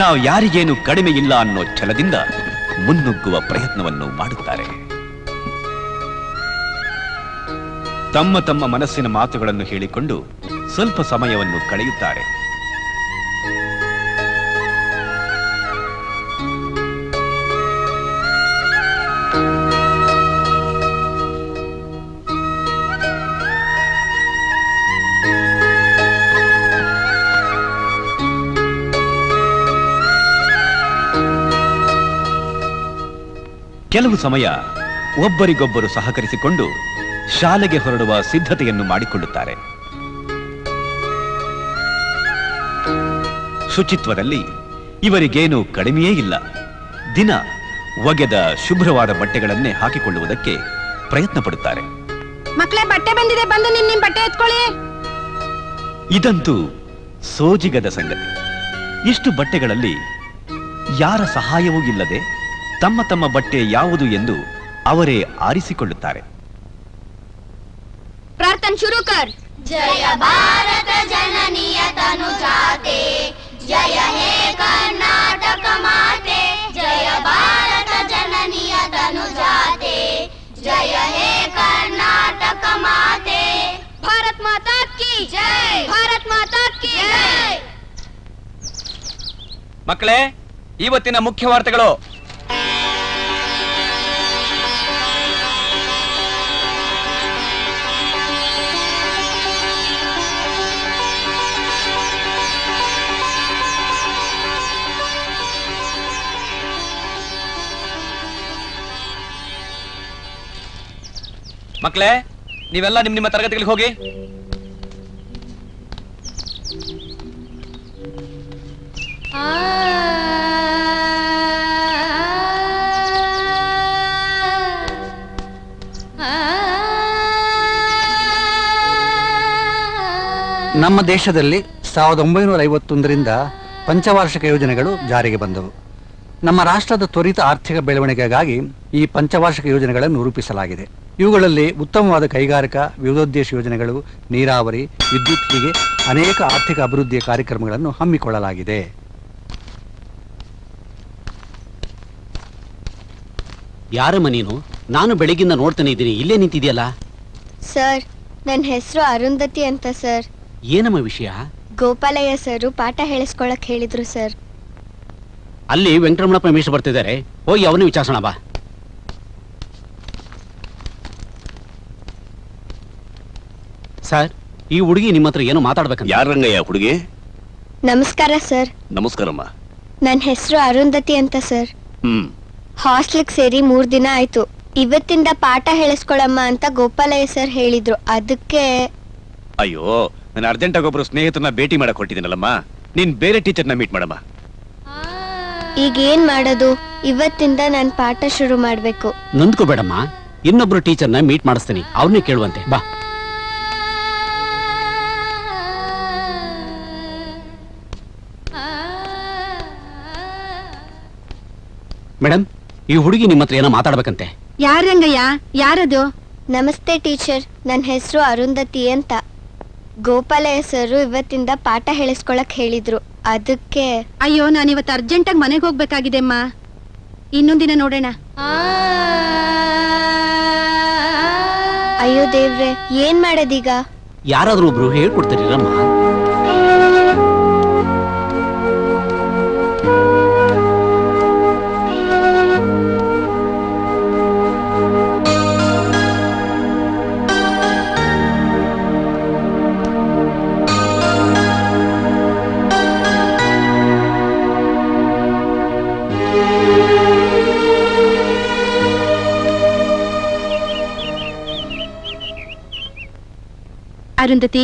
ನಾವು ಯಾರಿಗೇನು ಕಡಿಮೆ ಇಲ್ಲ ಅನ್ನೋ ಛಲದಿಂದ ಮುನ್ನುಗ್ಗುವ ಪ್ರಯತ್ನವನ್ನು ಮಾಡುತ್ತಾರೆ. ತಮ್ಮ ತಮ್ಮ ಮನಸ್ಸಿನ ಮಾತುಗಳನ್ನು ಹೇಳಿಕೊಂಡು ಸ್ವಲ್ಪ ಸಮಯವನ್ನು ಕಳೆಯುತ್ತಾರೆ. ಕೆಲವು ಸಮಯ ಒಬ್ಬರಿಗೊಬ್ಬರು ಸಹಕರಿಸಿಕೊಂಡು ಶಾಲೆಗೆ ಹೊರಡುವ ಸಿದ್ಧತೆಯನ್ನು ಮಾಡಿಕೊಳ್ಳುತ್ತಾರೆ. ಶುಚಿತ್ವದಲ್ಲಿ ಇವರಿಗೇನು ಕಡಿಮೆಯೇ ಇಲ್ಲ. ದಿನ ಒಗೆದ ಶುಭ್ರವಾದ ಬಟ್ಟೆಗಳನ್ನೇ ಹಾಕಿಕೊಳ್ಳುವುದಕ್ಕೆ ಪ್ರಯತ್ನ ಪಡುತ್ತಾರೆ. ಮಕ್ಕಳೇ, ಬಟ್ಟೆ ಬಂದಿದೆ, ಬಂದು ನಿಮ್ ಬಟ್ಟೆ ಎತ್ಕೊಳ್ಳಿ. ಇದಂತೂ ಸೋಜಿಗದ ಸಂಗತಿ. ಇಷ್ಟು ಬಟ್ಟೆಗಳಲ್ಲಿ ಯಾರ ಸಹಾಯವೂ ಇಲ್ಲದೆ ತಮ್ಮ ತಮ್ಮ ಬಟ್ಟೆ ಯಾವುದು ಎಂದು ಅವರೇ ಆರಿಸಿಕೊಳ್ಳುತ್ತಾರೆ. ಪ್ರಾರ್ಥನೆ ಶುರು ಕರ್. ಜಯ ಭಾರತ ಜನನಿಯ ತನುಜಾತೆ, ಜಯ ಹೇ ಕರ್ನಾಟಕ ಮಾತೆ, ಜಯ ಭಾರತ ಜನನಿಯ ತನುಜಾತೆ, ಜಯ ಹೇ ಕರ್ನಾಟಕ ಮಾತೆ. ಭಾರತ್ ಮಾತಾ ಕಿ ಜೈ, ಭಾರತ್ ಮಾತಾ ಕಿ ಜೈ. ಮಕ್ಕಳೇ, ಇವತ್ತಿನ ಮುಖ್ಯ ವಾರ್ತೆಗಳು. ಮಕ್ಕಳೇ, ನೀವೆಲ್ಲ ನಿಮ್ಮ ತರಗತಿಗಳಿಗೆ ಹೋಗಿ. ನಮ್ಮ ದೇಶದಲ್ಲಿ 1951ರಿಂದ ಪಂಚವಾರ್ಷಿಕ ಯೋಜನೆಗಳು ಜಾರಿಗೆ ಬಂದವು. ನಮ್ಮ ರಾಷ್ಟ್ರದ ತ್ವರಿತ ಆರ್ಥಿಕ ಬೆಳವಣಿಗೆಗಾಗಿ ಈ ಪಂಚವಾರ್ಷಿಕ ಯೋಜನೆಗಳನ್ನು ರೂಪಿಸಲಾಗಿದೆ. ಇವುಗಳಲ್ಲಿ ಉತ್ತಮವಾದ ಕೈಗಾರಿಕಾ, ವಿವಿಧೋದ್ದೇಶ ಯೋಜನೆಗಳು, ನೀರಾವರಿ, ವಿದ್ಯುತ್ ಹೀಗೆ ಅನೇಕ ಆರ್ಥಿಕ ಅಭಿವೃದ್ಧಿಯ ಕಾರ್ಯಕ್ರಮಗಳನ್ನು ಹಮ್ಮಿಕೊಳ್ಳಲಾಗಿದೆ. ಯಾರಮ್ಮ ನೀನು? ನಾನು ಬೆಳಗಿಂದ ನೋಡ್ತಾನೆ ಇದ್ದೀನಿ, ಇಲ್ಲೇ ನಿಂತಿದೆಯಲ್ಲ. ಸರ್, ನನ್ನ ಹೆಸರು ಅರುಂಧತಿ ಅಂತ ಸರ್. ಏನಮ್ಮ ವಿಷಯ? ಗೋಪಾಲಯ್ಯ ಸರ್ ಪಾಠ ಹೇಳಿಸ್ಕೊಳಕ್ ಹೇಳಿದ್ರು ಸರ್. ಅಲ್ಲಿ ವೆಂಕಟರಮಣಪ್ಪ ಮೇಷ್ಟ್ರು ಬರ್ತಿದ್ದಾರೆ, ಹೋಗಿ ಅವನೇ ವಿಚಾರಿಸೋಣ ಬಾ. ಸರ್, ಈ ಹುಡುಗಿ ನಿಮ್ಮ ಹತ್ರ ಏನೋ ಮಾತಾಡ್ಬೇಕಂತ. ಯಾರಂಗಯ್ಯ ಹುಡುಗಿ? ನಮಸ್ಕಾರ ಸರ್. ನಮಸ್ಕಾರಮ್ಮ. ನನ್ನ ಹೆಸರು ಅರುಂಧತಿ ಅಂತ ಸರ್. ಹಾಸ್ಟೆಲ್ಗೆ ಸೇರಿ 3 ದಿನ ಆಯ್ತು. ಇವತ್ತಿಂದ ಪಾಠ ಹೇಳಿಸ್ಕೊಳಮ್ಮ ಅಂತ ಗೋಪಾಲಯ್ಯ ಸರ್ ಹೇಳಿದ್ರು. ಅದಕ್ಕೆ. ಅಯ್ಯೋ, ನಾನು ಅರ್ಜೆಂಟಾಗಿ ಒಬ್ರು ಸ್ನೇಹಿತರನ್ನ ಭೇಟಿ ಮಾಡಕ್ ಹೊಟ್ಟಿದ್ದೀನಲ್ಲಮ್ಮ. ನೀನ್ ಬೇರೆ ಟೀಚರ್ನ ಮೀಟ್ ಮಾಡಮ್ಮ. ಈಗ ಏನ್ ಮಾಡೋದು? ಇವತ್ತಿಂದ ನಾನು ಪಾಠ ಶುರು ಮಾಡ್ಬೇಕು. ನೊಂದ್ಕೋಬೇಡಮ್ಮ, ಇನ್ನೊಬ್ರು ಟೀಚರ್ನ ಮೀಟ್ ಮಾಡಿಸ್ತೀನಿ, ಅವ್ರನ್ನೇ ಕೇಳುವಂತೆ ಬಾ. ಮೇಡಮ್, ಈ ಹುಡುಗಿ ನಿಮ್ಮ ಹತ್ರ ಏನೋ ಮಾತಾಡ್ಬೇಕಂತೆ. ಯಾರಂಗಯ್ಯ? ಯಾರದು? ನಮಸ್ತೆ ಟೀಚರ್, ನನ್ನ ಹೆಸರು ಅರುಂಧತಿ ಅಂತ. ಗೋಪಾಲಯ್ಯ ಸರ್ ಇವತ್ತಿಂದ ಪಾಠ ಹೇಳಿಸ್ಕೊಳಕ್ ಹೇಳಿದ್ರು. ಅದಕ್ಕೆ. ಅಯ್ಯೋ, ನಾನಿವತ್ತು ಅರ್ಜೆಂಟಾಗಿ ಮನೆಗೆ ಹೋಗ್ಬೇಕಾಗಿದೆ ಅಮ್ಮ. ಇನ್ನೊಂದಿನ ನೋಡೋಣ. ಅಯ್ಯೋ ದೇವ್ರೆ, ಏನ್ ಮಾಡೋದೀಗ? ಯಾರಾದ್ರೂ ಒಬ್ರು ಹೇಳ್ಕೊಡ್ತಾರಿರಮ್ಮ. ಅರುಂಧತಿ,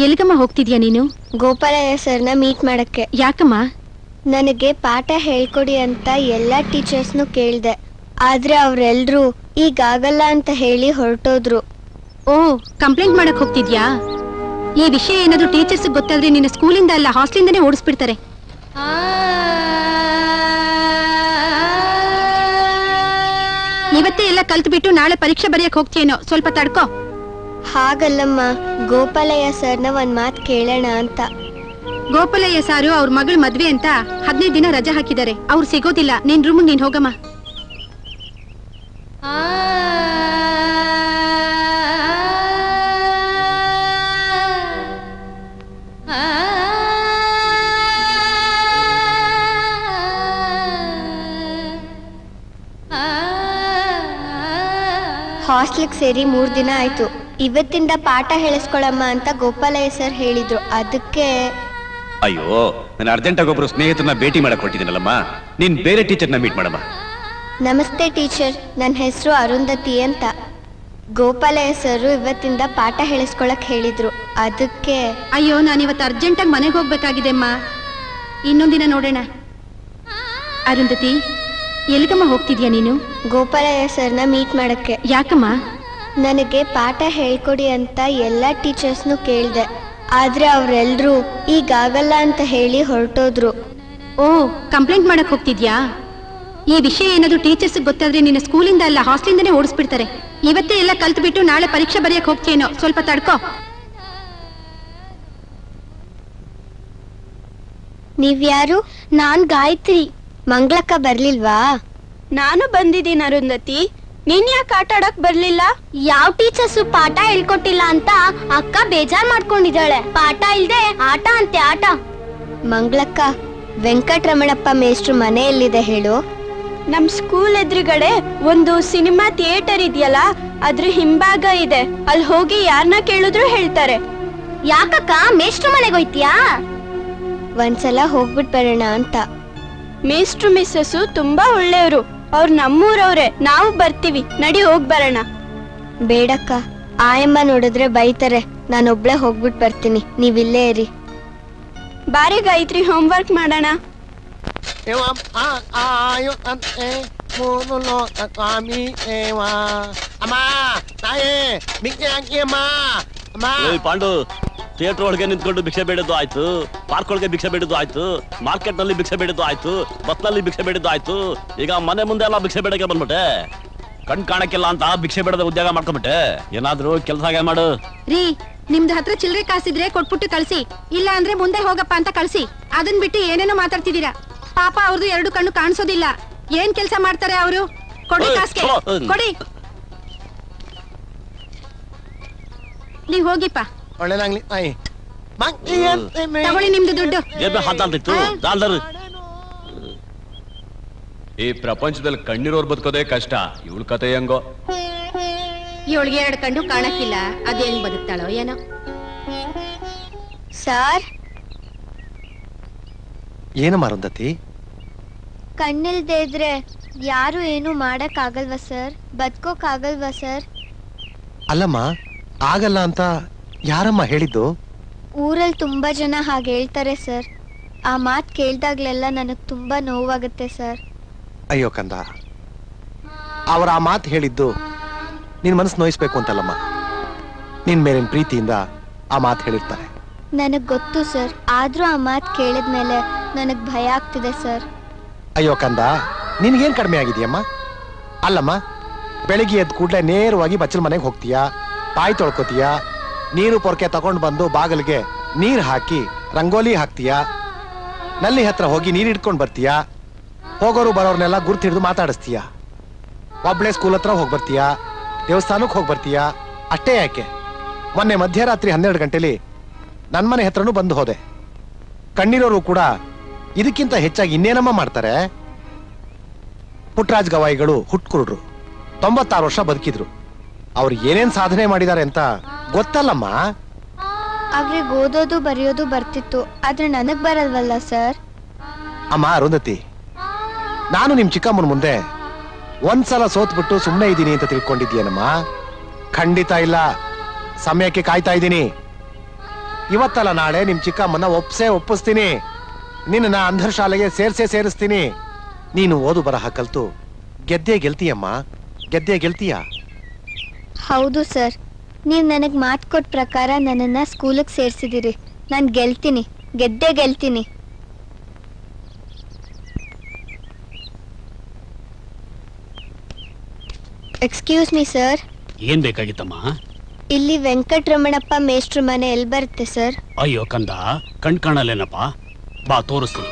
ಎಲ್ಲಿಗಮ್ಮ ಹೋಗ್ತಿದ್ಯಾ ನೀನು? ಗೋಪಾಲಯ್ಯ ಸರ್ನ ಮೀಟ್ ಮಾಡಕ್ಕೆ. ಯಾಕಮ್ಮ? ನನಗೆ ಪಾಠ ಹೇಳ್ಕೊಡಿ ಅಂತ ಎಲ್ಲಾ ಟೀಚರ್ಸ್ನು ಕೇಳ್ದೆ. ಆದ್ರೆ ಅವ್ರೆಲ್ರೂ ಈಗಾಗಲ್ಲ ಅಂತ ಹೇಳಿ ಹೊರಟೋದ್ರು. ಓ, ಕಂಪ್ಲೇಂಟ್ ಮಾಡಕ್ ಹೋಗ್ತಿದ್ಯಾ? ಈ ವಿಷಯ ಏನಾದ್ರು ಟೀಚರ್ಸ್ ಗೊತ್ತಾದ್ರೆ ನಿನ್ನ ಸ್ಕೂಲಿಂದ ಅಲ್ಲ ಹಾಸ್ಟೆಲಿಂದನೇ ಓಡಿಸ್ಬಿಡ್ತಾರೆ. ಇವತ್ತೇ ಎಲ್ಲ ಕಲ್ತು ಬಿಟ್ಟು ನಾಳೆ ಪರೀಕ್ಷೆ ಬರೆಯಕ್ ಹೋಗ್ತೀಯೇನೋ, ಸ್ವಲ್ಪ ತಡ್ಕೋ. ಹಾಗಲ್ಲಮ್ಮ, ಗೋಪಾಲಯ್ಯ ಸರ್ನ ಒಂದ್ ಮಾತ್ ಕೇಳೋಣ ಅಂತ. ಗೋಪಾಲಯ್ಯ ಸಾರು ಅವ್ರ ಮಗಳ ಮದ್ವೆ ಅಂತ 15 ದಿನ ರಜೆ ಹಾಕಿದ್ದಾರೆ. ಅವ್ರು ಸಿಗೋದಿಲ್ಲ. ನಿನ್ ರೂಮ್ ನೀನ್ ಹೋಗಮ್ಮ. ಹಾಸ್ಟೆಲ್ಗೆ ಸೇರಿ 3 ದಿನ ಆಯ್ತು. ಇವತ್ತಿಂದ ಪಾಠ ಹೇಳಿಸ್ಕೊಳಮ್ಮ ಅಂತ ಗೋಪಾಲಯ್ಯ ಸರ್ ಹೇಳಿದ್ರು. ಅದಕ್ಕೆ. ಅಯ್ಯೋ, ನಾನು ಅರ್ಜೆಂಟಾಗಿ ಒಬ್ರು ಸ್ನೇಹಿತರನ್ನ ಭೇಟಿ ಮಾಡಕ್ ಹೊಟ್ಟಿದ್ದೀನಲ್ಲಮ್ಮ. ನೀನ್ ಬೇರೆ ಟೀಚರ್ನ ಮೀಟ್ ಮಾಡಮ್ಮ. ನಮಸ್ತೆ ಟೀಚರ್, ನನ್ನ ಹೆಸರು ಅರುಂಧತಿ ಅಂತ. ಗೋಪಾಲಯ್ಯ ಸರ್ ಇವತ್ತಿಂದ ಪಾಠ ಹೇಳಿಸ್ಕೊಳಕ್ ಹೇಳಿದ್ರು. ಅದಕ್ಕೆ. ಅಯ್ಯೋ, ನಾನಿವತ್ತು ಅರ್ಜೆಂಟಾಗಿ ಮನೆಗೆ ಹೋಗ್ಬೇಕಾಗಿದೆ ಅಮ್ಮ. ಇನ್ನೊಂದಿನ ನೋಡೋಣ. ಅರುಂಧತಿ, ಎಲ್ಲಿಗಮ್ಮ ಹೋಗ್ತಿದ್ಯಾ ನೀನು? ಗೋಪಾಲಯ್ಯ ಸರ್ನ ಮೀಟ್ ಮಾಡಕ್ಕೆ. ಯಾಕಮ್ಮ? ನನಗೆ ಪಾಠ ಹೇಳ್ಕೊಡಿ ಅಂತ ಎಲ್ಲಾ ಟೀಚರ್ಸ್ನು ಕೇಳ್ದೆ. ಆದ್ರೆ ಅವ್ರೆಲ್ರೂ ಈಗಾಗಲ್ಲ ಅಂತ ಹೇಳಿ ಹೊರಟೋದ್ರು. ಓ, ಕಂಪ್ಲೇಂಟ್ ಮಾಡಕ್ ಹೋಗ್ತಿದ್ಯಾ? ಈ ವಿಷಯ ಏನಾದ್ರು ಟೀಚರ್ಸ್ ಗೊತ್ತಾದ್ರೆ ನಿನ್ನ ಸ್ಕೂಲಿಂದ ಅಲ್ಲ ಹಾಸ್ಟೆಲಿಂದನೇ ಓಡಿಸ್ಬಿಡ್ತಾರೆ. ಇವತ್ತೇ ಎಲ್ಲ ಕಲ್ತು ಬಿಟ್ಟು ನಾಳೆ ಪರೀಕ್ಷೆ ಬರೆಯಕ್ ಹೋಗ್ತೇನೋ, ಸ್ವಲ್ಪ ತಡ್ಕೋ. ನೀವ್ಯಾರು? ನಾನ್ ಗಾಯತ್ರಿ. ಮಂಗಳಕ್ಕ ಬರ್ಲಿಲ್ವಾ? ನಾನು ಬಂದಿದ್ದೀನಿ ಅರುಂಧತಿ. ನೀನ್ ಯಾಕೆ ಆಟ ಆಡಕ್ ಬರ್ಲಿಲ್ಲ? ಯಾವ ಟೀಚರ್ಸು ಪಾಠ ಹೇಳ್ಕೊಟ್ಟಿಲ್ಲ ಅಂತ ಅಕ್ಕ ಬೇಜಾರ್ ಮಾಡ್ಕೊಂಡಿದ್ದಾಳೆ. ಪಾಠ ಇಲ್ದೆ ಆಟ ಅಂತೆ ಆಟ. ಮಂಗಳಕ್ಕ, ವೆಂಕಟರಮಣಪ್ಪ ಮೇಷ್ಟ್ರು ಮನೆ ಎಲ್ಲಿದೆ ಹೇಳು? ನಮ್ ಸ್ಕೂಲ್ ಎದುರುಗಡೆ ಒಂದು ಸಿನಿಮಾ ಥಿಯೇಟರ್ ಇದೆಯಲ್ಲ, ಅದ್ರ ಹಿಂಭಾಗ ಇದೆ. ಅಲ್ಲಿ ಹೋಗಿ ಯಾರನ್ನ ಕೇಳಿದ್ರು ಹೇಳ್ತಾರೆ. ಯಾಕಕ್ಕ ಮೇಷ್ಟ್ರು ಮನೆಗೆ ಹೋಯ್ತೀಯಾ? ಒಂದ್ಸಲ ಹೋಗ್ಬಿಟ್ ಬರೋಣ ಅಂತ. ಮೇಷ್ಟ್ರು ಮಿಸ್ಸಸ್ಸು ತುಂಬಾ ಒಳ್ಳೆಯವರು. ಅವ್ರು ನಮ್ಮೂರವ್ರೆ. ನಾವು ಬರ್ತೀವಿ, ನಡಿ ಹೋಗ್ ಬರೋಣ. ಬೇಡಕ್ಕ, ಆಯಮ್ಮ ನೋಡಿದ್ರೆ ಬೈತಾರೆ. ನಾನೊಬ್ಳೆ ಹೋಗ್ಬಿಟ್ ಬರ್ತೀನಿ, ನೀವಿಲ್ಲೇ ಇರಿ. ಬಾರಿ ಗಾಯತ್ರಿ, ಹೋಮ್ವರ್ಕ್ ಮಾಡೋಣ. ಪಾಂಡು, ಥಿಯೇಟರ್ ಒಳಗೆ ನಿಂತ್ಕೊಂಡು ಭಿಕ್ಷೆ ಬೇಡದ್ದು ಆಯ್ತು, ಪಾರ್ಕ್ ಒಳಗೆ ಭಿಕ್ಷೆ ಬೇಡದ್ದು ಆಯ್ತು, ಮಾರ್ಕೆಟ್ ನಲ್ಲಿ ಭಿಕ್ಷೆ ಬೇಡದ್ದು ಆಯ್ತು, ಬಸ್ ನಲ್ಲಿ ಭಿಕ್ಷೆ ಬೇಡದ್ದು ಆಯ್ತು, ಈಗ ಮನೆ ಮುಂದೆ ಎಲ್ಲ ಭಿಕ್ಷೆ ಬೇಡಕ್ಕೆ ಬಂದ್ಬಿಟ್ಟೆ. ಕಣ್ ಕಾಣಕ್ಕಿಲ್ಲ ಅಂತ ಭಿಕ್ಷೆ ಬೇಡದ ಉದ್ಯೋಗ ಮಾಡ್ಕೊಂಡ್ಬಿಟ್ಟೆ. ಏನಾದ್ರೂ ಕೆಲಸ ಮಾಡು. ರೀ, ನಿಮ್ದು ಹತ್ರ ಚಿಲ್ಲರೆ ಕಾಸಿದ್ರೆ ಕೊಟ್ಬಿಟ್ಟು ಕಳ್ಸಿ, ಇಲ್ಲ ಅಂದ್ರೆ ಮುಂದೆ ಹೋಗಪ್ಪ ಅಂತ ಕಳ್ಸಿ. ಅದನ್ ಬಿಟ್ಟು ಏನೇನೋ ಮಾತಾಡ್ತಿದ್ದೀರಾ. ಪಾಪ ಅವ್ರದ್ದು 2 ಕಣ್ಣು ಕಾಣಿಸೋದಿಲ್ಲ. ಏನ್ ಕೆಲಸ ಮಾಡ್ತಾರೆ ಅವರು? ಕೊಡಿ ಕಾಸ್ಗೆ, ಕೊಡಿ. ನೀವ್ ಹೋಗಿಪ್ಪ. ಒಳ್ಳೆದಾಗ್ಲಿ. ತಗೊಳ್ಳಿ ನಿಮ್ದು ದುಡ್ಡು. ಈ ಪ್ರಪಂಚದಲ್ಲಿ ಕಣ್ಣಿರೋರ್ ಬದುಕೋದೇ ಕಷ್ಟ. ಇವಳ ಕತೆ ಹೆಂಗೋ. ಇವಳಿಗೆ 2 ಕಣ್ಣು ಕಾಣಕ್ಕಿಲ್ಲ, ಅದ್ ಹೆಂಗ್ ಬದುಕ್ತಾಳೋ ಏನೋ. ಸರ್, ಏನಮ್ಮ ಅರುಂಧತಿ? ಕಣ್ಣಿಲ್ದೇ ಇದ್ರೆ ಯಾರು ಏನು ಮಾಡಕ್ ಆಗಲ್ವಾ ಸರ್? ಬದುಕೋಕ್ ಆಗಲ್ವಾ ಸರ್? ಅಲ್ಲಮ್ಮ, ಆಗಲ್ಲ ಅಂತ ಯಾರಮ್ಮ ಹೇಳಿದ್ದು? ಊರಲ್ಲಿ ತುಂಬಾ ಜನ ಹಾಗೆ ಹೇಳ್ತಾರೆ ಸರ್. ಆ ಮಾತು ಕೇಳ್ದಾಗ್ಲೆಲ್ಲ ನನಗ್ ತುಂಬಾ ನೋವಾಗುತ್ತೆ ಸರ್. ಅಯ್ಯೋ ಕಂದ, ಅವ್ರ ಆ ಮಾತು ಹೇಳಿದ್ದು ನಿನ್ ಮನಸ್ಸು ನೋಯಿಸ್ಬೇಕು ಅಂತಲ್ಲಮ್ಮ. ನಿನ್ ಮೇಲಿನ ಪ್ರೀತಿಯಿಂದ ಆ ಮಾತು ಹೇಳಿರ್ತಾರೆ. ನನಗ್ ಗೊತ್ತು ಸರ್, ಆದ್ರೂ ಆ ಮಾತು ಕೇಳಿದ್ಮೇಲೆ ನನಗ್ ಭಯ ಆಗ್ತಿದೆ ಸರ್. ಅಯ್ಯೋ ಕಂದ, ನಿನ್ಗೇನ್ ಕಡಿಮೆ ಆಗಿದೆಯಮ್ಮ? ಅಲ್ಲಮ್ಮ, ಬೆಳಿಗ್ಗೆ ಎದ್ದು ಕೂಡಲೇ ನೇರವಾಗಿ ಬಚ್ಚಲ ಮನೆಗೆ ಹೋಗ್ತೀಯಾ, ಬಾಯಿ ತೊಳ್ಕೊತೀಯಾ, ನೀರು ಪೊರ್ಕೆ ತಗೊಂಡು ಬಂದು ಬಾಗಿಲಿಗೆ ನೀರ್ ಹಾಕಿ ರಂಗೋಲಿ ಹಾಕ್ತೀಯಾ, ನಲ್ಲಿ ಹತ್ರ ಹೋಗಿ ನೀರು ಹಿಡ್ಕೊಂಡು ಬರ್ತೀಯಾ, ಹೋಗೋರು ಬರೋರ್ನೆಲ್ಲ ಗುರ್ತು ಹಿಡಿದು ಮಾತಾಡಿಸ್ತೀಯಾ, ಒಬ್ಳೆ ಸ್ಕೂಲ್ ಹತ್ರ ಹೋಗಿ ಬರ್ತೀಯಾ, ದೇವಸ್ಥಾನಕ್ಕೆ ಹೋಗಿ ಬರ್ತೀಯಾ. ಅಷ್ಟೇ ಯಾಕೆ, ಮೊನ್ನೆ ಮಧ್ಯರಾತ್ರಿ 12 ಗಂಟೆಲಿ ನನ್ನ ಮನೆ ಹತ್ರನೂ ಬಂದು ಹೋದೆ. ಕಣ್ಣಿರೋರು ಕೂಡ ಇದಕ್ಕಿಂತ ಹೆಚ್ಚಾಗಿ ಇನ್ನೇನಮ್ಮ ಮಾಡ್ತಾರೆ? ಪುಟ್ಟರಾಜ್ ಗವಾಯಿಗಳು ಹುಟ್ಕುರುಡ್ರು, 96 ವರ್ಷ ಬದುಕಿದ್ರು. ಅವ್ರು ಏನೇನ್ ಸಾಧನೆ ಮಾಡಿದ್ದಾರೆ ಅಂತ ಗೊತ್ತಲ್ಲಮ್ಮ. ಅವ್ರಿಗೆ ಓದೋದು ಬರೆಯೋದು ಬರ್ತಿತ್ತು, ಆದ್ರೆ ನನಗ್ ಬರಲ್ವಲ್ಲ ಸರ್. ಅಮ್ಮ ಅರುಂಧತಿ, ನಾನು ನಿಮ್ ಚಿಕ್ಕಮ್ಮನ ಮುಂದೆ ಒಂದ್ಸಲ ಸೋತ್ಬಿಟ್ಟು ಸುಮ್ಮನೆ ಇದ್ದೀನಿ ಅಂತ ತಿಳ್ಕೊಂಡಿದ್ಯೇನಮ್ಮ? ಖಂಡಿತ ಇಲ್ಲ. ಸಮಯಕ್ಕೆ ಕಾಯ್ತಾ ಇದ್ದೀನಿ. ಇವತ್ತಲ್ಲ ನಾಳೆ ನಿಮ್ ಚಿಕ್ಕಮ್ಮನ ಒಪ್ಪಿಸ್ತೀನಿ. ನಿನ್ನ ಅಂಧರ ಶಾಲೆಗೆ ಸೇರಿಸ್ತೀನಿ. ನೀನು ಓದು ಬರಹ ಕಲ್ತು ಗೆದ್ದೇ ಗೆಲ್ತೀಯಮ್ಮ, ಗೆದ್ದೇ ಗೆಲ್ತೀಯ. ಹೌದು ಸರ್, ನೀವ್ ನನಗ್ ಮಾತು ಕೊಟ್ಟ ಪ್ರಕಾರ ನನ್ನನ್ನ ಸ್ಕೂಲಿಗೆ ಸೇರ್ಸಿದಿರಿ. ನಾನ್ ಗೆಲ್ತೀನಿ, ಗೆದ್ದೇ ಗೆಲ್ತೀನಿ. Excuse me sir. ಏನ್ ಬೇಕಾಗಿತ್ತಮ್ಮ? ಇಲ್ಲಿ ವೆಂಕಟರಮಣಪ್ಪ ಮೇಷ್ಟ್ರ ಮನೆ ಎಲ್ಲಿ ಬರುತ್ತೆ ಸರ್? ಅಯ್ಯೋ ಕಂದ, ಕಣ್ ಕಾಣಲ್ಲೇನಪ್ಪ, ಬಾ ತೋರಿಸ್ತೀನಿ.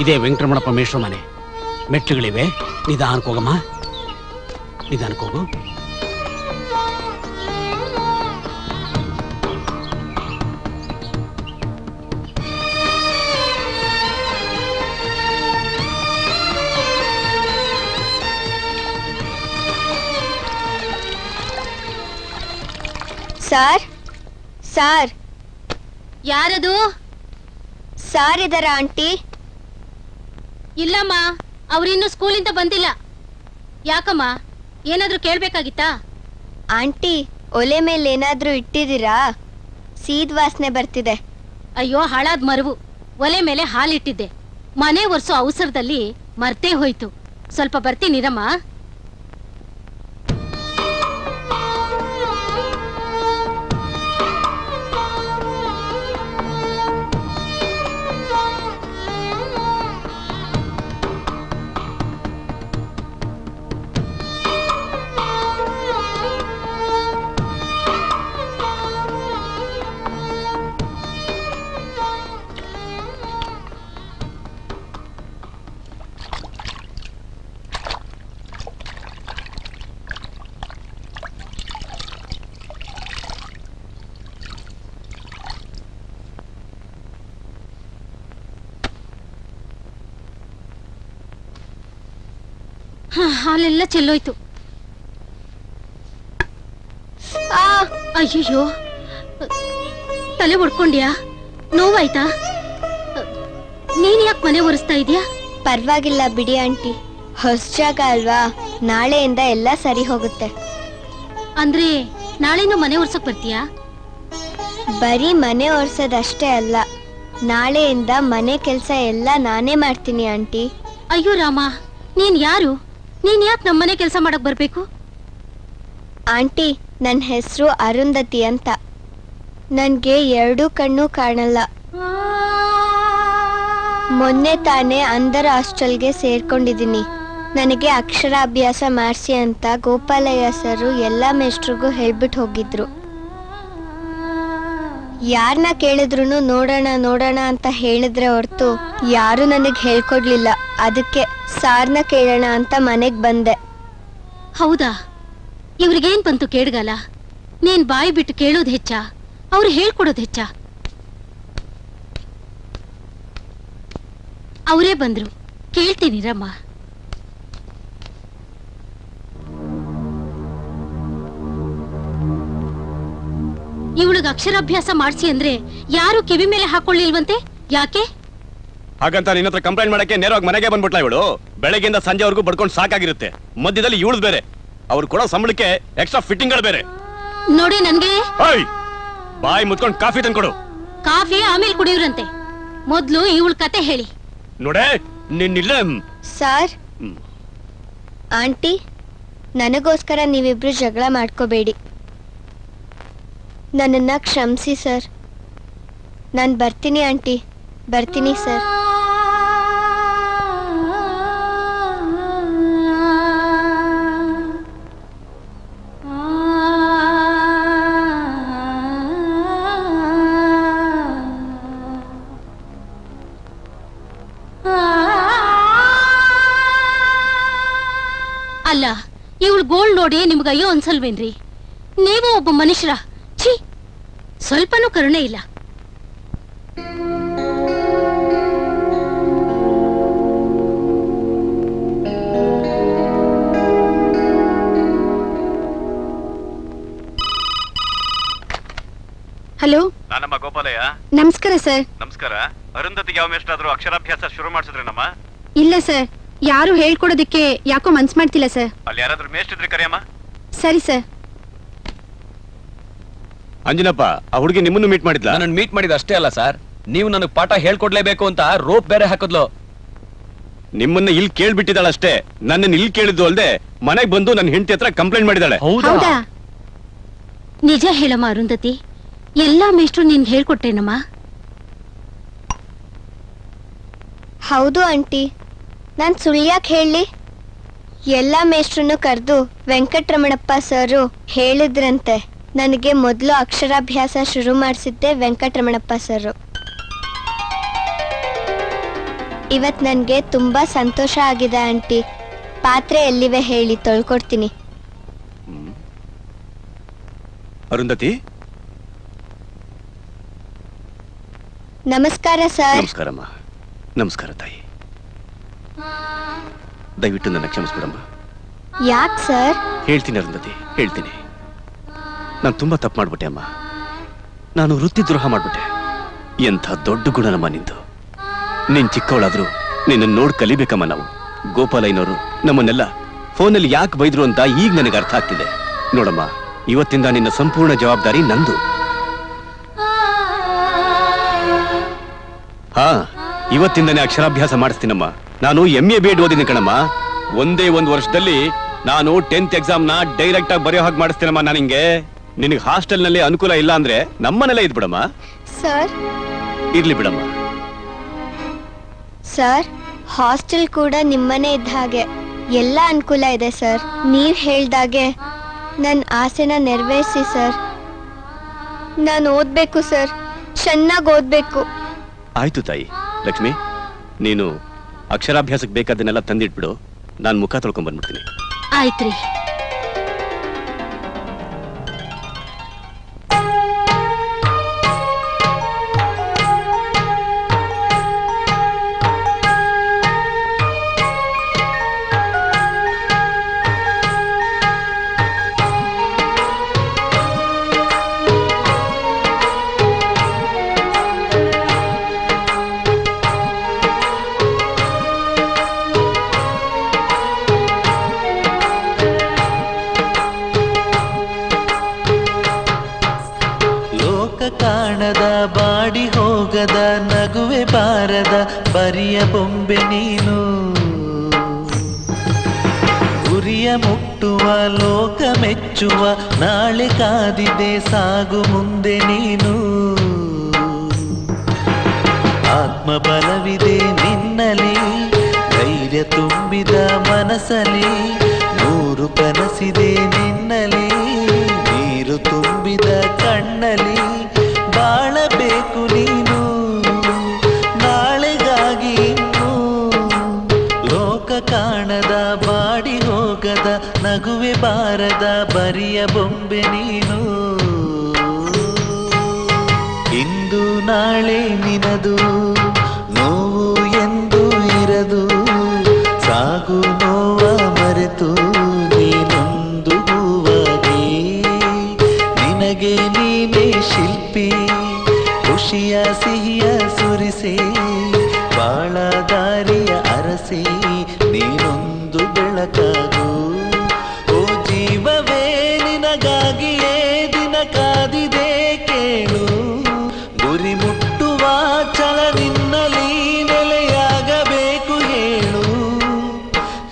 ಇದೇ ವೆಂಕಟರಮಣಪ್ಪ ಮೇಷ್ಟ್ರ ಮನೆ. ಮೆಟ್ಲುಗಳಿವೆ, ನಿಧಾನಕ್ಕೆ ಹೋಗಮ್ಮ, ನಿಧಾನಕ್ಕೆ ಹೋಗು. ಸಾರ್, ಸಾರ್, ಯಾರದು? ಸಾರ್ ಇದಾರ ಆಂಟಿ? ಇಲ್ಲಮ್ಮ, ಅವ್ರಿನ್ನು ಸ್ಕೂಲಿಂದ ಬಂದಿಲ್ಲ. ಯಾಕಮ್ಮ, ಏನಾದ್ರೂ ಕೇಳ್ಬೇಕಾಗಿತ್ತಾ? ಆಂಟಿ, ಒಲೆ ಮೇಲೆ ಏನಾದ್ರೂ ಇಟ್ಟಿದ್ದೀರಾ? ಸೀದ್ ವಾಸನೆ ಬರ್ತಿದೆ. ಅಯ್ಯೋ ಹಾಳಾದ್ ಮರವು, ಒಲೆ ಮೇಲೆ ಹಾಲಿಟ್ಟಿದ್ದೆ. ಮನೆ ಒರ್ಸೋ ಅವಸರದಲ್ಲಿ ಮರ್ತೇ ಹೋಯ್ತು. ಸ್ವಲ್ಪ ಬರ್ತೀನಿರಮ್ಮ. ಹಾಲೆಲ್ಲ ಚೆಲ್ಲೋಯ್ತು. ಅಯ್ಯಯ್ಯೋ, ತಲೆ ಹೊಡ್ಕೊಂಡ್ಯಾ? ನೋವಾಯ್ತಾ? ನೀನ್ ಯಾಕೆ ಮನೆ ಒರೆಸ್ತಾ ಇದೀಯಾ? ಪರವಾಗಿಲ್ಲ ಬಿಡಿ ಆಂಟಿ, ಹೊಸ ಜಾಗ ಅಲ್ವಾ, ನಾಳೆಯಿಂದ ಎಲ್ಲ ಸರಿ ಹೋಗುತ್ತೆ. ಅಂದ್ರೆ ನಾಳೆನೂ ಮನೆ ಒರ್ಸಕ್ ಬರ್ತೀಯಾ? ಬರೀ ಮನೆ ಒರೆಸೋದಷ್ಟೇ ಅಲ್ಲ, ನಾಳೆಯಿಂದ ಮನೆ ಕೆಲಸ ಎಲ್ಲ ನಾನೇ ಮಾಡ್ತೀನಿ ಆಂಟಿ. ಅಯ್ಯೋ ರಾಮ, ನೀನ್ ಯಾರು? ನೀನ್ ಯಾಕೆ ನಮ್ಮನೆ ಕೆಲಸ ಮಾಡಕ್ ಬರ್ಬೇಕು? ಆಂಟಿ, ನನ್ನ ಹೆಸರು ಅರುಂಧತಿ ಅಂತ. ನನ್ಗೆ 2 ಕಣ್ಣು ಕಾಣಲ್ಲ. ಮೊನ್ನೆ ತಾನೇ ಅಂಧರ ಹಾಸ್ಟೆಲ್ಗೆ ಸೇರ್ಕೊಂಡಿದ್ದೀನಿ. ನನಗೆ ಅಕ್ಷರಾಭ್ಯಾಸ ಮಾಡಿಸಿ ಅಂತ ಗೋಪಾಲಯ್ಯ ಸರು ಎಲ್ಲ ಮೇಷ್ಟ್ರಿಗೂ ಹೇಳ್ಬಿಟ್ಟು ಹೋಗಿದ್ರು. ಯಾರನ್ನ ಕೇಳಿದ್ರು ನೋಡೋಣ ನೋಡೋಣ ಅಂತ ಹೇಳಿದ್ರೆ ಹೊರತು ಯಾರು ನನಗೆ ಹೇಳ್ಕೊಡ್ಲಿಲ್ಲ. ಅದಕ್ಕೆ ಸಾರ್ನ ಕೇಳೋಣ ಅಂತ ಮನೆಗೆ ಬಂದೆ. ಹೌದಾ? ಇವ್ರಿಗೇನ್ ಬಂತು ಕೇಳ್ಗಲ್ಲ? ನೀನ್ ಬಾಯಿ ಬಿಟ್ಟು ಕೇಳೋದ್ ಹೆಚ್ಚ, ಅವ್ರು ಹೇಳ್ಕೊಡೋದ್ ಹೆಚ್ಚ? ಅವರೇ ಬಂದ್ರು, ಕೇಳ್ತೀನಿ ರಮ್ಮ. ಇವಳಿಗೆ ಅಕ್ಷರಾಭ್ಯಾಸ ಮಾಡಿಸಿ ಅಂದ್ರೆ ಯಾರು ಕಿವಿ ಮೇಲೆ ಹಾಕೊಳ್ಳಿಲ್ವಂತೆ, ಯಾಕೆ? ಹಾಗಂತ ನಿನ್ನ ಹತ್ರ ಕಂಪ್ಲೇಂಟ್ ಮಾಡಕ್ಕೆ ನೇರವಾಗಿ ಮನೆಗೆ ಬಂದ್ಬಿಟ್ಲ ಇವಳು. ಬೆಳಗ್ಗೆಯಿಂದ ಸಂಜೆವರೆಗೂ ಬಡ್ಕೊಂಡು ಸಾಕಾಗಿರುತ್ತೆ. ಮಧ್ಯದಲ್ಲಿ ಇವಳು ಬೇರೆ, ಅವ್ರು ಕೊಡೋ ಸಂಬಳಕ್ಕೆ ಎಕ್ಸ್ಟ್ರಾ ಫಿಟ್ಟಿಂಗ್ಗಳು ಬೇರೆ. ನೋಡಿ ನನ್ಗೆ ಬಾಯಿ ಮುತ್ಕೊಂಡು ಕಾಫಿ ತಂದ್ಕೊಡು. ಕಾಫಿ ಆಮೇಲೆ ಕುಡಿಯುವ್ರಂತೆ, ಮೊದ್ಲು ಇವಳ ಕತೆ ಹೇಳಿ. ನೋಡೆ ನಿನ್ನಿಲ್ಲ ಸರ್, ಆಂಟಿ, ನನಗೋಸ್ಕರ ನೀವಿಬ್ರು ಜಗಳ ಮಾಡ್ಕೋಬೇಡಿ. ನನ್ನನ್ನ ಕ್ಷಮಿಸಿ ಸರ್. ನಾನು ಬರ್ತೀನಿ ಆಂಟಿ, ಬರ್ತೀನಿ ಸರ್. ಅಲ್ಲ, ಇವಳು ಗೋಲ್ಡ್ ನೋಡಿ ನಿಮ್ಗೆ ಅಯ್ಯೋ ಅನ್ಸಲ್ವೇನ್ರಿ? ನೀವು ಒಬ್ಬ ಮನುಷ್ಯರ, ಛೀ, ಸ್ವಲ್ಪನೂ ಕರುಣೆ ಇಲ್ಲ. ಹಲೋ, ನಾನಮ್ಮ ಗೋಪಾಲಯ್ಯ. ನಮಸ್ಕಾರ ಸರ್. ನಮಸ್ಕಾರ. ಅರುಂಧತಿಗೆ ಯಾವ ಮೇಷ್ಟ್ರಾದ್ರೂ ಅಕ್ಷರಾಭ್ಯಾಸ ಶುರು ಮಾಡಿಸಿದ್ರೇನಮ್ಮ? ಇಲ್ಲ ಸರ್, ಯಾರು ಹೇಳ್ಕೊಡೋದಕ್ಕೆ ಯಾಕೋ ಮನ್ಸ್ ಮಾಡ್ತಿಲ್ಲ ಸರ್. ಅಲ್ಲಿ ಯಾರಾದ್ರೂ ಮೇಷ್ಟ್ರಿದ್ರೆ ಕರೆಯಮ್ಮ. ಸರಿ ಸರ್. ಅಂಜನಪ್ಪ, ಆ ಹುಡುಗಿ ನಿಮ್ಮನ್ನು ಮೀಟ್ ಮಾಡಿದ್ಲ? ನನ್ನ ಮೀಟ್ ಮಾಡಿದ ಅಷ್ಟೇ ಅಲ್ಲ ಸರ್, ನೀವು ನನಗೆ ಪಾಠ ಹೇಳ್ಕೊಡ್ಲೇಬೇಕು ಅಂತ ರೋಪ್ ಬೇರೆ ಹಾಕಿದ್ಲು. ನಿಮ್ಮನ್ನ ಇಲ್ಲಿ ಕೇಳ್ಬಿಟ್ಟಿದ್ದಾಳಷ್ಟೇ, ನನ್ನನ್ನು ಇಲ್ಲಿ ಕೇಳಿದ್ದು ಅಲ್ದೆ ಮನೆಗೆ ಬಂದು ನನ್ನ ಹೆಂಡತಿ ಹತ್ರ ಕಂಪ್ಲೇಂಟ್ ಮಾಡಿದಾಳೆ. ಹೌದಾ? ನಿಜ ಹೇಳಮ್ಮ ಅರುಂಧತಿ, ಎಲ್ಲಾ ಮೇಷ್ಟ್ರು ನಿನ್ಗೆ ಹೇಳ್ಕೊಟ್ಟೇನಮ್ಮ? ಹೌದು ಆಂಟಿ, ನಾನು ಸುಳ್ಳ್ಯಾಕೆ ಹೇಳಿ? ಎಲ್ಲ ಮೇಷ್ಟ್ರನ್ನು ಕರೆದು ವೆಂಕಟರಮಣಪ್ಪ ಸರು ಹೇಳಿದ್ರಂತೆ. ನನಗೆ ಮೊದಲು ಅಕ್ಷರಾಭ್ಯಾಸ ಶುರು ಮಾಡಿಸಿದ್ದೆ ವೆಂಕಟರಮಣಪ್ಪ ಸರು. ಇವತ್ತು ನನಗೆ ತುಂಬಾ ಸಂತೋಷ ಆಗಿದೆ ಆಂಟಿ. ಪಾತ್ರೆ ಎಲ್ಲಿವೆ ಹೇಳಿ, ತೊಳ್ಕೊಡ್ತೀನಿ. ಅರುಂಧತಿ, ನಮಸ್ಕಾರ ಸರ್. ನಮಸ್ಕಾರಮ್ಮ. ನಮಸ್ಕಾರ ತಾಯಿ. ದಯವಿಟ್ಟು ನನ್ನ ಕ್ಷಮಿಸ್ಬಿಡಮ್ಮ. ಯಾಕೆ ಸರ್? ಹೇಳ್ತೀನಿ ಅರುಂಧತಿ, ಹೇಳ್ತೀನಿ. ನಾನು ತುಂಬಾ ತಪ್ಪು ಮಾಡ್ಬಿಟ್ಟೆ ಅಮ್ಮ. ನಾನು ವೃತ್ತಿ ದ್ರೋಹ ಮಾಡ್ಬಿಟ್ಟೆ. ಎಂಥ ದೊಡ್ಡ ಗುಣನಮ್ಮ ನಿಂದು. ನೀನ್ ಚಿಕ್ಕವಳಾದ್ರೂ ನಿನ್ನ ನೋಡ್ ಕಲಿಬೇಕಮ್ಮ ನಾವು. ಗೋಪಾಲಯ್ಯನವರು ನಮ್ಮನ್ನೆಲ್ಲ ಫೋನಲ್ಲಿ ಯಾಕೆ ಬೈದ್ರು ಅಂತ ಈಗ ನನಗೆ ಅರ್ಥ ಆಗ್ತಿದೆ. ನೋಡಮ್ಮ, ಇವತ್ತಿಂದ ನಿನ್ನ ಸಂಪೂರ್ಣ ಜವಾಬ್ದಾರಿ ನಂದು. ಹಾ, ಇವತ್ತಿಂದನೇ ಅಕ್ಷರಾಭ್ಯಾಸ ಮಾಡಿಸ್ತೀನಮ್ಮ. ನಾನು MA B.Ed ಓದಿದ್ದೀನಿ ಕಣಮ್ಮ. ಒಂದೇ ಒಂದು ವರ್ಷದಲ್ಲಿ ನಾನು 10th ಎಕ್ಸಾಮ್ನ ಡೈರೆಕ್ಟ್ ಆಗಿ ಬರೆಯೋ ಹಾಗೆ ಮಾಡಿಸ್ತೀನಮ್ಮ. ನಾನು ಹಿಂಗೆ ನಿನಗೆ ಹಾಸ್ಟೆಲ್ನಲ್ಲಿ ಅನುಕೂಲ ಇಲ್ಲ ಅಂದ್ರೆ ನಮ್ಮನೆಲ್ಲ ಇದ್ಬಿಡಮ್ಮ. ಸರ್, ಇರ್ಲಿ ಬಿಡಮ್ಮ. ಸರ್, ಹಾಸ್ಟೆಲ್ ಕೂಡ ನಿಮ್ಮನೆ ಇದ್ದ ಹಾಗೆ, ಎಲ್ಲ ಅನುಕೂಲ ಇದೆ ಸರ್. ನೀವ್ ಹೇಳ್ದಾಗೆ ನನ್ನ ಆಸೆನ ನೆರವೇರಿಸಿ ಸರ್. ನಾನು ಓದ್ಬೇಕು ಸರ್, ಚೆನ್ನಾಗಿ ಓದ್ಬೇಕು. ಆಯ್ತು ತಾಯಿ. ಲಕ್ಷ್ಮಿ, ನೀನು ಅಕ್ಷರಾಭ್ಯಾಸಕ್ಕೆ ಬೇಕಾದನ್ನೆಲ್ಲ ತಂದಿಟ್ಬಿಡು. ನಾನು ಮುಖ ತೊಳ್ಕೊಂಡ್ ಬಂದ್ಬಿಡ್ತೀನಿ. ಆಯ್ತ್ರಿ. ಬಾರದ ಬರಿಯ ಬೊಂಬೆ ನೀನು ಗುರಿಯ ಮುಟ್ಟುವ ಲೋಕ ಮೆಚ್ಚುವ ನಾಳೆ ಕಾದಿದೆ ಸಾಗು ಮುಂದೆ ನೀನು ಆತ್ಮಬಲವಿದೆ ನಿನ್ನಲಿ ಧೈರ್ಯ ತುಂಬಿದ ಮನಸ್ಸಲಿ ನೂರು ಕನಸಿದೆ ನಿನ್ನಲಿ ನೀರು ತುಂಬಿದ ಕಣ್ಣಲಿ ಬಾಳಬೇಕು ನೀನು ನಾಳೆಗಾಗಿ ಇನ್ನು ಲೋಕ ಕಾಣದ ಬಾಡಿ ಹೋಗದ ನಗುವೆ ಬಾರದ ಬರಿಯ ಬೊಂಬೆ ನೀನು ಇಂದು ನಾಳೆ ನಿನದು ನೋವು ಎಂದು ಇರದು ಸಾಗು ನೋವ ಮರೆತು ನೀನೊಂದು ಹೂವಾಗಿ ನಿನಗೆ ನೀನೇ ಶಿಲ್ಪಿ ಖುಷಿಯ ಸಿಹಿಯ ಸುರಿಸಿ ಬಾಳ ದಾರಿಯ ಅರಸಿ ನೀನೊಂದು ಬೆಳಕಾಗು ಓ ಜೀವವೇ ನಿನಗಾಗಿಯೇ ದಿನ ಕಾದಿದೆ ಕೇಳು ಗುರಿ ಮುಟ್ಟುವ ಛಲ ನಿನ್ನಲಿ ನೆಲೆಯಾಗಬೇಕು ಹೇಳು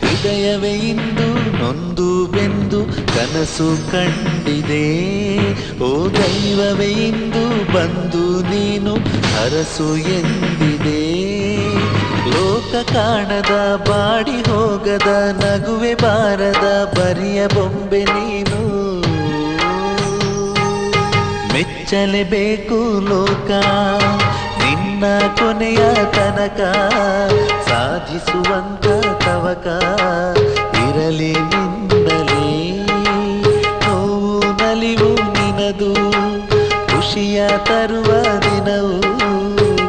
ಹೃದಯವೇ ಇಂದು ನೊಂದು ಬೆಂದು ಕನಸು ಕಂಡಿದೆ ಓ ದೈವವೇ ಇಂದು ಬಂದು ನೀನು ಹರಸು ಎಂದಿದೆ ಲೋಕ ಕಾಣದ ಬಾಡಿ ಹೋಗದ ನಗುವೆ ಬಾರದ ಬರಿಯ ಬೊಂಬೆ ನೀನು ಮೆಚ್ಚಲೇಬೇಕು ಲೋಕ ನಿನ್ನ ಕೊನೆಯ ತನಕ ಸಾಧಿಸುವಂತ ತವಕ ಇರಲಿ ನಿನ್ನಲೇ ನೋವು ನಲಿವು ನಿನದು ಖುಷಿಯ ತರುವ ದಿನವು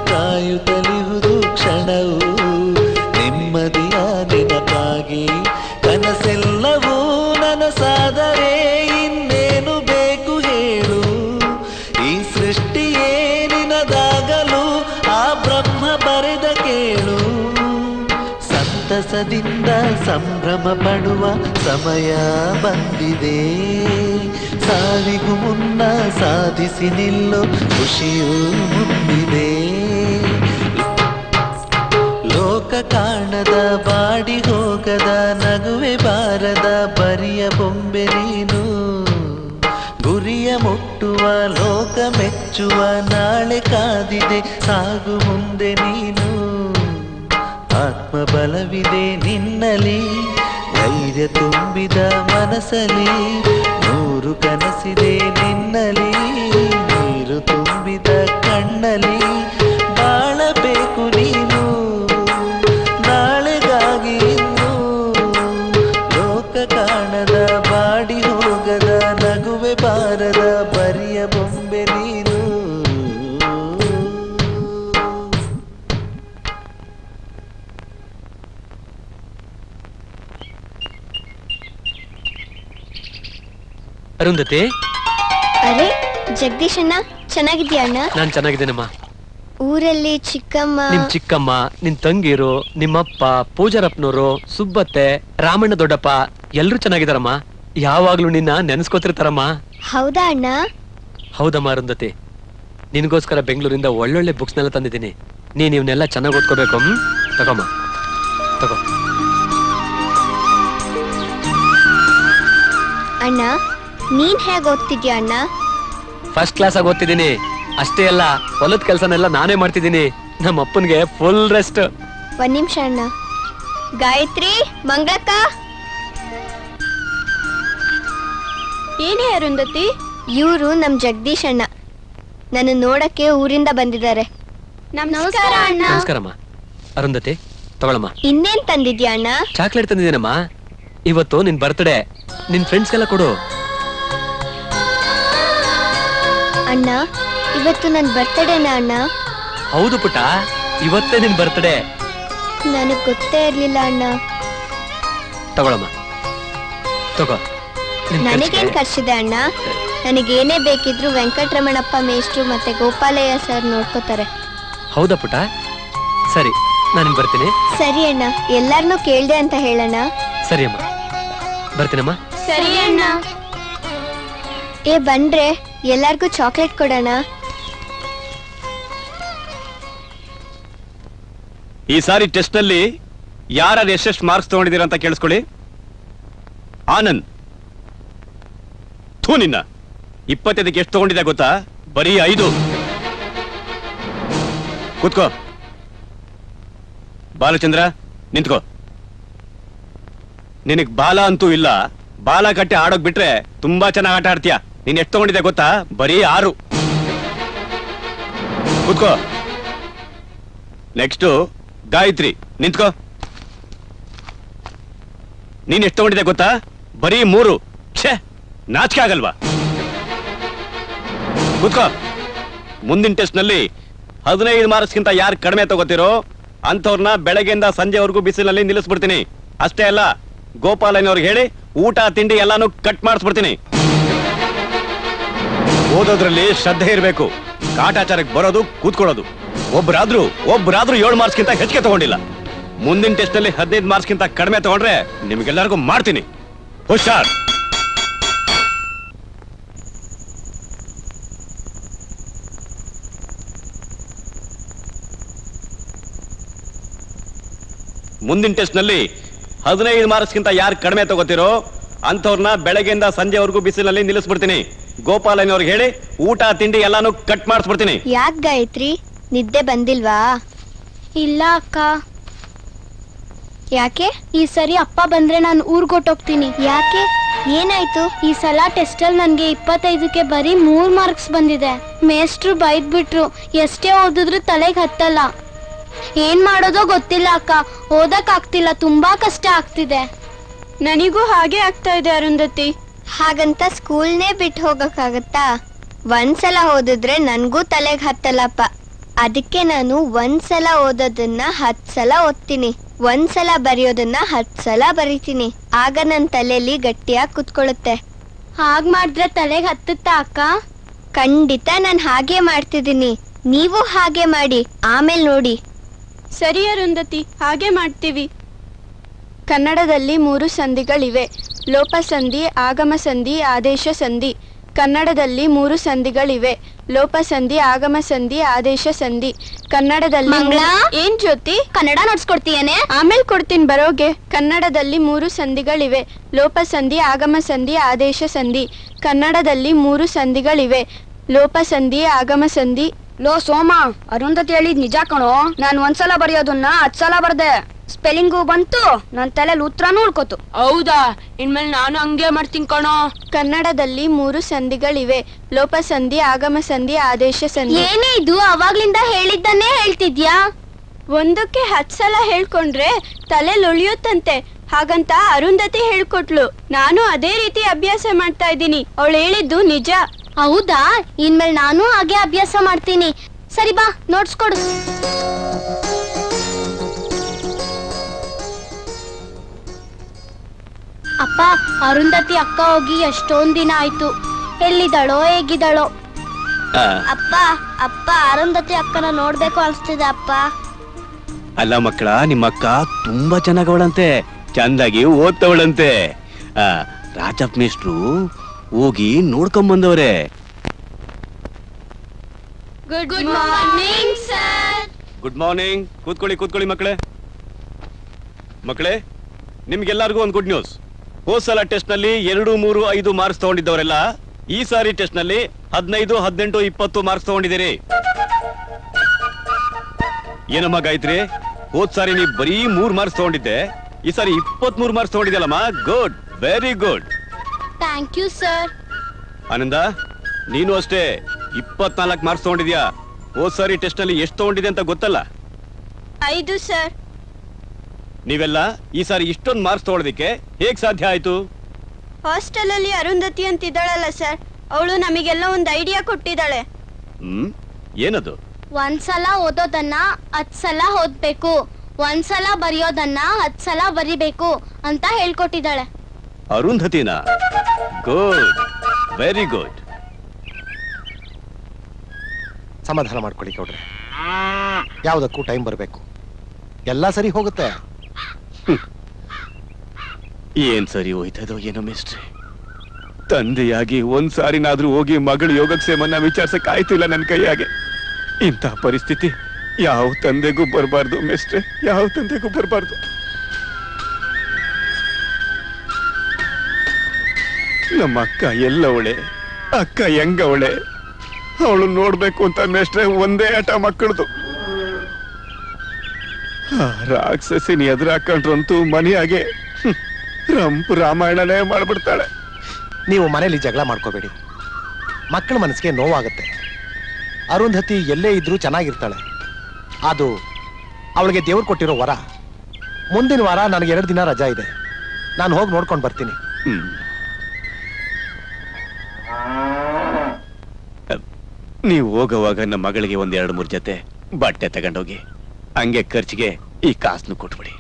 ಕಾಯುತ್ತಲಿಹುದು ಕ್ಷಣವು ನೆಮ್ಮದಿಯ ನೆನಪಾಗಿ ಕನಸೆಲ್ಲವೂ ನನಸಾದರೆ ಇನ್ನೇನು ಬೇಕು ಹೇಳು ಈ ಸೃಷ್ಟಿಯೇ ನಿನದಾಗಲು ಆ ಬ್ರಹ್ಮ ಬರೆದ ಕೇಳು ಸಂತಸದಿಂದ ಸಂಭ್ರಮ ಪಡುವ ಸಮಯ ಬಂದಿದೆ ಸಾವಿಗೂ ಮುನ್ನ ಸಾಧಿಸಿ ನಿಲ್ಲೋ ಖುಷಿಯೂ ಮುಂದಿದೆ ಲೋಕ ಕಾಣದ ಬಾಡಿ ಹೋಗದ ನಗುವೆ ಬಾರದ ಬರಿಯ ಬೊಂಬೆ ನೀನು ಗುರಿಯ ಮುಟ್ಟುವ ಲೋಕ ಮೆಚ್ಚುವ ನಾಳೆ ಕಾದಿದೆ ಸಾಗು ಮುಂದೆ ನೀನು ಆತ್ಮಬಲವಿದೆ ನಿನ್ನಲಿ ಧೈರ್ಯ ತುಂಬಿದ ಮನಸ್ಸಲಿ ನೂರು ಕನಸಿದೆ ನಿನ್ನಲಿ ನೀರು ತುಂಬಿದ ಕಣ್ಣಲಿ ಬಾಳಬೇಕು ನೀನು ನಾಳೆಗಾಗಿ ಇನ್ನು ಲೋಕ ಕಾಣದ ಬಾಡಿ ಹೋಗದ ನಗುವೆ ಬಾರದ ಬರಿಯ ಬೊಂಬೆ ನೀನು ಅರುಂಧತಿ ಅರೆ ಜಗದೀಶ್ ಅಣ್ಣ ಚೆನ್ನಾಗಿದ್ಯಾ ಅಣ್ಣ? ನಾನ್ ಚೆನ್ನಾಗಿದ್ದೇನಮ್ಮ. ಊರಲ್ಲಿ ಚಿಕ್ಕಮ್ಮ ನಿಮ್ ಚಿಕ್ಕಮ್ಮ, ನಿನ್ ತಂಗಿರು, ನಿಮ್ಮಪ್ಪ, ಪೂಜಾರಪ್ಪನವರು, ಸುಬ್ಬತ್ತೆ, ರಾಮಣ್ಣ ದೊಡ್ಡಪ್ಪ ಎಲ್ರು ಚೆನ್ನಾಗಿದಾರಮ್ಮ. ಯಾವಾಗ್ಲೂ ನಿನ್ನ ನೆನ್ಸ್ಕೊತಿರ್ತಾರಮ್ಮ. ಹೌದಾ ಅಣ್ಣ? ಹೌದಮ್ಮ ಅರುಂಧತಿ, ನಿನ್ಗೋಸ್ಕರ ಬೆಂಗಳೂರಿಂದ ಒಳ್ಳೊಳ್ಳೆ ಬುಕ್ಸ್ ನೆಲ್ಲ ತಂದಿದ್ದೀನಿ. ನೀನ್ ಇವನ್ನೆಲ್ಲ ಚೆನ್ನಾಗಿ ಓದ್ಕೋಬೇಕು. ತಗೋಮ್ಮ, ತಗೋ. ಅಣ್ಣ ನೀನ್ ಹೇಗ್ ಓದ್ತಿದ್ಯಾ ಅಣ್ಣ? ಫಸ್ಟ್ ಕ್ಲಾಸ್ ಆಗಿ ಓದ್ತಿದ್ದೀನಿ. ಅಷ್ಟೇ ಅಲ್ಲ, ಹೊಲದ ಕೆಲಸನೆಲ್ಲ ನಾನೇ ಮಾಡ್ತಿದ್ದೀನಿ. ನಮ್ಮ ಅಪ್ಪನ್ಗೆ ಫುಲ್ ರೆಸ್ಟ್. ಒಂದ್ ನಿಮಿಷ ಅಣ್ಣ. ಗಾಯತ್ರಿ, ಮಂಗಳಕ್ಕ. ಏನೇ ಅರುಂಧತಿ? ಇವರು ನಮ್ ಜಗದೀಶ್ ಅಣ್ಣ. ನನ್ನ ನೋಡಕ್ಕೆ ಊರಿಂದ ಬಂದಿದ್ದಾರೆ. ನಮಸ್ಕಾರ ಅಣ್ಣ. ನಮಸ್ಕಾರಮ್ಮ. ಅರುಂಧತಿ ತಗೊಳಮ್ಮ. ಇನ್ನೇನ್ ತಂದಿದ್ಯಾ ಅಣ್ಣ? ಚಾಕ್ಲೇಟ್ ತಂದಿದ್ದೀನಮ್ಮ. ಇವತ್ತು ನಿನ್ ಬರ್ತ್ಡೇ, ನಿನ್ ಫ್ರೆಂಡ್ಸ್ಗೆಲ್ಲ ಕೊಡು. ಅಣ್ಣ ಇವತ್ತು ನನ್ ಬರ್ತಡೇನಾ ಅಣ್ಣ? ಹೌದು ಪುಟ್ಟ, ಇವತ್ತೇ ನಿನ್ ಬರ್ತ್ಡೇ. ನನಗ್ ಗೊತ್ತೇ ಇರ್ಲಿಲ್ಲ ಅಣ್ಣ. ತಗೊಳಮ್ಮ, ತಗೋ. ನನಗೇನ್ ಖರ್ಚಿದೆ ಅಣ್ಣ? ನನಗೇನೇ ಬೇಕಿದ್ರು ವೆಂಕಟರಮಣಪ್ಪ ಮೇಷ್ಟ್ರು ಮತ್ತೆ ಗೋಪಾಲಯ್ಯ ಸರ್ ನೋಡ್ಕೋತಾರೆ. ಹೌದಾ ಪುಟ್ಟ? ಸರಿ, ನಾನು ಬರ್ತೀನಿ. ಸರಿ ಅಣ್ಣ, ಎಲ್ಲಾರ್ನೂ ಕೇಳ್ದೆ ಅಂತ ಹೇಳಣ್ಣ. ಸರಿ ಅಮ್ಮ, ಬರ್ತೀನಮ್ಮ. ಸರಿ ಅಣ್ಣ. ಏ ಬಂದ್ರೆ ಎಲ್ಲಾರ್ಗೂ ಚಾಕ್ಲೇಟ್ ಕೊಡೋಣ. ಈ ಸಾರಿ ಟೆಸ್ಟ್ ನಲ್ಲಿ ಯಾರು ಎಷ್ಟೆಷ್ಟು ಮಾರ್ಕ್ಸ್ ತಗೊಂಡಿದ್ದೀರಾ ಅಂತ ಕೇಳಿಸ್ಕೊಳ್ಳಿ. ಆನಂದ್, ಥೂ ನಿನ್ನ 25ಕ್ಕೆ ಎಷ್ಟು ತಗೊಂಡಿದ್ಯಾ ಗೊತ್ತಾ? ಬರೀ 5. ಕೂತ್ಕೋ. ಬಾಲಚಂದ್ರ, ನಿಂತ್ಕೋ. ನಿನಗ್ ಬಾಲ ಅಂತೂ ಇಲ್ಲ. ಬಾಲ ಕಟ್ಟಿ ಆಡೋಕ್ ಬಿಟ್ರೆ ತುಂಬಾ ಚೆನ್ನಾಗಿ ಆಟ ಆಡ್ತೀಯ. ನೀನ್ ಎಷ್ಟು ತಗೊಂಡಿದ್ಯಾ ಗೊತ್ತಾ? ಬರೀ 6. ಕೂತ್ಕೋ. ನೆಕ್ಸ್ಟ್ ಗಾಯತ್ರಿ, ನಿಂತ್ಕೋ. ನೀನ್ ಎಷ್ಟು ತಗೊಂಡಿದ್ಯಾ ಗೊತ್ತಾ? ಬರೀ 3. ಛೇ, ನಾಚಿಕೆ ಆಗಲ್ವಾ? ಕೂತ್ಕೋ. ಮುಂದಿನ ಟೆಸ್ಟ್ ನಲ್ಲಿ 15 ಮಾರ್ಕ್ಸ್ಗಿಂತ ಯಾರು ಕಡಿಮೆ ತಗೋತಿರೋ ಅಂಥವ್ರನ್ನ ಬೆಳಗ್ಗೆಯಿಂದ ಸಂಜೆವರೆಗೂ ಬಿಸಿಲಲ್ಲಿ ನಿಲ್ಲಿಸ್ಬಿಡ್ತೀನಿ. ಅಷ್ಟೇ ಅಲ್ಲ, ಗೋಪಾಲಯ್ಯನವ್ರಿಗೆ ಹೇಳಿ ಊಟ ತಿಂಡಿ ಎಲ್ಲಾನು ಕಟ್ ಮಾಡಿಸ್ಬಿಡ್ತೀನಿ. ಓದೋದ್ರಲ್ಲಿ ಶ್ರದ್ಧೆ ಇರಬೇಕು. ಕಾಟಾಚಾರಕ್ಕೆ ಬರೋದು, ಕೂತ್ಕೊಳ್ಳೋದು. ಒಬ್ರಾದ್ರೂ 7 ಮಾರ್ಕ್ಸ್ಗಿಂತ ಹೆಚ್ಚಿಗೆ ತಗೊಂಡಿಲ್ಲ. ಮುಂದಿನ ಟೆಸ್ಟ್ ನಲ್ಲಿ 15 ಮಾರ್ಕ್ಸ್ಗಿಂತ ಕಡಿಮೆ ತಗೊಂಡ್ರೆ ನಿಮ್ಗೆಲ್ಲರಿಗೂ ಮಾಡ್ತೀನಿ. ಹುಷಾರ್. ಮುಂದಿನ ಟೆಸ್ಟ್ ನಲ್ಲಿ 15 ಮಾರ್ಕ್ಸ್ಗಿಂತ ಯಾರು ಕಡಿಮೆ ತಗೋತಿರೋ ಅಂಥವ್ರನ್ನ ಬೆಳಗ್ಗೆಯಿಂದ ಸಂಜೆವರೆಗೂ ಬಿಸಿಲಲ್ಲಿ ನಿಲ್ಲಿಸ್ಬಿಡ್ತೀನಿ. ಗೋಪಾಲಯ್ಯನವ್ರಿಗೆ ಹೇಳಿ ಊಟ ತಿಂಡಿ ಎಲ್ಲಾನು ಕಟ್ ಮಾಡಿಸ್ಬಿಡ್ತೀನಿ. ಯಾಕೆ ಗಾಯತ್ರಿ, ನಿದ್ದೆ ಬಂದಿಲ್ವಾ? ಇಲ್ಲ ಅಕ್ಕ. ಯಾಕೆ? ಈ ಸರಿ ಅಪ್ಪ ಬಂದ್ರೆ ನಾನು ಊರ್ಗೊಟ್ಟೋಗ್ತೀನಿ. ಯಾಕೆ? ಏನಾಯ್ತು? ಈ ಸಲ ಟೆಸ್ಟಲ್ಲಿ ನನಗೆ 25ಕ್ಕೆ ಬರೀ 3 ಮಾರ್ಕ್ಸ್ ಬಂದಿದೆ. ಮೇಷ್ಟ್ರು ಬೈದ್ಬಿಟ್ರು. ಎಷ್ಟೇ ಓದಿದ್ರು ತಲೆಗೆ ಹತ್ತಲ್ಲ. ಏನ್ ಮಾಡೋದೋ ಗೊತ್ತಿಲ್ಲ ಅಕ್ಕ. ಓದಕ್ ಆಗ್ತಿಲ್ಲ, ತುಂಬಾ ಕಷ್ಟ ಆಗ್ತಿದೆ. ನನಗೂ ಹಾಗೆ ಆಗ್ತಾ ಇದೆ ಅರುಂಧತಿ. ಹಾಗಂತ ಸ್ಕೂಲ್ನೇ ಬಿಟ್ಟು ಹೋಗಕ್ಕಾಗತ್ತಾ? ಒಂದ್ಸಲ ಓದಿದ್ರೆ ನನ್ಗೂ ತಲೆಗೆ ಹತ್ತಲ್ಲಪ್ಪ. ಅದಕ್ಕೆ ನಾನು ಒಂದ್ಸಲ ಓದೋದನ್ನ 10 ಸಲ ಓದ್ತೀನಿ. ಒಂದ್ಸಲ ಬರೆಯೋದನ್ನ 10 ಸಲ ಬರೀತೀನಿ. ಆಗ ನನ್ನ ತಲೆಯಲ್ಲಿ ಗಟ್ಟಿಯಾಗಿ ಕುತ್ಕೊಳ್ಳುತ್ತೆ. ಹಾಗ್ ಮಾಡಿದ್ರೆ ತಲೆಗೆ ಹತ್ತುತ್ತಾ ಅಕ್ಕ? ಖಂಡಿತ ನಾನು ಹಾಗೆ ಮಾಡ್ತಿದ್ದೀನಿ. ನೀವು ಹಾಗೆ ಮಾಡಿ, ಆಮೇಲೆ ನೋಡಿ. ಸರಿ ಅರುಂಧತಿ, ಹಾಗೆ ಮಾಡ್ತೀವಿ. ಕನ್ನಡದಲ್ಲಿ 3 ಸಂಧಿಗಳಿವೆ: ಲೋಪ ಸಂಧಿ, ಆಗಮ ಸಂಧಿ, ಆದೇಶ ಸಂಧಿ. ಕನ್ನಡದಲ್ಲಿ 3 ಸಂಧಿಗಳಿವೆ: ಲೋಪ ಸಂಧಿ, ಆಗಮ ಸಂಧಿ, ಆದೇಶ ಸಂಧಿ. ಕನ್ನಡದಲ್ಲಿ ಏನ್ ಜ್ಯೋತಿ, ಕನ್ನಡ ನೋಡ್ಸ್ಕೊಡ್ತೀಯೇನೆ? ಆಮೇಲೆ ಕೊಡ್ತೀನಿ, ಬರೋಗೆ. ಕನ್ನಡದಲ್ಲಿ 3 ಸಂಧಿಗಳಿವೆ: ಲೋಪ ಸಂಧಿ, ಆಗಮ ಸಂಧಿ, ಆದೇಶ ಸಂಧಿ. ಕನ್ನಡದಲ್ಲಿ 3 ಸಂಧಿಗಳಿವೆ: ಲೋಪ ಸಂಧಿ, ಆಗಮ ಸಂಧಿ. ಲೋ ಸೋಮ, ಅರುಂಧತಿ ಹೇಳಿದ್ ನಿಜ ಕಣೋ. ನಾನು ಒಂದ್ಸಲ ಬರೆಯೋದನ್ನ 10 ಸಲ ಬರ್ದೆ. ಸ್ಪೆಲ್ಲಿಂಗು ಬಂತು, ನನ್ನ ತಲೆಯಲ್ಲಿ ಉತ್ತರನೂ ಉಳ್ಕೋತು. ಹೌದಾ? ಇನ್ಮೇಲೆ ನಾನು ಹಂಗೆ ಮಾಡ್ತೀನಿ ಕಣೋ. ಕನ್ನಡದಲ್ಲಿ 3 ಸಂಧಿಗಳಿವೆ: ಲೋಪ ಸಂಧಿ, ಆಗಮ ಸಂಧಿ, ಆದೇಶ ಸಂಧಿ. ಏನೇ ಇದು, ಅವಾಗ್ಲಿಂದ ಹೇಳಿದ್ದನ್ನೇ ಹೇಳ್ತಿದ್ಯಾ? ಒಂದಕ್ಕೆ 10 ಸಲ ಹೇಳ್ಕೊಂಡ್ರೆ ತಲೆಯಲ್ಲಿ ಉಳಿಯುತ್ತಂತೆ. ಹಾಗಂತ ಅರುಂಧತಿ ಹೇಳ್ಕೊಟ್ಲು. ನಾನು ಅದೇ ರೀತಿ ಅಭ್ಯಾಸ ಮಾಡ್ತಾ ಇದ್ದೀನಿ. ಅವಳು ಹೇಳಿದ್ದು ನಿಜ. ಹೌದಾ? ಇನ್ಮೇಲೆ ನಾನು ಹಾಗೆ ಅಭ್ಯಾಸ ಮಾಡ್ತೀನಿ. ಸರಿ ಬಾ, ನೋಟ್ಸ್ ಕೊಡು. ಅಪ್ಪ, ಅರುಂಧತಿ ಅಕ್ಕ ಹೋಗಿ ಎಷ್ಟೊಂದ್ ದಿನ ಆಯ್ತು. ಎಲ್ಲಿದ್ದಾಳೋ, ಹೇಗಿದ್ದಾಳೋ? ಅಪ್ಪ ಅಪ್ಪ ಅರುಂಧತಿ ಅಕ್ಕನ ನೋಡ್ಬೇಕು ಅನ್ಸ್ತಿದೆ ಅಪ್ಪ. ಅಲ್ಲ ಮಕ್ಕಳ, ನಿಮ್ಮ ಅಕ್ಕ ತುಂಬಾ ಚೆನ್ನಾಗವಳಂತೆ, ಚಂದಾಗಿ ಓದ್ತವಳಂತೆ. ರಾಜಪ್ಪ ಮೇಷ್ಟ್ರು ಹೋಗಿ ನೋಡ್ಕೊಂಬಂದವ್ರೆ. Good morning sir. Good morning. ಕೂತ್ಕೊಳ್ಳಿ ಮಕ್ಕಳೇ. ನಿಮ್ಗೆಲ್ಲರಿಗೂ ಒಂದು ಗುಡ್ ನ್ಯೂಸ್. ಹೋದ್ಸಲ ಟೆಸ್ಟ್ ನಲ್ಲಿ 2, 3, 5 ಮಾರ್ಕ್ಸ್ ತಗೊಂಡಿದ್ದವರೆಲ್ಲ ಈ ಸಾರಿ ಟೆಸ್ಟ್ ನಲ್ಲಿ 15, 18, 20 ಮಾರ್ಕ್ಸ್ ತಗೊಂಡಿದ್ದೀರಿ. ಏನಮ್ಮ ಗಾಯತ್ರಿ, ಹೋದ್ ಸಾರಿ ನೀ ಬರೀ 3 ಮಾರ್ಕ್ಸ್ ತಗೊಂಡಿದ್ದೆ, ಈ ಸಾರಿ 23 ಮಾರ್ಕ್ಸ್ ತಗೊಂಡಿದ್ಯಲ್ಲಮ್ಮ. Good, very good. Thank you sir. Ananda, ನೀನು ಅಷ್ಟೇ 24 ಮಾರ್ಕ್ಸ್ ತಗೊಂಡಿದ್ಯಾ. ಹೋದ್ ಸಾರಿ ಟೆಸ್ಟ್ ನಲ್ಲಿ ಎಷ್ಟು ತಗೊಂಡಿದೆ ಅಂತ ಗೊತ್ತಲ್ಲ? 5 ಸರ್. ನೀವೆಲ್ಲ ಈ ಸಾರಿ ಇಷ್ಟೊಂದು ಮಾರ್ಕ್ಸ್ ತಗೊಳ್ಳೋದಿಕ್ಕೆ ಹೇಗ್ ಸಾಧ್ಯ ಆಯ್ತು? ಹಾಸ್ಟೆಲ್ ಅಲ್ಲಿ ಅರುಂಧತಿ ಅಂತಿದ್ದಾಳಲ್ಲ ಸರ್, ಅವಳು ನಮಗೆಲ್ಲ ಒಂದು ಐಡಿಯಾ ಕೊಟ್ಟಿದ್ದಾಳೆ. ಏನದು? ಒಂದ್ಸಲ ಓದೋದನ್ನ 10 ಸಲ ಓದ್ಬೇಕು, ಒಂದ್ಸಲ ಬರೆಯೋದನ್ನ 10 ಸಲ ಬರಿಬೇಕು ಅಂತ ಹೇಳ್ಕೊಟ್ಟಿದ್ದಾಳೆ. ಅರುಂಧತಿನಾ? Good, very good. ಸಮಾಧಾನ ಮಾಡ್ಕೊಳ್ಳಿ ಗೌಡ್ರೆ, ಯಾವುದಕ್ಕೂ ಟೈಮ್ ಬರಬೇಕು, ಎಲ್ಲ ಸರಿ ಹೋಗುತ್ತೆ. ಏನ್ ಸರಿ ಹೋಯ್ತದೋ ಏನೋ ಮಿಸ್ಟ್ರಿ. ತಂದೆಯಾಗಿ ಒಂದ್ಸಾರಿನಾದ್ರೂ ಹೋಗಿ ಮಗಳು ಯೋಗಕ್ಷೇಮನ್ನ ವಿಚಾರಿಸಕ್ ಆಯ್ತಿಲ್ಲ ನನ್ನ ಕೈಯಾಗೆ. ಇಂತಹ ಪರಿಸ್ಥಿತಿ ಯಾವ ತಂದೆಗೂ ಬರಬಾರ್ದು ಮೇಸ್ಟ್ರೆ, ಯಾವ ತಂದೆಗೂ ಬರಬಾರ್ದು. ನಮ್ಮ ಅಕ್ಕ ಎಲ್ಲವಳೆ, ಅಕ್ಕ ಹೆಂಗವಳೆ, ಅವಳು ನೋಡ್ಬೇಕು ಅಂತ ಮೇಸ್ಟ್ರೆ ಒಂದೇ ಆಟ ಮಕ್ಕಳದು. ರಾಕ್ಷಸಿನ ಎದುರು ಹಾಕೊಂಡ್ರಂತೂ ಮನೆಯಾಗೆ ರಂಪು ರಾಮಾಯಣನೇ ಮಾಡ್ಬಿಡ್ತಾಳೆ. ನೀವು ಮನೇಲಿ ಜಗಳ ಮಾಡ್ಕೋಬೇಡಿ, ಮಕ್ಕಳ ಮನಸ್ಸಿಗೆ ನೋವಾಗುತ್ತೆ. ಅರುಂಧತಿ ಎಲ್ಲೇ ಇದ್ರೂ ಚೆನ್ನಾಗಿರ್ತಾಳೆ. ಅದು ಅವಳಿಗೆ ದೇವ್ರು ಕೊಟ್ಟಿರೋ ವರ. ಮುಂದಿನ ವಾರ ನನಗೆ 2 ದಿನ ರಜಾ ಇದೆ, ನಾನು ಹೋಗಿ ನೋಡ್ಕೊಂಡು ಬರ್ತೀನಿ. ನೀವು ಹೋಗುವಾಗ ನಮ್ಮ ಮಗಳಿಗೆ 1-2-3 ಜೊತೆ ಬಟ್ಟೆ ತಗೊಂಡೋಗಿ, ಹಂಗೆ ಖರ್ಚಿಗೆ ಈ ಕಾಸನ್ನು ಕೊಟ್ಬಿಡಿ.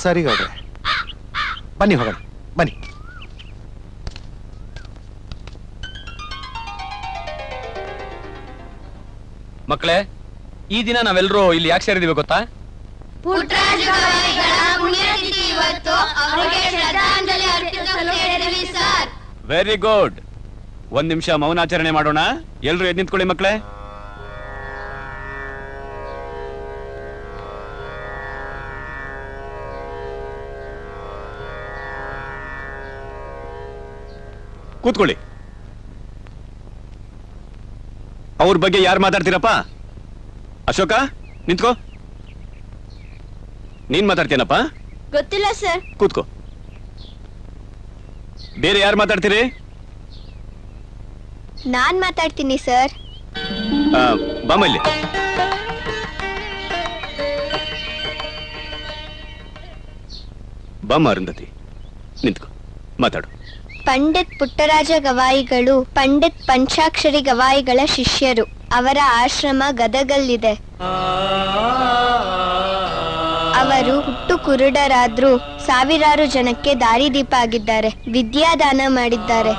ಸರಿ ಗೌಡ್ರೆ, ಬನ್ನಿ ಹೋಗೋಣ, ಬನ್ನಿ. ಮಕ್ಕಳೇ, ಈ ದಿನ ನಾವೆಲ್ಲರೂ ಇಲ್ಲಿ ಯಾಕೆ ಸೇರಿದೀವಿ ಗೊತ್ತಾ? Very good. 1 ನಿಮಿಷ ಮೌನಾಚರಣೆ ಮಾಡೋಣ. ಎಲ್ರು ಎದ್ದು ನಿಂತ್ಕೊಳ್ಳಿ ಮಕ್ಕಳೇ. ಕೂತ್ಕೊಳ್ಳಿ. ಅವ್ರ ಬಗ್ಗೆ ಯಾರು ಮಾತಾಡ್ತೀರಪ್ಪ? ಅಶೋಕ, ನಿಂತ್ಕೋ. ನೀನ್ ಮಾತಾಡ್ತೀನಪ್ಪ? ಗೊತ್ತಿಲ್ಲ ಸರ್. ಕೂತ್ಕೋ. ಬೇರೆ ಯಾರು ಮಾತಾಡ್ತೀರಿ? ನಾನ್ ಮಾತಾಡ್ತೀನಿ ಸರ್. ಬಾಮಲ್ಲಿ. ಬಾಮ ಅರುಂಧತಿ, ನಿಂತ್ಕೋ, ಮಾತಾಡು. ಪಂಡಿತ್ ಪುಟ್ಟರಾಜ ಗವಾಯಿಗಳು ಪಂಡಿತ್ ಪಂಚಾಕ್ಷರಿ ಗವಾಯಿಗಳ ಶಿಷ್ಯರು. ಅವರ ಆಶ್ರಮ ಗದಗಲ್ಲಿದೆ. ಅವರು ಹುಟ್ಟು ಕುರುಡರಾದ್ರೂ ಸಾವಿರಾರು ಜನಕ್ಕೆ ದಾರಿದೀಪ ಆಗಿದ್ದಾರೆ. ವಿದ್ಯಾದಾನ ಮಾಡಿದ್ದಾರೆ,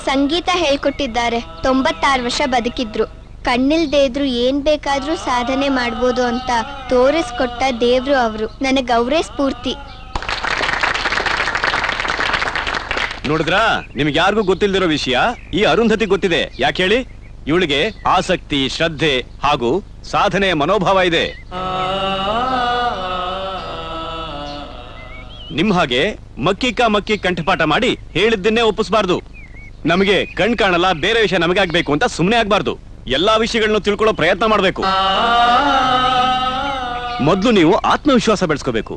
ಸಂಗೀತ ಹೇಳ್ಕೊಟ್ಟಿದ್ದಾರೆ. 96 ವರ್ಷ ಬದುಕಿದ್ರು. ಕಣ್ಣಿಲ್ದೇ ಇದ್ರು ಏನ್ ಬೇಕಾದ್ರೂ ಸಾಧನೆ ಮಾಡ್ಬೋದು ಅಂತ ತೋರಿಸ್ಕೊಟ್ಟ ದೇವ್ರು ಅವರು. ನನಗೆ ಅವರೇ ಸ್ಫೂರ್ತಿ. ನೋಡಿದ್ರಾ, ನಿಮ್ಗೆ ಯಾರಿಗೂ ಗೊತ್ತಿಲ್ದಿರೋ ವಿಷಯ ಈ ಅರುಂಧತಿ ಗೊತ್ತಿದೆ. ಯಾಕೆ ಹೇಳಿ? ಇವಳಿಗೆ ಆಸಕ್ತಿ, ಶ್ರದ್ಧೆ ಹಾಗೂ ಸಾಧನೆಯ ಮನೋಭಾವ ಇದೆ. ನಿಮ್ ಹಾಗೆ ಮಕ್ಕಿ ಕಂಠಪಾಠ ಮಾಡಿ ಹೇಳಿದ್ದನ್ನೇ ಒಪ್ಪಿಸಬಾರ್ದು. ನಮಗೆ ಕಣ್ ಕಾಣಲ್ಲ, ಬೇರೆ ವಿಷಯ ನಮಗೆ ಆಗ್ಬೇಕು ಅಂತ ಸುಮ್ಮನೆ ಆಗ್ಬಾರ್ದು. ಎಲ್ಲಾ ವಿಷಯಗಳನ್ನು ತಿಳ್ಕೊಳ್ಳೋ ಪ್ರಯತ್ನ ಮಾಡ್ಬೇಕು. ಮೊದ್ಲು ನೀವು ಆತ್ಮವಿಶ್ವಾಸ ಬೆಳೆಸ್ಕೋಬೇಕು.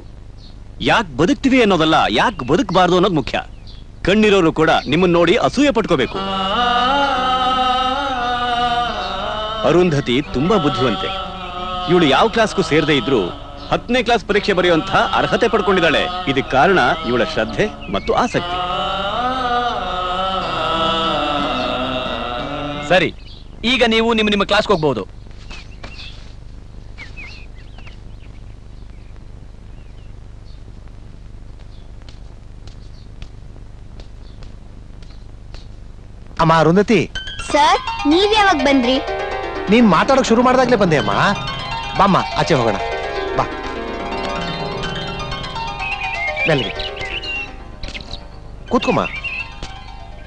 ಯಾಕೆ ಬದುಕ್ತಿವಿ ಅನ್ನೋದಲ್ಲ, ಯಾಕೆ ಬದುಕಬಾರ್ದು ಅನ್ನೋದು ಮುಖ್ಯ. ಕಣ್ಣಿರೋರು ಕೂಡ ನಿಮ್ಮನ್ನ ನೋಡಿ ಅಸೂಯೆ ಪಟ್ಕೋಬೇಕು. ಅರುಂಧತಿ ತುಂಬಾ ಬುದ್ಧಿವಂತೆ. ಇವಳು ಯಾವ ಕ್ಲಾಸ್ಗೂ ಸೇರದೇ ಇದ್ರು 10ನೇ ಕ್ಲಾಸ್ ಪರೀಕ್ಷೆ ಬರೆಯುವಂತ ಅರ್ಹತೆ ಪಡ್ಕೊಂಡಿದ್ದಾಳೆ. ಇದಕ್ಕೆ ಕಾರಣ ಇವಳ ಶ್ರದ್ಧೆ ಮತ್ತು ಆಸಕ್ತಿ. ಸರಿ, ಈಗ ನೀವು ನಿಮ್ಮ ಕ್ಲಾಸ್ಗೆ ಹೋಗ್ಬಹುದು. ಅಮ್ಮ ಅರುಂಧತಿ. ಸರ್, ನೀವ್ ಯಾವಾಗ ಬಂದ್ರಿ? ನೀನ್ ಮಾತಾಡೋಕ್ ಶುರು ಮಾಡ್ದಾಗ್ಲೇ ಬಂದೆ ಅಮ್ಮ. ಬಾಮ್ಮ, ಆಚೆ ಹೋಗೋಣ, ಬಾ. ಬೆಲ್ಗೆ ಕೂತ್ಕೊಮ್ಮ,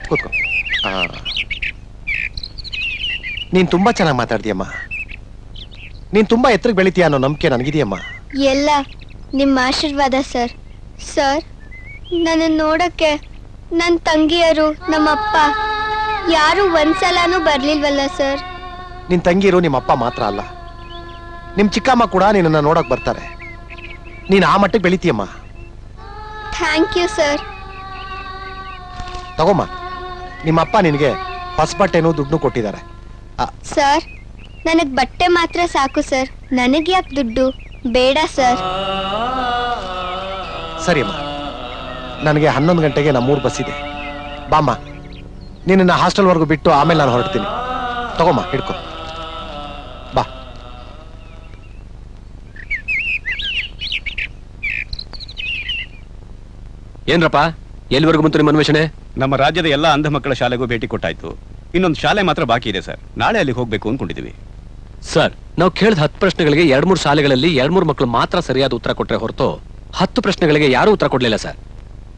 ಕೂತ್ಕೊ. ನೀನ್ ತುಂಬಾ ಚೆನ್ನಾಗಿ ಮಾತಾಡ್ತೀಯಮ್ಮ. ನೀನ್ ತುಂಬಾ ಎತ್ತರಕ್ಕೆ ಬೆಳಿತೀಯ ಅನ್ನೋ ನಂಬಿಕೆ ನನಗಿದೆಯಮ್ಮ. ಎಲ್ಲ ನಿಮ್ಮ ಆಶೀರ್ವಾದ ಸರ್. ಸರ್, ನನ್ನ ನೋಡಕ್ಕೆ ನನ್ನ ತಂಗಿಯರು, ನಮ್ಮಪ್ಪ ಯಾರು ಒಂದ್ಸಲನೂ ಬರ್ಲಿಲ್ವಲ್ಲ ಸರ್? ನಿನ್ ತಂಗಿರು ನಿಮ್ಮ ಅಪ್ಪ ಮಾತ್ರ ಅಲ್ಲ, ನಿಮ್ ಚಿಕ್ಕಮ್ಮ ಕೂಡ ನಿನ್ನ ನೋಡಕ್ ಬರ್ತಾರೆ. ನೀನ್ ಆ ಮಟ್ಟಕ್ಕೆ ಬೆಳಿತೀಯಮ್ಮ. Thank you sir. ತಗೋಮ್ಮ, ನಿಮ್ಮಪ್ಪ ನಿನಗೆ ಹೊಸ ಬಟ್ಟೆನೂ ದುಡ್ಡು ಕೊಟ್ಟಿದ್ದಾರೆ. ಸರ್, ನನಗ್ ಬಟ್ಟೆ ಮಾತ್ರ ಸಾಕು ಸರ್. ನನಗೆ ಯಾಕೆ ದುಡ್ಡು ಬೇಡ ಸರ್? ಸರಿ ಅಮ್ಮ, ನನಗೆ 11 ಗಂಟೆಗೆ ನಮ್ಮೂರು ಬಸ್ ಇದೆ. ಬಾಮ್ಮ, ನಿನ್ನ ಹಾಸ್ಟೆಲ್ವರೆಗೂ ಬಿಟ್ಟು ಆಮೇಲೆ ನಾನು ಹೊರಡ್ತೀನಿ. ತಗೋಮ್ಮ, ಹಿಡ್ಕೊ, ಬಾ. ಏನ್ರಪ್ಪ, ಎಲ್ಲಿವರೆಗೂ ಬಂತು ನಿಮ್ಮ ಅನ್ವೇಷಣೆ? ನಮ್ಮ ರಾಜ್ಯದ ಎಲ್ಲಾ ಅಂಧ ಮಕ್ಕಳ ಶಾಲೆಗೂ ಭೇಟಿ ಕೊಟ್ಟಾಯ್ತು. ಇನ್ನೊಂದು ಶಾಲೆ ಮಾತ್ರ ಬಾಕಿ ಇದೆ ಸರ್. ನಾಳೆ ಅಲ್ಲಿ ಹೋಗ್ಬೇಕು ಅನ್ಕೊಂಡಿದೀವಿ. ಸರ್, ನಾವು ಕೇಳಿದ 10 ಪ್ರಶ್ನೆಗಳಿಗೆ 2-3 ಶಾಲೆಗಳಲ್ಲಿ 2-3 ಮಕ್ಕಳು ಮಾತ್ರ ಸರಿಯಾದ ಉತ್ತರ ಕೊಟ್ರೆ ಹೊರತು 10 ಪ್ರಶ್ನೆಗಳಿಗೆ ಯಾರೂ ಉತ್ತರ ಕೊಡ್ಲಿಲ್ಲ ಸರ್.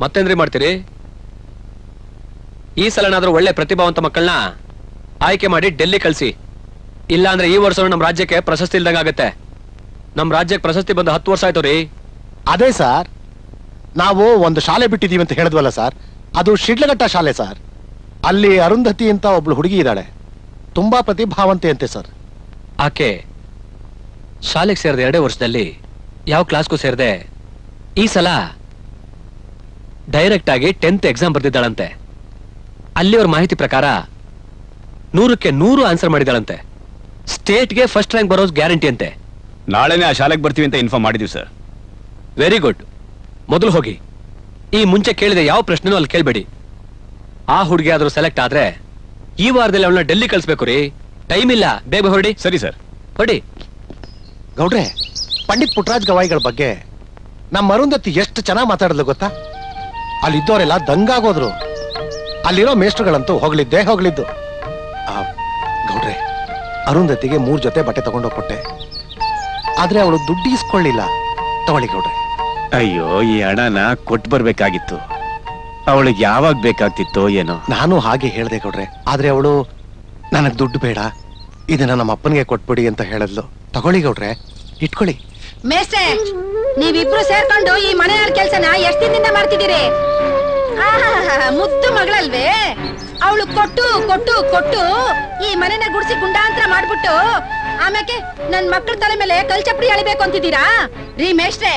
ಮತ್ತೇನ್ರಿ ಮಾಡ್ತೀರಿ? ಈ ಸಲನಾದ್ರೂ ಒಳ್ಳೆ ಪ್ರತಿಭಾವಂತ ಮಕ್ಕಳನ್ನ ಆಯ್ಕೆ ಮಾಡಿ ಡೆಲ್ಲಿ ಕಳಿಸಿ. ಇಲ್ಲ ಅಂದ್ರೆ ಈ ವರ್ಷ ನಮ್ ರಾಜ್ಯಕ್ಕೆ ಪ್ರಶಸ್ತಿ ಇಲ್ದಂಗ ಆಗತ್ತೆ. ನಮ್ ರಾಜ್ಯಕ್ಕೆ ಪ್ರಶಸ್ತಿ ಬಂದು 10 ವರ್ಷ ಆಯ್ತು ರೀ. ಅದೇ ಸರ್, ನಾವು ಒಂದು ಶಾಲೆ ಬಿಟ್ಟಿದೀವಿ ಅಂತ ಹೇಳಿದ್ವಲ್ಲ ಸರ್, ಅದು ಶಿಡ್ಲಘಟ್ಟ ಶಾಲೆ ಸರ್. ಅಲ್ಲಿ ಅರುಂಧತಿ ಅಂತ ಒಬ್ಳು ಹುಡುಗಿ ಇದ್ದಾಳೆ, ತುಂಬಾ ಪ್ರತಿಭಾವಂತೆ ಅಂತೆ ಸರ್. ಆಕೆ ಶಾಲೆಗೆ ಸೇರಿದ 2 ವರ್ಷದಲ್ಲಿ ಯಾವ ಕ್ಲಾಸ್ಗೂ ಸೇರಿದೆ ಈ ಸಲ ಡೈರೆಕ್ಟ್ ಆಗಿ 10th ಎಕ್ಸಾಮ್ ಬರ್ದಿದ್ದಾಳಂತೆ. ಅಲ್ಲಿ ಅವ್ರ ಮಾಹಿತಿ ಪ್ರಕಾರ 100ಕ್ಕೆ 100 ಆನ್ಸರ್ ಮಾಡಿದಾಳಂತೆ. ಸ್ಟೇಟ್ಗೆ ಫಸ್ಟ್ ರ್ಯಾಂಕ್ ಬರೋದು ಗ್ಯಾರಂಟಿ ಅಂತೆ. ನಾಳೆನೇ ಆ ಶಾಲೆಗೆ ಬರ್ತೀವಿ ಅಂತ ಇನ್ಫಾರ್ಮ್ ಮಾಡಿದೀವಿ ಸರ್. Very good. ಮೊದಲು ಹೋಗಿ ಈ ಮುಂಚೆ ಕೇಳಿದ ಯಾವ ಪ್ರಶ್ನೆನೂ ಅಲ್ಲಿ ಕೇಳ್ಬೇಡಿ. ಆ ಹುಡುಗಿ ಆದ್ರೂ ಸೆಲೆಕ್ಟ್ ಆದ್ರೆ ಈ ವಾರದಲ್ಲಿ ಅವಳನ್ನ ಡೆಲ್ಲಿ ಕಳಿಸ್ಬೇಕು ರೀ. ಟೈಮ್ ಇಲ್ಲ, ಬೇಗ ಹೊರಡಿ. ಸರಿ ಸರ್, ಹೊರಡಿ. ಗೌಡ್ರೆ, ಪಂಡಿತ್ ಪುಟ್ಟರಾಜ್ ಗವಾಯಿಗಳ ಬಗ್ಗೆ ನಮ್ಮ ಅರುಂಧತಿ ಎಷ್ಟು ಚೆನ್ನಾಗಿ ಮಾತಾಡಿದ್ಲು ಗೊತ್ತಾ? ಅಲ್ಲಿದ್ದವರೆಲ್ಲ ದಂಗಾಗೋದ್ರು. ಅಲ್ಲಿರೋ ಮೇಷ್ಟ್ರುಗಳಂತೂ ಹೋಗ್ಲಿದ್ದು. ಗೌಡ್ರೆ, ಅರುಂಧತಿಗೆ 3 ಜೊತೆ ಬಟ್ಟೆ ತಗೊಂಡೋಗ್ಕೊಟ್ಟೆ, ಆದ್ರೆ ಅವಳು ದುಡ್ಡು ಇಸ್ಕೊಳ್ಳಿಲ್ಲ. ತಗೊಳ್ಳಿ ಗೌಡ್ರೆ. ಅಯ್ಯೋ, ಈ ಹಣನ ಕೊಟ್ಟು ಬರ್ಬೇಕಾಗಿತ್ತು. ಅವಳಿಗೆ ಯಾವಾಗ ಬೇಕಾಗ್ತಿತ್ತೋ ಏನೋ. ನಾನು ಹಾಗೆ ಹೇಳ್ದೆ ಗೌಡ್ರೆ, ಆದ್ರೆ ಅವಳು ನನಗ್ ದುಡ್ಡು ಬೇಡ, ಇದನ್ನ ನಮ್ಮ ಅಪ್ಪನಿಗೆ ಕೊಟ್ಬಿಡಿ ಅಂತ ಹೇಳಿದ್ಲು. ತಗೊಳ್ಳಿ ಗೌಡ್ರೆ, ಇಟ್ಕೊಳ್ಳಿ. ಮೇಸ್ಟ್ರೆ, ನೀವಿಬ್ರು ಸೇರ್ಕೊಂಡು ಈ ಮನೆಯ ಕೆಲ್ಸನ ಎಷ್ಟ್ ದಿನದಿಂದ ಮಾಡ್ತಿದ್ದೀರಿ? ಮುದ್ದು ಮಗಳಲ್ವೇ ಅವಳು? ಕೊಟ್ಟು ಕೊಟ್ಟು ಕೊಟ್ಟು ಈ ಮನೆನ ಗುಡ್ಸಿ ಗುಂಡಾಂತರ ಮಾಡ್ಬಿಟ್ಟು ಆಮೇಲೆ ನನ್ ಮಕ್ಕಳ ತಲೆ ಮೇಲೆ ಕಲ್ಚಪ್ರಿ ಅಳಿಬೇಕು ಅಂತಿದ್ದೀರಾ ರೀ ಮೇಷ್ಟ್ರೆ?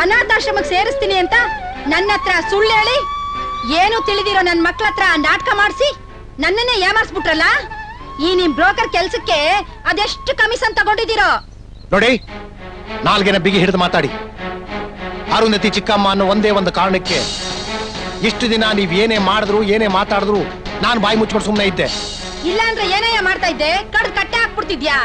ಅನಾಥಾಶ್ರಮಕ್ಕೆ ಸೇರಿಸ್ತೀನಿ ಅಂತ ನನ್ನ ಹತ್ರ ಸುಳ್ಳು ಹೇಳಿ ಏನು ತಿಳಿದಿರೋ ನನ್ ಮಕ್ಳ ಹತ್ರ ನಾಟಕ ಮಾಡಿಸಿ ನನ್ನನ್ನೇ ಏಮಾರ್ಸ್ಬಿಟ್ರಲ್ಲ. ಈ ನಿಮ್ ಬ್ರೋಕರ್ ಕೆಲ್ಸಕ್ಕೆ ಅದೆಷ್ಟು ಕಮಿಷನ್ ತಗೊಂಡಿದ್ದೀರೋ ನೋಡಿ. ನಾಲ್ಗೆನ ಬಿಗಿ ಹಿಡಿದು ಮಾತಾಡಿ. ಅರುಂಧತಿ ಚಿಕ್ಕಮ್ಮ ಅನ್ನೋ ಒಂದೇ ಒಂದು ಕಾರಣಕ್ಕೆ ಇಷ್ಟು ದಿನ ನೀವ್ ಏನೇ ಮಾಡಿದ್ರು ಏನೇ ಮಾತಾಡಿದ್ರು ನಾನು ಬಾಯಿ ಮುಚ್ಕೊಂಡು ಸುಮ್ಮನೆ ಇದ್ದೆ. ಇಲ್ಲ ಅಂದ್ರೆ ಏನಯ್ಯ ಮಾಡ್ತಾ ಇದ್ದೆ? ಕಡ್ದು ಕಟ್ಟೆ ಹಾಕ್ಬಿಡ್ತಿದ್ಯಾ?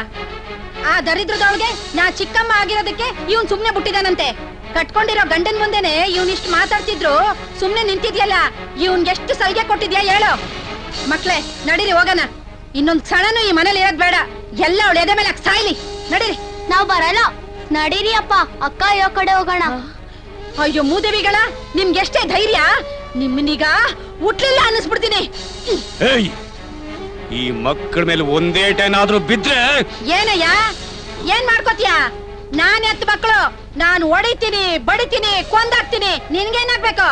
ಆ ದರಿದ್ರದೊಳಗೆ ನಾ ಚಿಕ್ಕಮ್ಮ ಆಗಿರೋದಕ್ಕೆ ಇವನ್ ಸುಮ್ನೆ ಬಿಟ್ಟಿದಾನಂತೆ. ಕಟ್ಕೊಂಡಿರೋ ಗಂಡನ್ ಮುಂದೆನೆ ಇವನ್ ಇಷ್ಟು ಮಾತಾಡ್ತಿದ್ರು ಸುಮ್ನೆ ನಿಂತಿದ್ಯಲ್ಲ, ಇವನ್ಗೆ ಎಷ್ಟು ಸಲಿಗೆ ಕೊಟ್ಟಿದ್ಯಾ ಹೇಳು? ಮಕ್ಳೇ ನಡೀರಿ ಹೋಗಣ. ಇನ್ನೊಂದ್ ಕ್ಷಣನೂ ಈ ಮನೇಲಿ ಇರೋದ್ ಬೇಡ. ಎಲ್ಲ ಅವಳ ಎದೆ ಮೇಲೆ ಸಾಯ್ಲಿ. ನಡೀರಿ. ನಾವ್ ಬರಲ್ಲ. ನಡೀರಿ ಅಪ್ಪ, ಅಕ್ಕ ಯಾವ ಕಡೆ ಹೋಗೋಣ. ಅಯ್ಯೋ ಮೂದೇವಿಗಳ, ನಿಮ್ಗೆಷ್ಟೇ ಧೈರ್ಯ? ನಿಮ್ಮನೀಗ ಹುಟ್ಲಿಲ್ಲ ಅನ್ನಿಸ್ಬಿಡ್ತೀನಿ. ಈ ಮಕ್ಕಳ ಮೇಲೆ ಒಂದೇ ಟೈನಾದ್ರೂ ಬಿದ್ರೆ ಏನಯ್ಯ, ಏನ್ ಮಾಡ್ಕೋತೀಯ? ನಾನ್ ಎತ್ತ ಮಕ್ಕಳು, ನಾನು ಹೊಡಿತೀನಿ, ಬಡಿತೀನಿ, ಕೊಂದಾಕ್ತೀನಿ. ನಿನ್ಗೇನಾಗ್ಬೇಕು?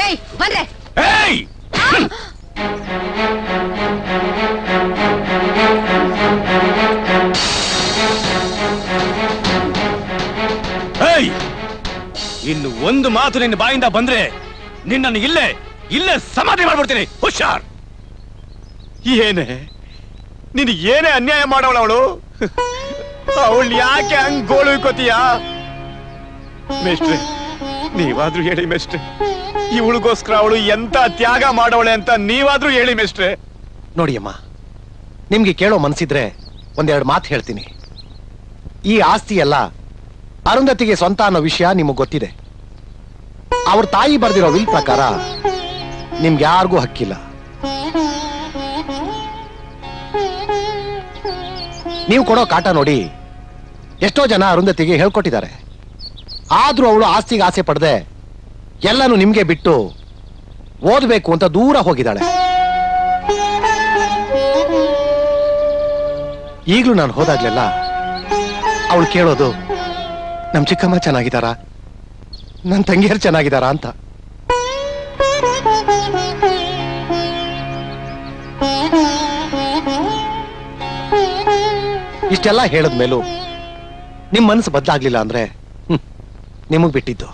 ಏಯ್ ಬಂದ್ರೆ ಇನ್ನು ಒಂದು ಮಾತು ನಿನ್ನ ಬಾಯಿಂದ ಬಂದ್ರೆ ನಿನ್ನನ್ನು ಇಲ್ಲೇ ಸಮಾಧಿ ಮಾಡ್ಬಿಡ್ತೀನಿ. ಹುಷಾರ್. ಏನೇ ನಿನ್ ಏನೇ ಅನ್ಯಾಯ ಮಾಡವಳವಳು? ಅವಳು ಯಾಕೆ ಹಂಗ್ ಗೋಳು ಇಕ್ಕೋತೀಯ? ಮೇಷ್ಟ್ರೆ, ನೀವಾದ್ರೂ ಹೇಳಿ ಮೇಷ್ಟ್ರೆ, ಇವಳಿಗೋಸ್ಕರ ಅವಳು ಎಂತ ತ್ಯಾಗ ಮಾಡವಳೆ ಅಂತ ನೀವಾದ್ರೂ ಹೇಳಿ ಮೇಷ್ಟ್ರೆ. ನೋಡಿಯಮ್ಮ, ನಿಮ್ಗೆ ಕೇಳೋ ಮನ್ಸಿದ್ರೆ ಒಂದೆರಡು ಮಾತು ಹೇಳ್ತೀನಿ. ಈ ಆಸ್ತಿ ಎಲ್ಲ ಅರುಂಧತಿಗೆ ಸ್ವಂತ ಅನ್ನೋ ವಿಷಯ ನಿಮಗ್ ಗೊತ್ತಿದೆ. ಅವ್ರ ತಾಯಿ ಬರ್ದಿರೋ ವಿಲ್ ಪ್ರಕಾರ ನಿಮ್ಗೆ ಯಾರಿಗೂ ಹಕ್ಕಿಲ್ಲ. ನೀವು ಕೊಡೋ ಕಾಟ ನೋಡಿ ಎಷ್ಟೋ ಜನ ಅರುಂಧತಿಗೆ ಹೇಳ್ಕೊಟ್ಟಿದ್ದಾರೆ. ಆದ್ರೂ ಅವಳು ಆಸ್ತಿಗೆ ಆಸೆ ಪಡದೆ ಎಲ್ಲಾನು ನಿಮ್ಗೆ ಬಿಟ್ಟು ಓದ್ಬೇಕು ಅಂತ ದೂರ ಹೋಗಿದ್ದಾಳೆ. ಈಗ್ಲೂ ನಾನು ಹೋದಾಗ್ಲೆಲ್ಲ ಅವಳು ಕೇಳೋದು ನಮ್ ಚಿಕ್ಕಮ್ಮ ಚೆನ್ನಾಗಿದ್ದಾರಾ, ನನ್ ತಂಗಿಯರು ಚೆನ್ನಾಗಿದ್ದಾರಾ ಅಂತ. ಇಷ್ಟೆಲ್ಲ ಹೇಳದ್ಮೇಲೂ ನಿಮ್ ಮನಸ್ಸು ಬದಲಾಗ್ಲಿಲ್ಲ ಅಂದ್ರೆ ನಿಮಗ್ ಬಿಟ್ಟಿದ್ದು.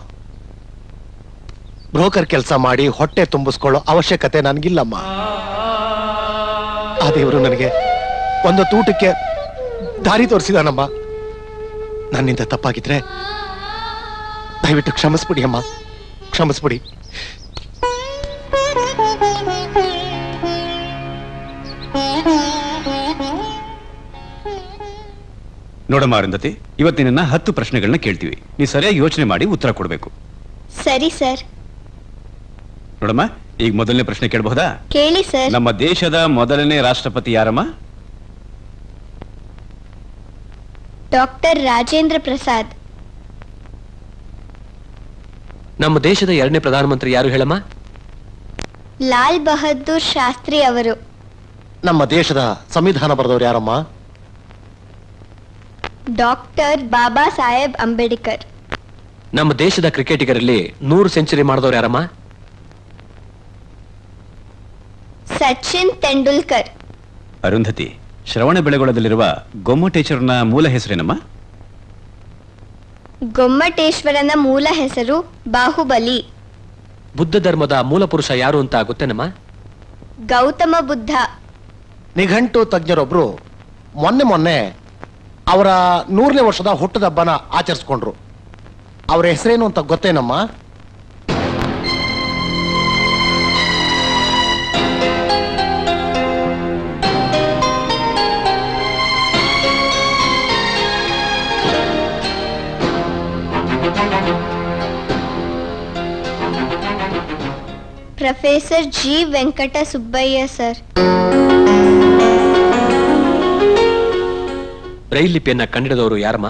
ಬ್ರೋಕರ್ ಕೆಲಸ ಮಾಡಿ ಹೊಟ್ಟೆ ತುಂಬಿಸ್ಕೊಳ್ಳೋ ಅವಶ್ಯಕತೆ ನನ್ಗಿಲ್ಲಮ್ಮ. ಆ ದೇವರು ನನಗೆ ಒಂದು ತೂಟಕ್ಕೆ ದಾರಿ ತೋರಿಸಿದಾನಮ್ಮ. ನನ್ನಿಂದ ತಪ್ಪಾಗಿದ್ರೆ ದಯವಿಟ್ಟು ಕ್ಷಮಿಸ್ಬಿಡಿ ಅಮ್ಮ, ಕ್ಷಮಿಸ್ಬಿಡಿ. ನೋಡಮ್ಮ ಅರುಂಧತಿ, ಇವತ್ತು ನಿನ್ನ 10 ಪ್ರಶ್ನೆಗಳನ್ನ ಕೇಳ್ತೀವಿ. ನೀ ಸರಿಯಾಗಿ ಯೋಚನೆ ಮಾಡಿ ಉತ್ತರ ಕೊಡ್ಬೇಕು. ಸರಿ ಸರ್. ನೋಡಮ್ಮ, ಈಗ ಮೊದಲನೇ ಪ್ರಶ್ನೆ ಕೇಳಬಹುದಾ? ಕೇಳಿ ಸರ್. ನಮ್ಮ ದೇಶದ ಮೊದಲನೇ ರಾಷ್ಟ್ರಪತಿ ಯಾರಮ್ಮ? ಡಾಕ್ಟರ್ ರಾಜೇಂದ್ರ ಪ್ರಸಾದ್. ನಮ್ಮ ದೇಶದ 2ನೇ ಪ್ರಧಾನಮಂತ್ರಿ ಯಾರು ಹೇಳಮ್ಮ? ಲಾಲ್ ಬಹದ್ದೂರ್ ಶಾಸ್ತ್ರಿ ಅವರು. ನಮ್ಮ ದೇಶದ ಸಂವಿಧಾನ ಬರೆದವರು ಯಾರಮ್ಮ? ಡಾಕ್ಟರ್ ಬಾಬಾ ಸಾಹೇಬ್ ಅಂಬೇಡ್ಕರ್. ನಮ್ಮ ದೇಶದ ಕ್ರಿಕೆಟಿಗರಲ್ಲಿ 100 ಸೆಂಚುರಿ ಮಾಡಿದವರು ಯಾರಮ್ಮ? ಸಚಿನ್ ತೆಂಡೂಲ್ಕರ್. ಅರುಂಧತಿ, ಶ್ರವಣ ಬೆಳಗೊಳದಲ್ಲಿರುವ ಗೊಮ್ಮಟೇಶ್ವರನ ಮೂಲ ಹೆಸರೇನಮ್ಮ? ಗೊಮ್ಮಟೇಶ್ವರನ ಮೂಲ ಹೆಸರು ಬಾಹುಬಲಿ. ಬುದ್ಧ ಧರ್ಮದ ಮೂಲ ಪುರುಷ ಯಾರು ಅಂತ ಗೊತ್ತೇನಮ್ಮ? ಗೌತಮ ಬುದ್ಧ. ನಿಘಂಟು ತಜ್ಞರೊಬ್ರು ಮೊನ್ನೆ ಅವರ 100ನೇ ವರ್ಷದ ಹುಟ್ಟುಹಬ್ಬನ ಆಚರಿಸ್ಕೊಂಡ್ರು. ಅವರ ಹೆಸರೇನು ಅಂತ ಗೊತ್ತೇನಮ್ಮ? Professor G Venkata Subbaiah sir. Braille ಲಿಪಿಯನ್ನ ಕಂಡಿಡಿದವರು ಯಾರಮ್ಮ?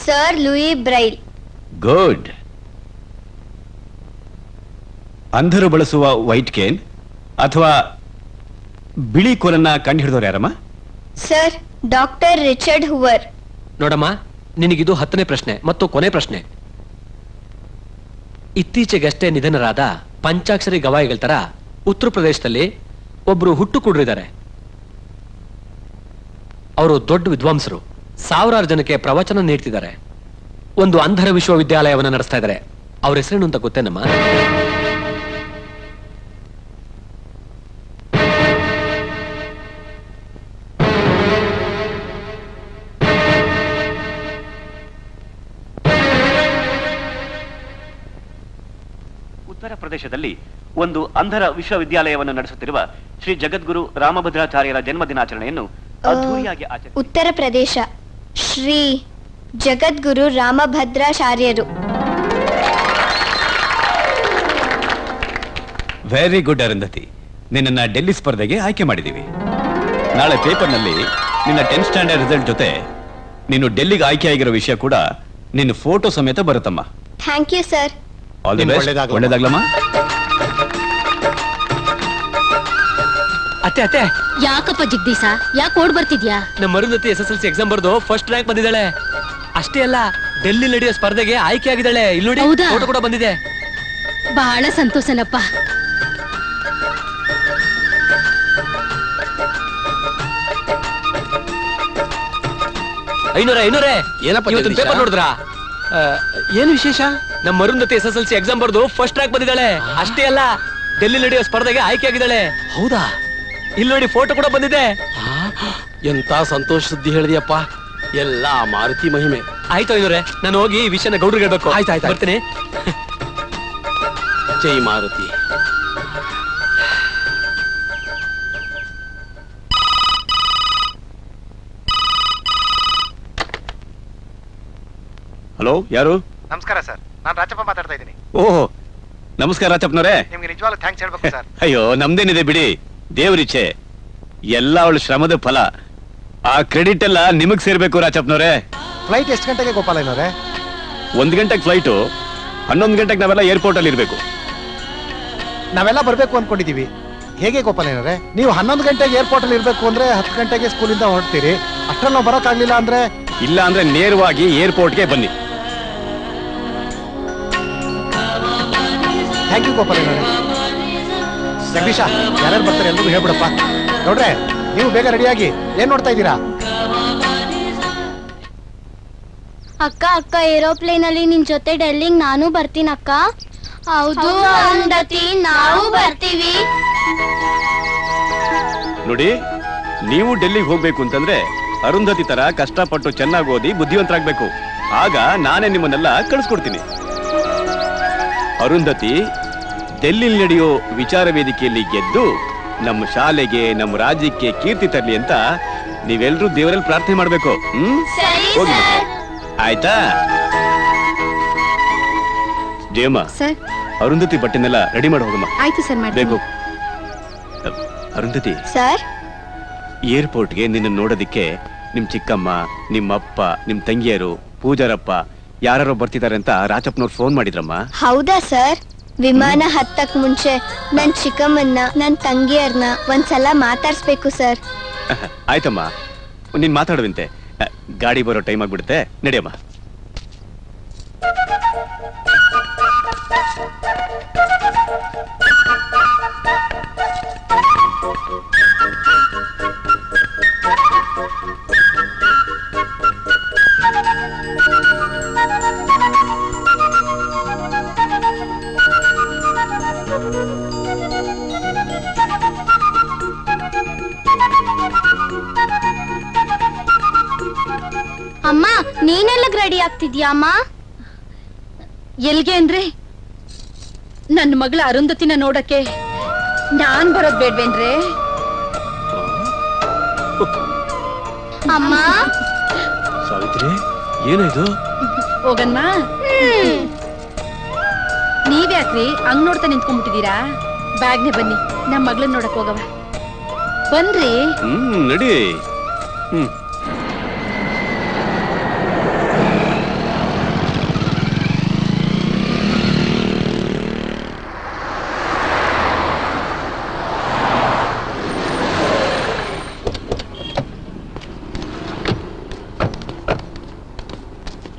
Sir Louis Braille. ಗುಡ್. ಅಂಧರು ಬಳಸುವ ವೈಟ್ ಕೇನ್ ಅಥವಾ ಬಿಳಿ ಕೋಲನ್ನ ಕಂಡು ಹಿಡಿದವರು ಯಾರಮ್ಮ? Sir doctor Richard Hoover. ನೋಡಮ್ಮ, ನಿನಗಿದು 10ನೇ ಪ್ರಶ್ನೆ ಮತ್ತು ಕೊನೆ ಪ್ರಶ್ನೆ. ಇತ್ತೀಚೆಗಷ್ಟೇ ನಿಧನರಾದ ಪಂಚಾಕ್ಷರಿ ಗವಾಯಿಗಳ ತರ ಉತ್ತರ ಪ್ರದೇಶದಲ್ಲಿ ಒಬ್ರು ಹುಟ್ಟು ಕುಡ್ರಿದ್ದಾರೆ. ಅವರು ದೊಡ್ಡ ವಿದ್ವಾಂಸರು, ಸಾವಿರಾರು ಜನಕ್ಕೆ ಪ್ರವಚನ ನೀಡ್ತಿದ್ದಾರೆ. ಒಂದು ಅಂಧರ ವಿಶ್ವವಿದ್ಯಾಲಯವನ್ನು ನಡೆಸ್ತಾ ಇದ್ದಾರೆ. ಅವ್ರ ಹೆಸರೇನು ಅಂತ ಗೊತ್ತೇನಮ್ಮ? ಉತ್ತರ ಪ್ರದೇಶದಲ್ಲಿ ಒಂದು ಅಂಧರ ವಿಶ್ವವಿದ್ಯಾಲಯವನ್ನು ನಡೆಸುತ್ತಿರುವ ಶ್ರೀ ಜಗದ್ಗುರು ರಾಮಭದ್ರಾಚಾರ್ಯರ ಜನ್ಮದಿನಾಚರಣೆಯನ್ನು ಅದ್ಧೂರಿಯಾಗಿ ಉತ್ತರ ಪ್ರದೇಶ ಶ್ರೀ ಜಗದ್ಗುರು ರಾಮಭದ್ರಾಚಾರ್ಯರು. ವೆರಿ ಗುಡ್ ಅರುಂಧತಿ, ನಿನ್ನ ಡೆಲ್ಲಿ ಸ್ಪರ್ಧೆಗೆ ಆಯ್ಕೆ ಮಾಡಿದೀವಿ. ನಾಳೆ ಪೇಪರ್ನಲ್ಲಿ ನಿನ್ನ 10th ಸ್ಟ್ಯಾಂಡರ್ಡ್ ರಿಸಲ್ಟ್ ಜೊತೆ ನೀನು ಡೆಲ್ಲಿಗೆ ಆಯ್ಕೆ ಆಗಿರೋ ವಿಷಯ ಕೂಡ ನಿನ್ನ ಫೋಟೋ ಸಮೇತ ಬರುತ್ತಮ್ಮ. Thank you sir. All the best. ಒಳ್ಳೆದಾಗ್ಲಮ್ಮ. ಅತ್ತೆ ಅತ್ತೆ, ಯಾಕಪ್ಪ ಜಗದೀಶ, ಯಾಕೆ ಓಡ್ ಬರ್ತಿದ್ಯಾ? ನಮ್ಮ ಅರುಂಧತಿ SSLC ಎಕ್ಸಾಮ್ ಬರ್ದು ಫಸ್ಟ್ ರ್ಯಾಂಕ್ ಬಂದಿದ್ದಾಳೆ. ಅಷ್ಟೇ ಅಲ್ಲ, ಡೆಲ್ಲಿ ನಡೆಯೋ ಸ್ಪರ್ಧೆಗೆ ಆಯ್ಕೆ ಆಗಿದ್ದಾಳೆ. ಇಲ್ಲಿ ನೋಡಿ, ಫೋಟೋ ಕೂಡ ಬಂದಿದೆ. ಬಹಳ ಸಂತೋಷನಪ್ಪ. ಐನೂರೇ ಏನಪ್ಪ ಇವತ್ತು ಪೇಪರ್ ನೋಡಿದ್ರಾ? ಏನು ವಿಶೇಷ? ನಮ್ಮ ಅರುಂಧತಿ SSLC ಎಕ್ಸಾಮ್ ಬರ್ದು ಫಸ್ಟ್ ರ್ಯಾಂಕ್ ಬಂದಿದ್ದಾಳೆ. ಅಷ್ಟೇ ಅಲ್ಲ, ಡೆಲ್ಲಿ ನಡೆಯೋ ಸ್ಪರ್ಧೆಗೆ ಆಯ್ಕೆ ಆಗಿದ್ದಾಳೆ. ಹೌದಾ? ಇಲ್ಲಿ ನೋಡಿ, ಫೋಟೋ ಕೂಡ ಬಂದಿದೆ. ಎಂತ ಸಂತೋಷ ಸುದ್ದಿ ಹೇಳಿದ್ಯಪ್ಪ. ಎಲ್ಲ ಮಾರುತಿ ಮಹಿಮೆ. ಆಯ್ತು ಐನೂರೇ, ನಾನು ಹೋಗಿ ಈ ವಿಷಯನ ಗೌಡ್ರಿಗೆ ಹೇಳ್ಬೇಕು. ಆಯ್ತು ಬರ್ತೀನಿ. ಜೈ ಮಾರುತಿ. ಹಲೋ, ಯಾರು? ನಮಸ್ಕಾರ ಸರ್, ನಾನು ರಾಜಪ್ಪ ಮಾತಾಡ್ತಾ ಇದ್ದೀನಿ. ಓಹೋ, ನಮಸ್ಕಾರ ರಾಜಪ್ಪನವರೇ. ನಿಮ್ಗೆ ನಿಜವಾಗ್ಲೂ ಥ್ಯಾಂಕ್ಸ್ ಹೇಳ್ಬೇಕು ಸರ್. ಅಯ್ಯೋ, ನಮ್ದೇನಿದೆ ಬಿಡಿ, ದೇವರಿಚ್ಛೆ. ಎಲ್ಲ ಅವಳ ಶ್ರಮದ ಫಲ. ಆ ಕ್ರೆಡಿಟ್ ಎಲ್ಲ ನಿಮಗ್ ಸೇರ್ಬೇಕು ರಾಜಪ್ಪನವರೇ. ಫ್ಲೈಟ್ ಎಷ್ಟು ಗಂಟೆಗೆ ಗೋಪಾಲಯ್ಯನವರೇ? 1 ಗಂಟೆಗೆ ಫ್ಲೈಟು, 11 ಗಂಟೆಗೆ ನಾವೆಲ್ಲ ಏರ್ಪೋರ್ಟ್ ಅಲ್ಲಿ ಇರ್ಬೇಕು. ನಾವೆಲ್ಲ ಬರ್ಬೇಕು ಅನ್ಕೊಂಡಿದೀವಿ. ಹೇಗೆ ಗೋಪಾಲಯ್ಯನವರೇ? ನೀವು 11 ಗಂಟೆಗೆ ಏರ್ಪೋರ್ಟ್ ಅಲ್ಲಿ ಇರ್ಬೇಕು ಅಂದ್ರೆ 10 ಗಂಟೆಗೆ ಸ್ಕೂಲಿಂದ ಹೊರಡ್ತೀರಿ. ಅಷ್ಟ್ರಲ್ಲಿ ನಾವು ಬರೋಕ್ಕಾಗ್ಲಿಲ್ಲ ಅಂದ್ರೆ? ಇಲ್ಲ ಅಂದ್ರೆ ನೇರವಾಗಿ ಏರ್ಪೋರ್ಟ್ಗೆ ಬನ್ನಿ. Thank you ಗೋಪಾಲಯ್ಯನವರೇ. ಜಗದೀಶ, ಯಾರ್ಯಾರು ಬರ್ತಾರೆ ಎಲ್ಲರಿಗೂ ಹೇಳ್ಬಿಡಪ್ಪ. ನೋಡ್ರೆ, ನೀವು ಬೇಗ ರೆಡಿಯಾಗಿ. ಏನ್ ನೋಡ್ತಾ ಇದ್ದೀರಾ? ಅಕ್ಕ ಅಕ್ಕ, ಏರೋಪ್ಲೇನ್ ಅಲ್ಲಿ ನಿನ್ ಜೊತೆ ಡೆಲ್ಲಿಗೆ ನಾನು ಬರ್ತೀನಿ ಅಕ್ಕ. ಹೌದು ಅರುಂಧತಿ, ನಾವು ಬರ್ತೀವಿ. ನೋಡಿ, ನೀವು ಡೆಲ್ಲಿಗೆ ಹೋಗ್ಬೇಕು ಅಂತಂದ್ರೆ ಅರುಂಧತಿ ತರ ಕಷ್ಟಪಟ್ಟು ಚೆನ್ನಾಗಿ ಓದಿ ಬುದ್ಧಿವಂತರಾಗ್ಬೇಕು. ಆಗ ನಾನೇ ನಿಮ್ಮನ್ನೆಲ್ಲ ಕಳಿಸ್ಕೊಡ್ತೀನಿ. ಅರುಂಧತಿ ಡೆಲ್ಲಿಲಿ ನಡೆಯೋ ವಿಚಾರ ವೇದಿಕೆಯಲ್ಲಿ ಗೆದ್ದು ನಮ್ಮ ಶಾಲೆಗೆ, ನಮ್ಮ ರಾಜ್ಯಕ್ಕೆ ಕೀರ್ತಿ ತರಲಿ ಅಂತ ನೀವೆಲ್ಲರೂ ದೇವರಲ್ಲಿ ಪ್ರಾರ್ಥನೆ ಮಾಡ್ಬೇಕು. ಹೋಗಿ ಆಯ್ತಾ? ಜಯಮ್ಮ, ಸರ್, ಅರುಂಧತಿ ಬಟ್ಟೆನೆಲ್ಲ ರೆಡಿ ಮಾಡಿ ಹೋಗಮ್ಮ. ಆಯ್ತು ಸರ್, ಬೇಕು. ಅರುಂಧತಿ ಸರ್, ಏರ್ಪೋರ್ಟ್ಗೆ ನಿನ್ನ ನೋಡೋದಿಕ್ಕೆ ನಿಮ್ ಚಿಕ್ಕಮ್ಮ, ನಿಮ್ಮಪ್ಪ, ನಿಮ್ ತಂಗಿಯರು, ಪೂಜಾರಪ್ಪ ಯಾರು ಬರ್ತಿದ್ದಾರೆ ಅಂತ ರಾಜಪ್ಪನವ್ರು ಫೋನ್ ಮಾಡಿದ್ರಮ್ಮ. ಹೌದಾ ಸರ್? ವಿಮಾನ ಹತ್ತಕ್ ಮುಂಚೆ ನನ್ ಚಿಕ್ಕಮ್ಮನ್ನ ನನ್ ತಂಗಿಯರ್ನ ಒಂದ್ಸಲ ಮಾತಾಡ್ಸ್ಬೇಕು ಸರ್. ಆಯ್ತಮ್ಮ, ನೀನ್ ಮಾತಾಡುವಂತೆ. ಗಾಡಿ ಬರೋ ಟೈಮ್ ಆಗ್ಬಿಡುತ್ತೆ, ನಡಿಯಮ್ಮ. ಅಮ್ಮ, ನೀನೆಲ್ಲ ರೆಡಿ ಆಗ್ತಿದ್ಯಾ ಅಮ್ಮ? ಎಲ್ಗೆ ಅಂದ್ರೆ ನನ್ನ ಮಗಳ ಅರುಂಧತಿನ ನೋಡಕ್ಕೆ ನಾನ್ ಬರೋದ್ ಬೇಡ್ವೇನ್ರೆ? ಅಮ್ಮ ಸಾವಿತ್ರಿ, ಏನಾಯ್ತು? ಹೋಗನ್ಮ. ನೀವ್ಯಾಕ್ರಿ ಹಂಗ್ ನೋಡ್ತಾ ನಿಂತ್ಕೊಂಡ್ಬಿಟ್ಟಿದೀರಾ? ಬ್ಯಾಗ್ನೆ ಬನ್ನಿ, ನಮ್ ಮಗಳನ್ನ ನೋಡಕ್ ಹೋಗವ. ಬನ್ರಿ. ನಡಿ.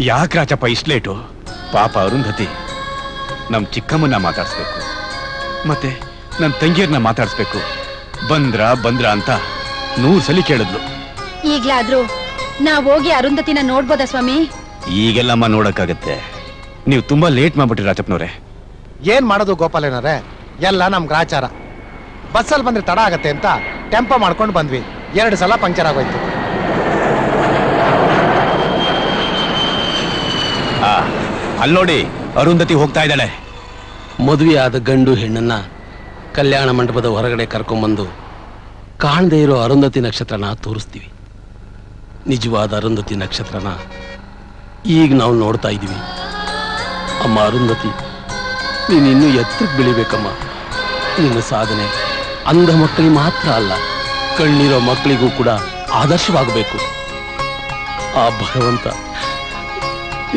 ಯಾಕೆ ರಾಜಪ್ಪ ಇಷ್ಟು ಲೇಟು? ಪಾಪ ಅರುಂಧತಿ ನಮ್ ಚಿಕ್ಕಮ್ಮನ್ನ ಮಾತಾಡ್ಸ್ಬೇಕು, ಮತ್ತೆ ನನ್ ತಂಗಿಯರ್ನ ಮಾತಾಡ್ಸ್ಬೇಕು. ಬಂದ್ರ ಅಂತ 100 ಸಲ ಕೇಳಿದ್ಲು. ಈಗ್ಲಾದ್ರೂ ನಾವ್ ಹೋಗಿ ಅರುಂಧತಿನ ನೋಡ್ಬೋದಾ ಸ್ವಾಮಿ? ಈಗೆಲ್ಲಮ್ಮ ನೋಡಕ್ಕಾಗತ್ತೆ. ನೀವು ತುಂಬಾ ಲೇಟ್ ಮಾಡ್ಬಿಟ್ರಿ ರಾಜಪ್ಪನವ್ರೆ. ಏನ್ ಮಾಡೋದು ಗೋಪಾಲನವ್ರೆ, ಎಲ್ಲ ನಮ್ ಗ್ರಾಚಾರ. ಬಸ್ಸಲ್ಲಿ ಬಂದ್ರೆ ತಡ ಆಗತ್ತೆ ಅಂತ ಟೆಂಪೋ ಮಾಡ್ಕೊಂಡು ಬಂದ್ವಿ. 2 ಸಲ ಪಂಕ್ಚರ್ ಆಗೋಯ್ತು. ಅಲ್ಲೋಡಿ, ಅರುಂಧತಿ ಹೋಗ್ತಾ ಇದ್ದಾಳೆ. ಮದುವೆ ಆದ ಗಂಡು ಹೆಣ್ಣನ್ನ ಕಲ್ಯಾಣ ಮಂಟಪದ ಹೊರಗಡೆ ಕರ್ಕೊಂಬಂದು ಕಾಣದೇ ಇರೋ ಅರುಂಧತಿ ನಕ್ಷತ್ರನ ತೋರಿಸ್ತೀವಿ. ನಿಜವಾದ ಅರುಂಧತಿ ನಕ್ಷತ್ರನ ಈಗ ನಾವು ನೋಡ್ತಾ ಇದ್ದೀವಿ. ಅಮ್ಮ ಅರುಂಧತಿ, ನೀನು ಇನ್ನೂ ಎತ್ತರಕ್ಕೆ ಬೆಳಿಬೇಕಮ್ಮ. ನಿನ್ನ ಸಾಧನೆ ಅಂಧ ಮಕ್ಕಳಿಗೆ ಮಾತ್ರ ಅಲ್ಲ, ಕಣ್ಣಿರೋ ಮಕ್ಕಳಿಗೂ ಕೂಡ ಆದರ್ಶವಾಗಬೇಕು. ಆ ಭಗವಂತ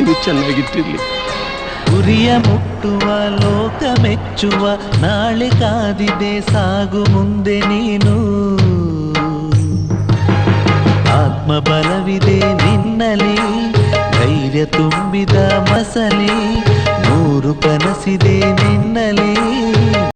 ಇದು ಚೆನ್ನಾಗಿಟ್ಟಿರ್ಲಿ. ಗುರಿಯ ಮುಟ್ಟುವ ಲೋಕ ಮೆಚ್ಚುವ ನಾಳೆ ಕಾದಿದೆ, ಸಾಗು ಮುಂದೆ ನೀನು. ಆತ್ಮಬಲವಿದೆ ನಿನ್ನಲಿ, ಧೈರ್ಯ ತುಂಬಿದ ಮಸಲಿ, 100 ಕನಸಿದೆ ನಿನ್ನಲಿ.